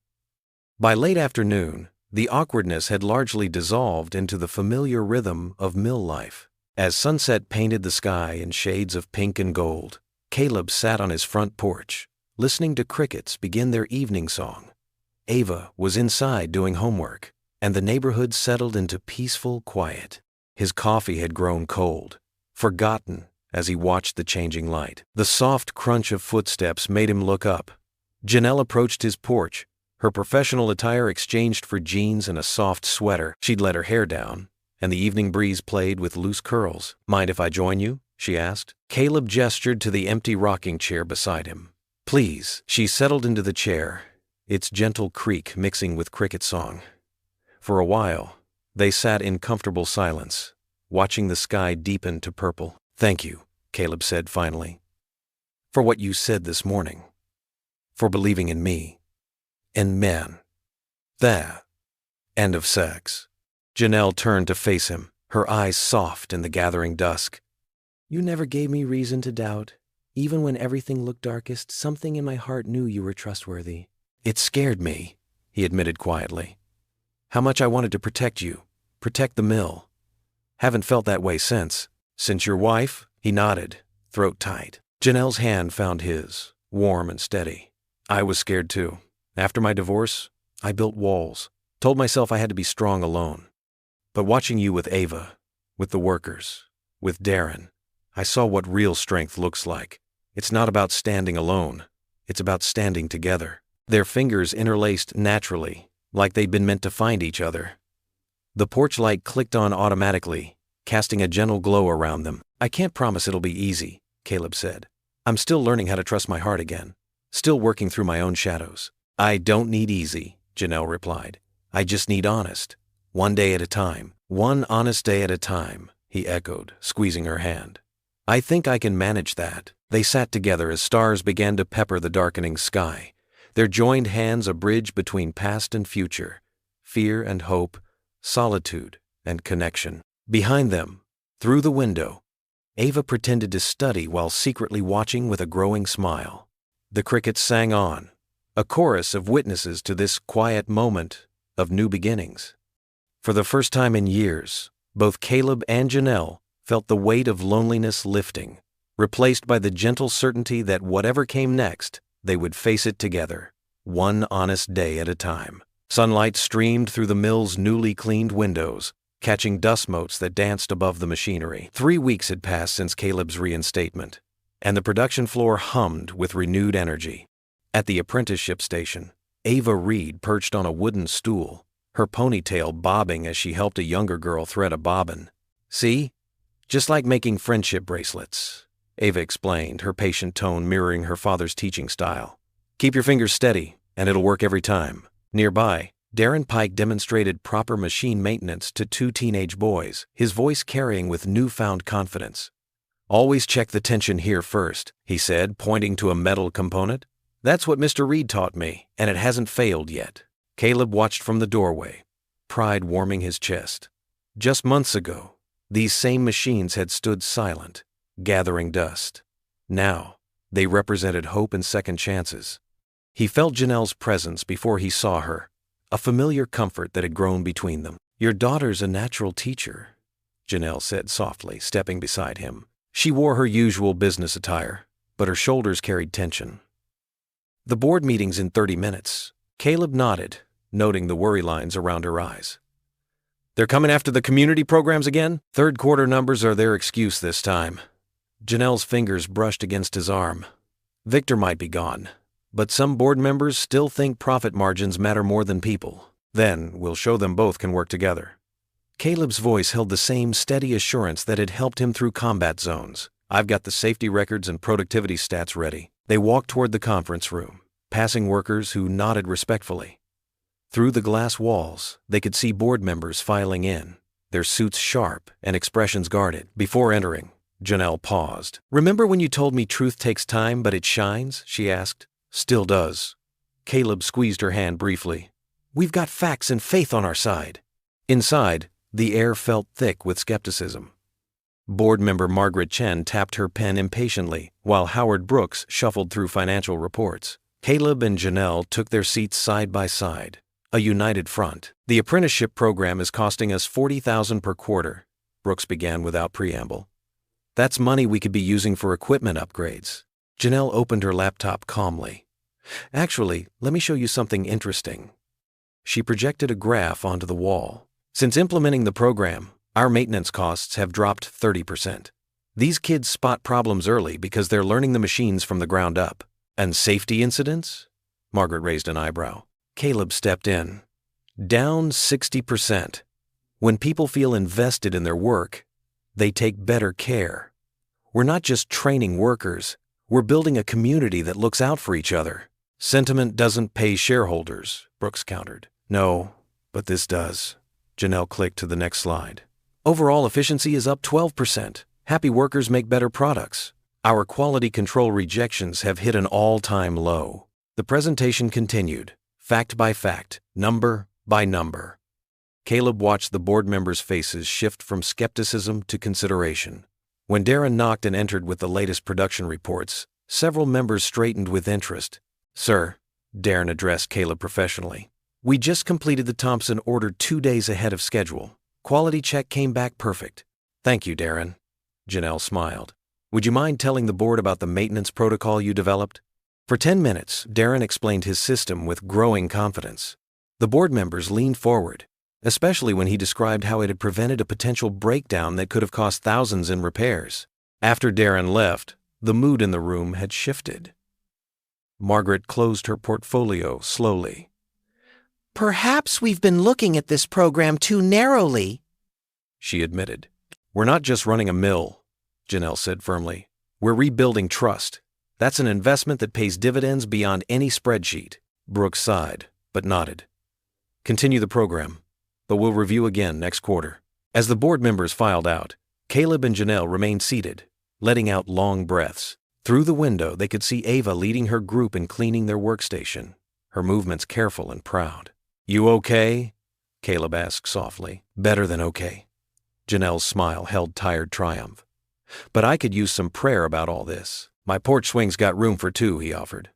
A: By late afternoon, the awkwardness had largely dissolved into the familiar rhythm of mill life. As sunset painted the sky in shades of pink and gold, Caleb sat on his front porch, listening to crickets begin their evening song. Ava was inside doing homework, and the neighborhood settled into peaceful quiet. His coffee had grown cold, forgotten as he watched the changing light. The soft crunch of footsteps made him look up. Janelle approached his porch, her professional attire exchanged for jeans and a soft sweater. She'd let her hair down, and the evening breeze played with loose curls. Mind if I join you? She asked. Caleb gestured to the empty rocking chair beside him. Please. She settled into the chair, its gentle creak mixing with cricket song. For a while, they sat in comfortable silence, watching the sky deepen to purple. Thank you, Caleb said finally, for what you said this morning, for believing in me, and men. That. End of sex. Janelle turned to face him, her eyes soft in the gathering dusk. You never gave me reason to doubt. Even when everything looked darkest, something in my heart knew you were trustworthy. It scared me, he admitted quietly. How much I wanted to protect you, protect the mill. Haven't felt that way since. Since your wife? He nodded, throat tight. Janelle's hand found his, warm and steady. I was scared too. After my divorce, I built walls, told myself I had to be strong alone. But watching you with Ava, with the workers, with Darren, I saw what real strength looks like. It's not about standing alone. It's about standing together. Their fingers interlaced naturally, like they'd been meant to find each other. The porch light clicked on automatically, casting a gentle glow around them. I can't promise it'll be easy, Caleb said. I'm still learning how to trust my heart again, still working through my own shadows. I don't need easy, Janelle replied. I just need honest. One day at a time. One honest day at a time, he echoed, squeezing her hand. I think I can manage that. They sat together as stars began to pepper the darkening sky, their joined hands a bridge between past and future, fear and hope, solitude and connection. Behind them, through the window, Ava pretended to study while secretly watching with a growing smile. The crickets sang on, a chorus of witnesses to this quiet moment of new beginnings. For the first time in years, both Caleb and Janelle felt the weight of loneliness lifting, replaced by the gentle certainty that whatever came next, they would face it together, one honest day at a time. Sunlight streamed through the mill's newly cleaned windows, catching dust motes that danced above the machinery. 3 weeks had passed since Caleb's reinstatement, and the production floor hummed with renewed energy. At the apprenticeship station, Ava Reed perched on a wooden stool, her ponytail bobbing as she helped a younger girl thread a bobbin. See? Just like making friendship bracelets, Ava explained, her patient tone mirroring her father's teaching style. Keep your fingers steady, and it'll work every time. Nearby, Darren Pike demonstrated proper machine maintenance to 2 teenage boys, his voice carrying with newfound confidence. Always check the tension here first, he said, pointing to a metal component. That's what Mr. Reed taught me, and it hasn't failed yet. Caleb watched from the doorway, pride warming his chest. Just months ago, these same machines had stood silent, gathering dust. Now, they represented hope and second chances. He felt Janelle's presence before he saw her, a familiar comfort that had grown between them. Your daughter's a natural teacher, Janelle said softly, stepping beside him. She wore her usual business attire, but her shoulders carried tension. The board meeting's in 30 minutes. Caleb nodded, noting the worry lines around her eyes. They're coming after the community programs again? Third quarter numbers are their excuse this time. Janelle's fingers brushed against his arm. Victor might be gone, but some board members still think profit margins matter more than people. Then we'll show them both can work together. Caleb's voice held the same steady assurance that had helped him through combat zones. "I've got the safety records and productivity stats ready." They walked toward the conference room, passing workers who nodded respectfully. Through the glass walls, they could see board members filing in, their suits sharp and expressions guarded. Before entering, Janelle paused. "Remember when you told me truth takes time but it shines?" she asked. "Still does." Caleb squeezed her hand briefly. "We've got facts and faith on our side." Inside, the air felt thick with skepticism. Board member Margaret Chen tapped her pen impatiently, while Howard Brooks shuffled through financial reports. Caleb and Janelle took their seats side by side, a united front. "The apprenticeship program is costing us $40,000 per quarter," Brooks began without preamble. "That's money we could be using for equipment upgrades." Janelle opened her laptop calmly. "Actually, let me show you something interesting." She projected a graph onto the wall. "Since implementing the program, our maintenance costs have dropped 30%. These kids spot problems early because they're learning the machines from the ground up." "And safety incidents?" Margaret raised an eyebrow. Caleb stepped in. "Down 60%. When people feel invested in their work, they take better care. We're not just training workers, we're building a community that looks out for each other." "Sentiment doesn't pay shareholders," Brooks countered. "No, but this does." Janelle clicked to the next slide. "Overall efficiency is up 12%. Happy workers make better products. Our quality control rejections have hit an all-time low." The presentation continued, fact by fact, number by number. Caleb watched the board members' faces shift from skepticism to consideration. When Darren knocked and entered with the latest production reports, several members straightened with interest. "Sir," Darren addressed Caleb professionally, "we just completed the Thompson order 2 days ahead of schedule. Quality check came back perfect." "Thank you, Darren." Janelle smiled. "Would you mind telling the board about the maintenance protocol you developed?" For 10 minutes, Darren explained his system with growing confidence. The board members leaned forward, especially when he described how it had prevented a potential breakdown that could have cost thousands in repairs. After Darren left, the mood in the room had shifted. Margaret closed her portfolio slowly.
B: "Perhaps we've been looking at this program too narrowly,"
A: she admitted. "We're not just running a mill," Janelle said firmly. "We're rebuilding trust. That's an investment that pays dividends beyond any spreadsheet." Brooks sighed, but nodded. "Continue the program, but we'll review again next quarter." As the board members filed out, Caleb and Janelle remained seated, letting out long breaths. Through the window, they could see Ava leading her group in cleaning their workstation, her movements careful and proud. "You okay?" Caleb asked softly. "Better than okay." Janelle's smile held tired triumph. "But I could use some prayer about all this." "My porch swing's got room for 2, he offered.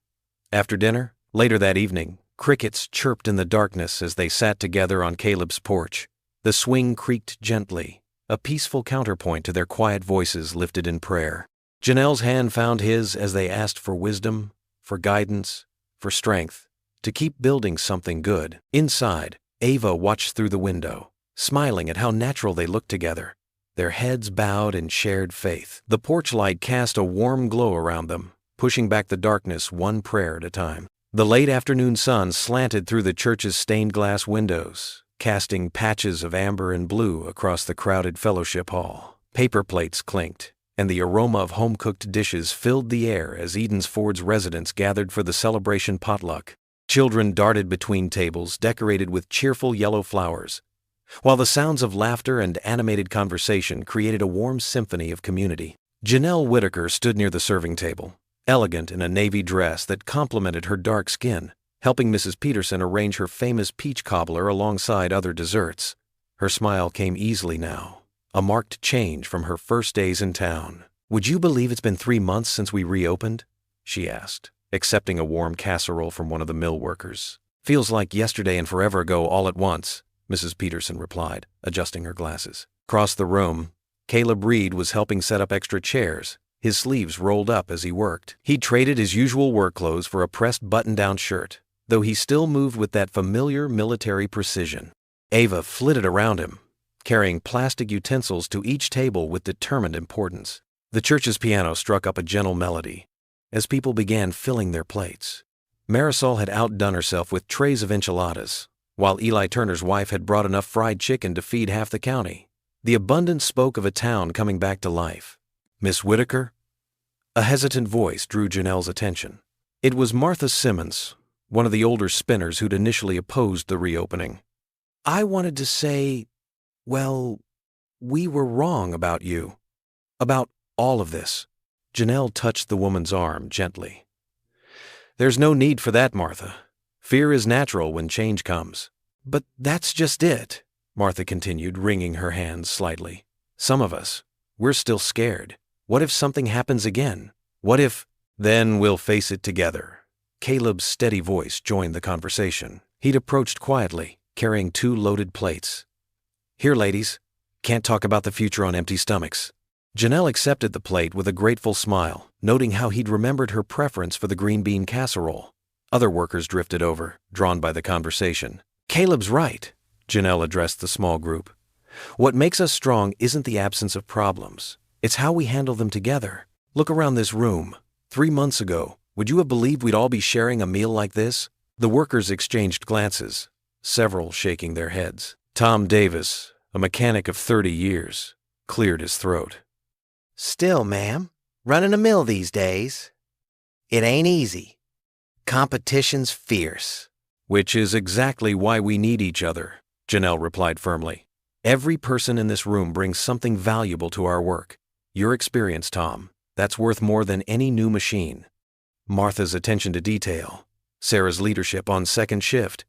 A: After dinner, later that evening, crickets chirped in the darkness as they sat together on Caleb's porch. The swing creaked gently, a peaceful counterpoint to their quiet voices lifted in prayer. Janelle's hand found his as they asked for wisdom, for guidance, for strength, to keep building something good. Inside, Ava watched through the window, smiling at how natural they looked together, their heads bowed in shared faith. The porch light cast a warm glow around them, pushing back the darkness one prayer at a time. The late afternoon sun slanted through the church's stained glass windows, casting patches of amber and blue across the crowded fellowship hall. Paper plates clinked, and the aroma of home-cooked dishes filled the air as Eden's Ford's residents gathered for the celebration potluck. Children darted between tables decorated with cheerful yellow flowers, while the sounds of laughter and animated conversation created a warm symphony of community. Janelle Whitaker stood near the serving table, elegant in a navy dress that complemented her dark skin, helping Mrs. Peterson arrange her famous peach cobbler alongside other desserts. Her smile came easily now, a marked change from her first days in town. "Would you believe it's been 3 months since we reopened?" she asked, accepting a warm casserole from one of the mill workers. "Feels like yesterday and forever ago all at once," Mrs. Peterson replied, adjusting her glasses. Across the room, Caleb Reed was helping set up extra chairs, his sleeves rolled up as he worked. He traded his usual work clothes for a pressed button-down shirt, though he still moved with that familiar military precision. Ava flitted around him, carrying plastic utensils to each table with determined importance. The church's piano struck up a gentle melody as people began filling their plates. Marisol had outdone herself with trays of enchiladas, while Eli Turner's wife had brought enough fried chicken to feed half the county. The abundance spoke of a town coming back to life. "Miss Whitaker?" A hesitant voice drew Janelle's attention. It was Martha Simmons, one of the older spinners who'd initially opposed the reopening. "I wanted to say, well, we were wrong about you. About all of this." Janelle touched the woman's arm gently. "There's no need for that, Martha. Fear is natural when change comes." "But that's just it," Martha continued, wringing her hands slightly. "Some of us, we're still scared. What if something happens again? What if—" "Then we'll face it together." Caleb's steady voice joined the conversation. He'd approached quietly, carrying 2 loaded plates. "Here, ladies. Can't talk about the future on empty stomachs." Janelle accepted the plate with a grateful smile, noting how he'd remembered her preference for the green bean casserole. Other workers drifted over, drawn by the conversation. "Caleb's right," Janelle addressed the small group. "What makes us strong isn't the absence of problems. It's how we handle them together. Look around this room. 3 months ago, would you have believed we'd all be sharing a meal like this?" The workers exchanged glances, several shaking their heads. Tom Davis, a mechanic of 30 years, cleared his throat.
B: "Still, ma'am, running a mill these days, it ain't easy. Competition's fierce."
A: "Which is exactly why we need each other," Janelle replied firmly. "Every person in this room brings something valuable to our work. Your experience, Tom, that's worth more than any new machine. Martha's attention to detail, Sarah's leadership on second shift,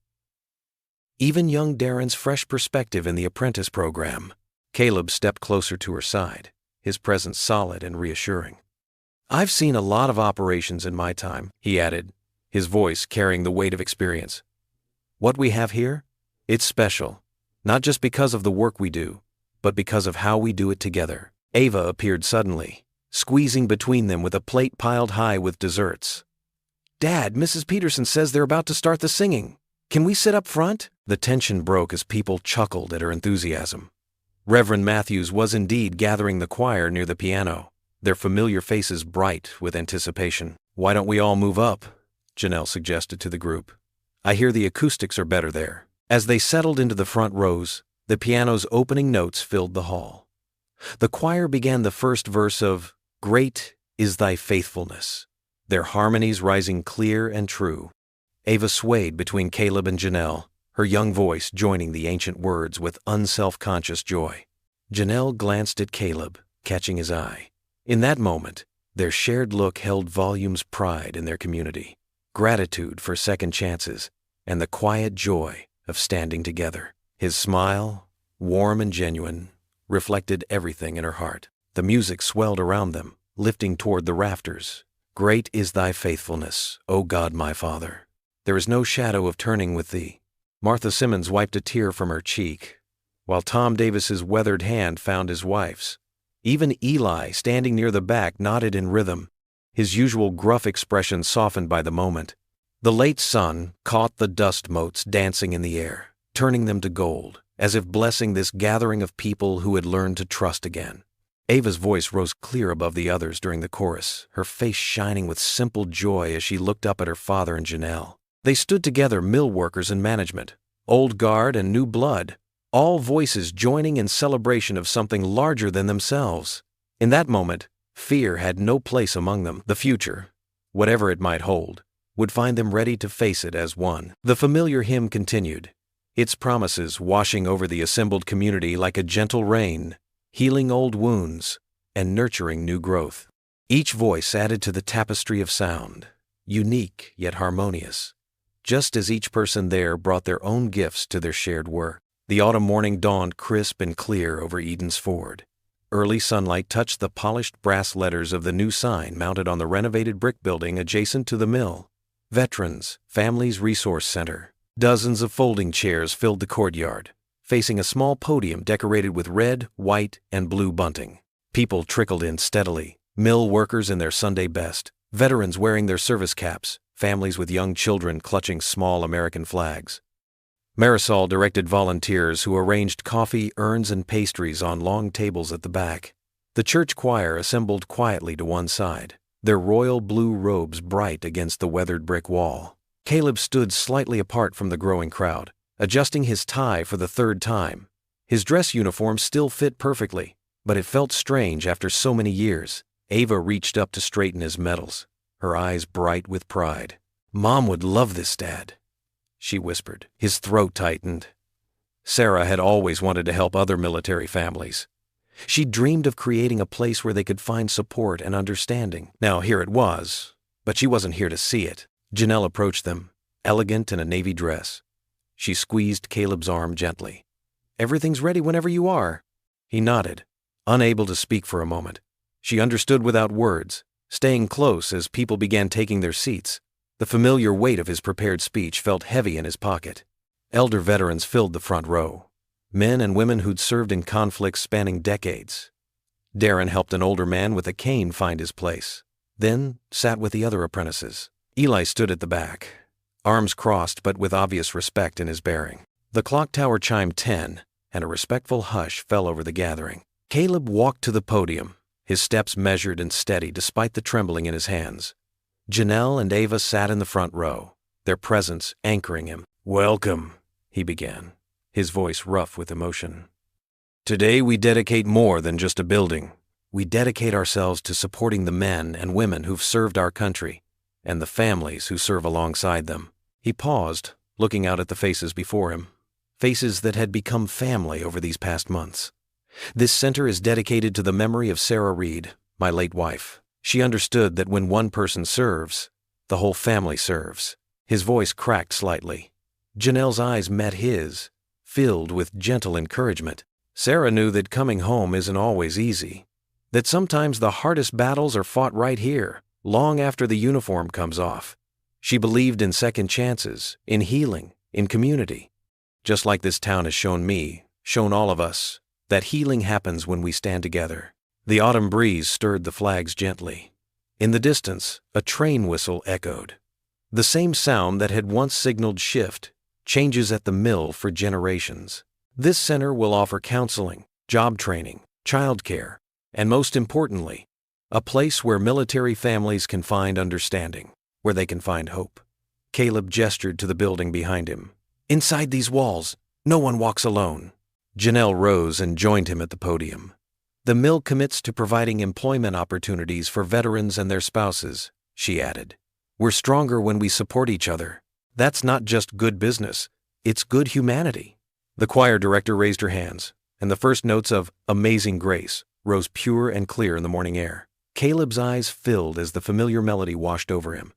A: even young Darren's fresh perspective in the apprentice program." Caleb stepped closer to her side, his presence solid and reassuring. "I've seen a lot of operations in my time," he added, his voice carrying the weight of experience. "What we have here? It's special, not just because of the work we do, but because of how we do it together." Ava appeared suddenly, squeezing between them with a plate piled high with desserts. "Dad, Mrs. Peterson says they're about to start the singing. Can we sit up front?" The tension broke as people chuckled at her enthusiasm. Reverend Matthews was indeed gathering the choir near the piano, their familiar faces bright with anticipation. "Why don't we all move up?" Janelle suggested to the group. "I hear the acoustics are better there." As they settled into the front rows, the piano's opening notes filled the hall. The choir began the first verse of "Great is Thy Faithfulness," their harmonies rising clear and true. Ava swayed between Caleb and Janelle, her young voice joining the ancient words with unself-conscious joy. Janelle glanced at Caleb, catching his eye. In that moment, their shared look held volumes pride in their community, gratitude for second chances, and the quiet joy of standing together. His smile, warm and genuine, reflected everything in her heart. The music swelled around them, lifting toward the rafters. "Great is Thy faithfulness, O God my Father. There is no shadow of turning with Thee." Martha Simmons wiped a tear from her cheek, while Tom Davis's weathered hand found his wife's. Even Eli, standing near the back, nodded in rhythm, his usual gruff expression softened by the moment. The late sun caught the dust motes dancing in the air, turning them to gold, as if blessing this gathering of people who had learned to trust again. Ava's voice rose clear above the others during the chorus, her face shining with simple joy as she looked up at her father and Janelle. They stood together, mill workers and management, old guard and new blood, all voices joining in celebration of something larger than themselves. In that moment, fear had no place among them. The future, whatever it might hold, would find them ready to face it as one. The familiar hymn continued, its promises washing over the assembled community like a gentle rain, healing old wounds and nurturing new growth. Each voice added to the tapestry of sound, unique yet harmonious, just as each person there brought their own gifts to their shared work. The autumn morning dawned crisp and clear over Eden's Ford. Early sunlight touched the polished brass letters of the new sign mounted on the renovated brick building adjacent to the mill. Veterans, Families Resource Center. Dozens of folding chairs filled the courtyard, facing a small podium decorated with red, white, and blue bunting. People trickled in steadily, mill workers in their Sunday best, veterans wearing their service caps, families with young children clutching small American flags. Marisol directed volunteers who arranged coffee, urns, and pastries on long tables at the back. The church choir assembled quietly to one side, their royal blue robes bright against the weathered brick wall. Caleb stood slightly apart from the growing crowd, adjusting his tie for the third time. His dress uniform still fit perfectly, but it felt strange after so many years. Ava reached up to straighten his medals, her eyes bright with pride. "Mom would love this, Dad," she whispered. His throat tightened. Sarah had always wanted to help other military families. She dreamed of creating a place where they could find support and understanding. Now here it was, but she wasn't here to see it. Janelle approached them, elegant in a navy dress. She squeezed Caleb's arm gently. "Everything's ready whenever you are." He nodded, unable to speak for a moment. She understood without words, staying close as people began taking their seats. The familiar weight of his prepared speech felt heavy in his pocket. Elder veterans filled the front row, men and women who'd served in conflicts spanning decades. Darren helped an older man with a cane find his place, then sat with the other apprentices. Eli stood at the back, arms crossed but with obvious respect in his bearing. The clock tower chimed 10, and a respectful hush fell over the gathering. Caleb walked to the podium, his steps measured and steady despite the trembling in his hands. Janelle and Ava sat in the front row, their presence anchoring him. "Welcome," he began, his voice rough with emotion. "Today we dedicate more than just a building. We dedicate ourselves to supporting the men and women who've served our country, and the families who serve alongside them." He paused, looking out at the faces before him, faces that had become family over these past months. "This center is dedicated to the memory of Sarah Reed, my late wife. She understood that when one person serves, the whole family serves." His voice cracked slightly. Janelle's eyes met his, filled with gentle encouragement. Sarah knew that coming home isn't always easy, that sometimes the hardest battles are fought right here, long after the uniform comes off. She believed in second chances, in healing, in community. Just like this town has shown me, shown all of us, that healing happens when we stand together. The autumn breeze stirred the flags gently. In the distance, a train whistle echoed. The same sound that had once signaled shift, changes at the mill for generations. This center will offer counseling, job training, childcare, and most importantly, a place where military families can find understanding, where they can find hope. Caleb gestured to the building behind him. "Inside these walls, no one walks alone." Janelle rose and joined him at the podium. "The mill commits to providing employment opportunities for veterans and their spouses," she added. "We're stronger when we support each other. That's not just good business, it's good humanity." The choir director raised her hands, and the first notes of "Amazing Grace" rose pure and clear in the morning air. Caleb's eyes filled as the familiar melody washed over him.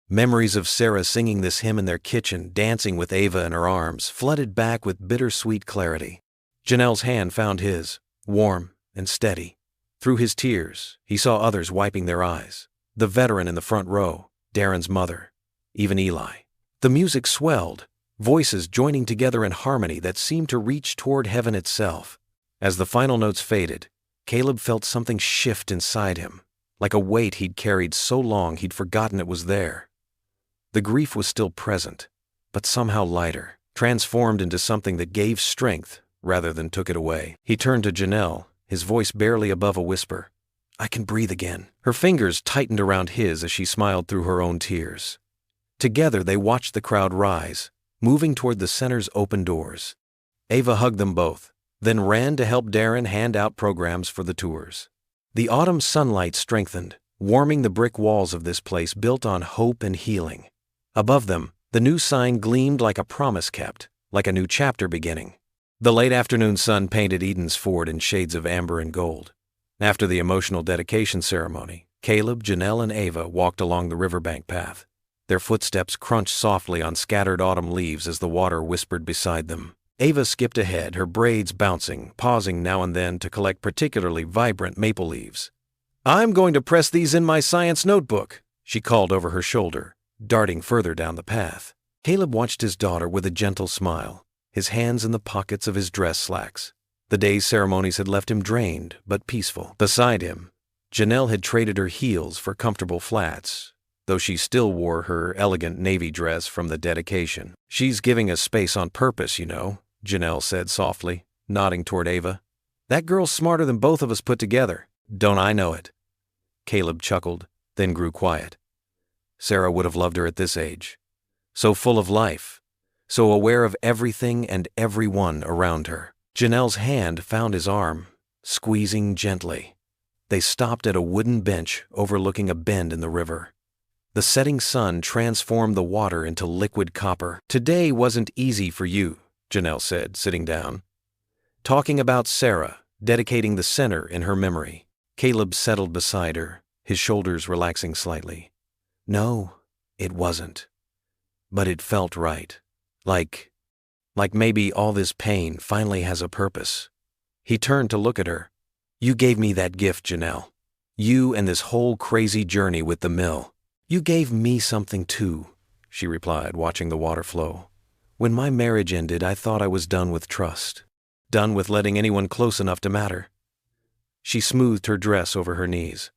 A: Memories of Sarah singing this hymn in their kitchen, dancing with Ava in her arms, flooded back with bittersweet clarity. Janelle's hand found his, warm and steady. Through his tears, he saw others wiping their eyes. The veteran in the front row, Darren's mother, even Eli. The music swelled, voices joining together in harmony that seemed to reach toward heaven itself. As the final notes faded, Caleb felt something shift inside him, like a weight he'd carried so long he'd forgotten it was there. The grief was still present, but somehow lighter, transformed into something that gave strength rather than took it away. He turned to Janelle, his voice barely above a whisper. "I can breathe again." Her fingers tightened around his as she smiled through her own tears. Together they watched the crowd rise, moving toward the center's open doors. Ava hugged them both, then ran to help Darren hand out programs for the tours. The autumn sunlight strengthened, warming the brick walls of this place built on hope and healing. Above them, the new sign gleamed like a promise kept, like a new chapter beginning. The late afternoon sun painted Eden's Ford in shades of amber and gold. After the emotional dedication ceremony, Caleb, Janelle, and Ava walked along the riverbank path. Their footsteps crunched softly on scattered autumn leaves as the water whispered beside them. Ava skipped ahead, her braids bouncing, pausing now and then to collect particularly vibrant maple leaves. "I'm going to press these in my science notebook," she called over her shoulder, darting further down the path. Caleb watched his daughter with a gentle smile, his hands in the pockets of his dress slacks. The day's ceremonies had left him drained but peaceful. Beside him, Janelle had traded her heels for comfortable flats, though she still wore her elegant navy dress from the dedication. "She's giving us space on purpose, you know," Janelle said softly, nodding toward Ava. "That girl's smarter than both of us put together. Don't I know it?" Caleb chuckled, then grew quiet. Sarah would have loved her at this age. So full of life, so aware of everything and everyone around her. Janelle's hand found his arm, squeezing gently. They stopped at a wooden bench overlooking a bend in the river. The setting sun transformed the water into liquid copper. "Today wasn't easy for you," Janelle said, sitting down. Talking about Sarah, dedicating the center in her memory. Caleb settled beside her, his shoulders relaxing slightly. "No, it wasn't. But it felt right. Like maybe all this pain finally has a purpose." He turned to look at her. "You gave me that gift, Janelle. You and this whole crazy journey with the mill. You gave me something too," she replied, watching the water flow. "When my marriage ended, I thought I was done with trust, done with letting anyone close enough to matter." She smoothed her dress over her knees.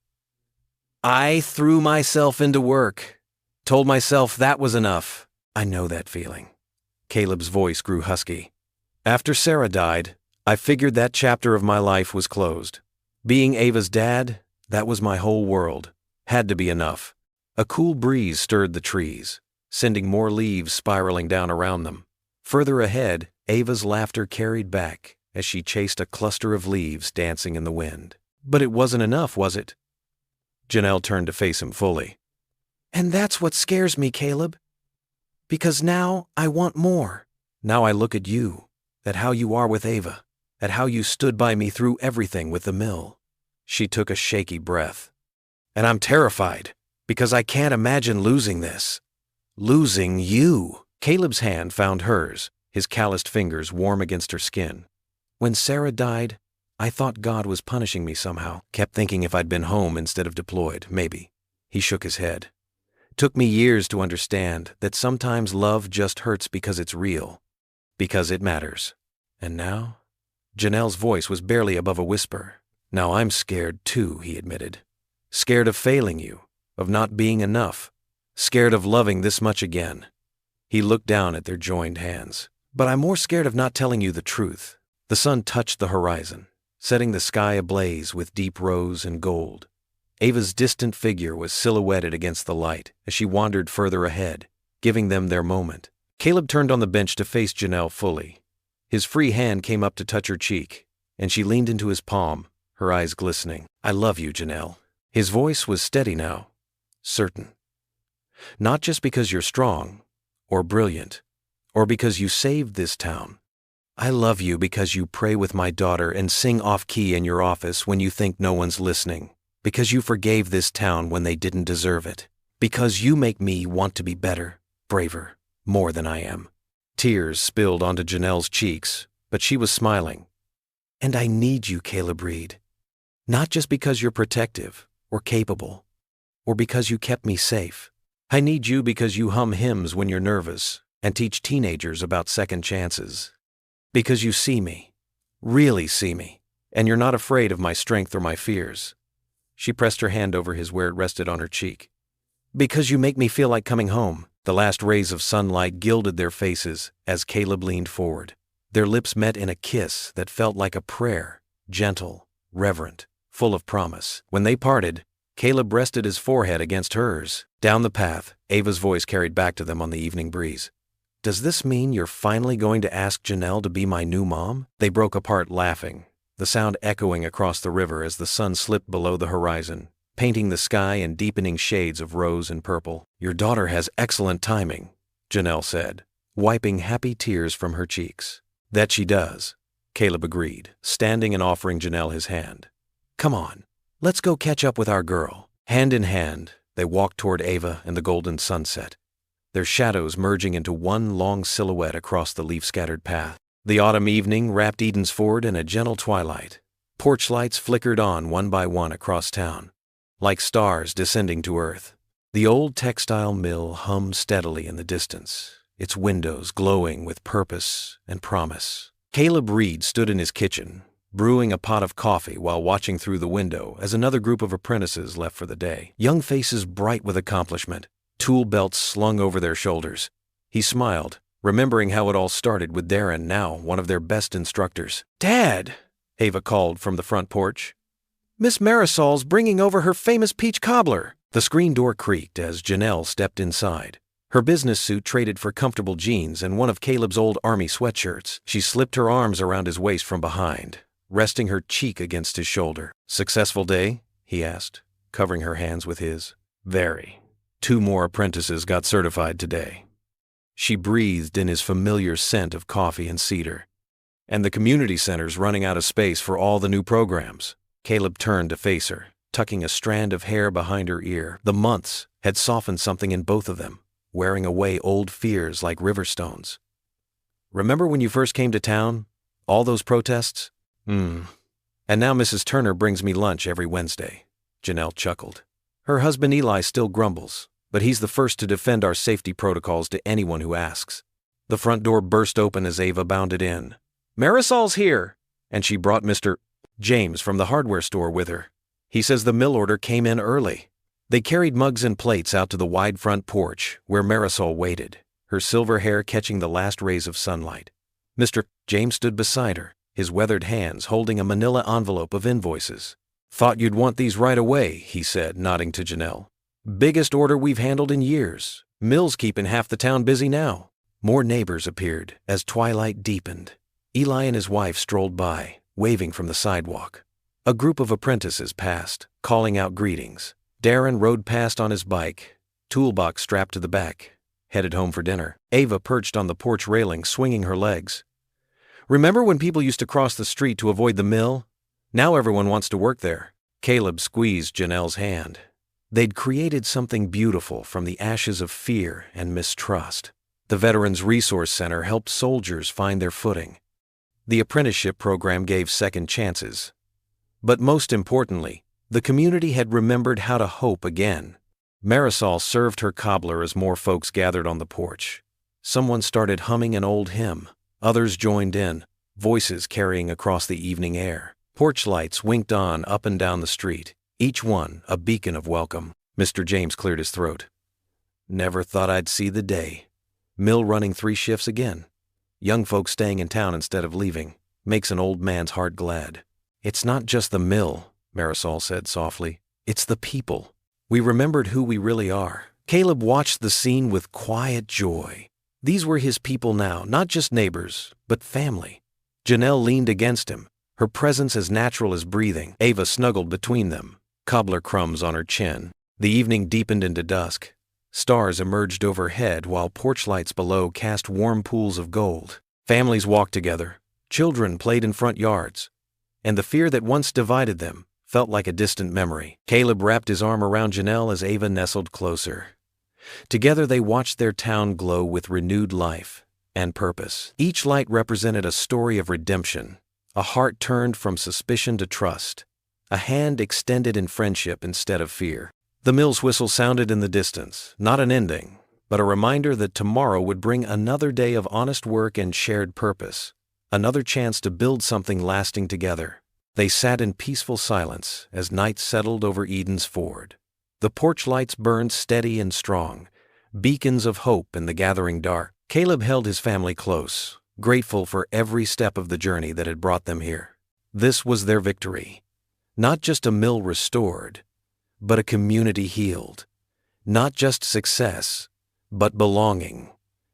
A: "I threw myself into work, told myself that was enough." "I know that feeling." Caleb's voice grew husky. "After Sarah died, I figured that chapter of my life was closed. Being Ava's dad, that was my whole world. Had to be enough." A cool breeze stirred the trees, sending more leaves spiraling down around them. Further ahead, Ava's laughter carried back as she chased a cluster of leaves dancing in the wind. "But it wasn't enough, was it?" Janelle turned to face him fully. "And that's what scares me, Caleb. Because now I want more. Now I look at you, at how you are with Ava, at how you stood by me through everything with the mill." She took a shaky breath. "And I'm terrified, because I can't imagine losing this. Losing you." Caleb's hand found hers, his calloused fingers warm against her skin. "When Sarah died, I thought God was punishing me somehow. Kept thinking if I'd been home instead of deployed, maybe." He shook his head. "Took me years to understand that sometimes love just hurts because it's real, because it matters. And now?" Janelle's voice was barely above a whisper. "Now I'm scared too," he admitted. "Scared of failing you, of not being enough, scared of loving this much again." He looked down at their joined hands. "But I'm more scared of not telling you the truth." The sun touched the horizon, setting the sky ablaze with deep rose and gold. Ava's distant figure was silhouetted against the light as she wandered further ahead, giving them their moment. Caleb turned on the bench to face Janelle fully. His free hand came up to touch her cheek, and she leaned into his palm, her eyes glistening. "I love you, Janelle." His voice was steady now, certain. "Not just because you're strong, or brilliant, or because you saved this town. I love you because you pray with my daughter and sing off-key in your office when you think no one's listening. Because you forgave this town when they didn't deserve it. Because you make me want to be better, braver, more than I am." Tears spilled onto Janelle's cheeks, but she was smiling. "And I need you, Caleb Reed. Not just because you're protective, or capable, or because you kept me safe. I need you because you hum hymns when you're nervous and teach teenagers about second chances. Because you see me, really see me, and you're not afraid of my strength or my fears." She pressed her hand over his where it rested on her cheek. "Because you make me feel like coming home." The last rays of sunlight gilded their faces as Caleb leaned forward. Their lips met in a kiss that felt like a prayer, gentle, reverent, full of promise. When they parted, Caleb rested his forehead against hers. Down the path, Ava's voice carried back to them on the evening breeze. "Does this mean you're finally going to ask Janelle to be my new mom?" They broke apart laughing, the sound echoing across the river as the sun slipped below the horizon, painting the sky in deepening shades of rose and purple. "Your daughter has excellent timing," Janelle said, wiping happy tears from her cheeks. "That she does," Caleb agreed, standing and offering Janelle his hand. "Come on, let's go catch up with our girl." Hand in hand, they walked toward Ava and the golden sunset, their shadows merging into one long silhouette across the leaf-scattered path. The autumn evening wrapped Edensford in a gentle twilight. Porch lights flickered on one by one across town, like stars descending to earth. The old textile mill hummed steadily in the distance, its windows glowing with purpose and promise. Caleb Reed stood in his kitchen, brewing a pot of coffee while watching through the window as another group of apprentices left for the day. Young faces bright with accomplishment, tool belts slung over their shoulders. He smiled, remembering how it all started with Darren, now one of their best instructors. "Dad," Ava called from the front porch. "Miss Marisol's bringing over her famous peach cobbler." The screen door creaked as Janelle stepped inside, Her business suit traded for comfortable jeans and one of Caleb's old army sweatshirts. She slipped her arms around his waist from behind, resting her cheek against his shoulder. "Successful day?" he asked, covering her hands with his. "Very. 2 more apprentices got certified today." She breathed in his familiar scent of coffee and cedar. "And the community center's running out of space for all the new programs." Caleb turned to face her, tucking a strand of hair behind her ear. The months had softened something in both of them, wearing away old fears like river stones. "Remember when you first came to town? All those protests?" And now Mrs. Turner brings me lunch every Wednesday." Janelle chuckled. "Her husband Eli still grumbles, but he's the first to defend our safety protocols to anyone who asks." The front door burst open as Ava bounded in. "Marisol's here!" And she brought Mr. James from the hardware store with her. "He says the mill order came in early." They carried mugs and plates out to the wide front porch, where Marisol waited, her silver hair catching the last rays of sunlight. Mr. James stood beside her, his weathered hands holding a manila envelope of invoices. "Thought you'd want these right away," he said, nodding to Janelle. "Biggest order we've handled in years. Mill's keeping half the town busy now." More neighbors appeared as twilight deepened. Eli and his wife strolled by, waving from the sidewalk. A group of apprentices passed, calling out greetings. Darren rode past on his bike, toolbox strapped to the back, headed home for dinner. Ava perched on the porch railing, swinging her legs. "Remember when people used to cross the street to avoid the mill? Now everyone wants to work there." Caleb squeezed Janelle's hand. They'd created something beautiful from the ashes of fear and mistrust. The Veterans Resource Center helped soldiers find their footing. The apprenticeship program gave second chances. But most importantly, the community had remembered how to hope again. Marisol served her cobbler as more folks gathered on the porch. Someone started humming an old hymn. Others joined in, voices carrying across the evening air. Porch lights winked on up and down the street, each one a beacon of welcome. Mr. James cleared his throat. "Never thought I'd see the day. Mill running 3 shifts again. Young folks staying in town instead of leaving. Makes an old man's heart glad." "It's not just the mill," Marisol said softly. "It's the people. We remembered who we really are." Caleb watched the scene with quiet joy. These were his people now, not just neighbors, but family. Janelle leaned against him, her presence as natural as breathing. Ava snuggled between them, cobbler crumbs on her chin. The evening deepened into dusk. Stars emerged overhead while porch lights below cast warm pools of gold. Families walked together. Children played in front yards. And the fear that once divided them felt like a distant memory. Caleb wrapped his arm around Janelle as Ava nestled closer. Together they watched their town glow with renewed life and purpose. Each light represented a story of redemption, a heart turned from suspicion to trust, a hand extended in friendship instead of fear. The mill's whistle sounded in the distance, not an ending, but a reminder that tomorrow would bring another day of honest work and shared purpose, another chance to build something lasting together. They sat in peaceful silence as night settled over Eden's Ford. The porch lights burned steady and strong, beacons of hope in the gathering dark. Caleb held his family close, grateful for every step of the journey that had brought them here. This was their victory. Not just a mill restored, but a community healed. Not just success, but belonging.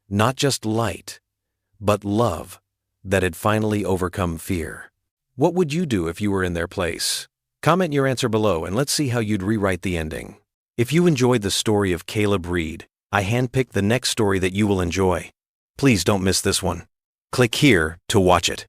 A: Not just light, but love that had finally overcome fear. What would you do if you were in their place? Comment your answer below and let's see how you'd rewrite the ending. If you enjoyed the story of Caleb Reed, I handpicked the next story that you will enjoy. Please don't miss this one. Click here to watch it.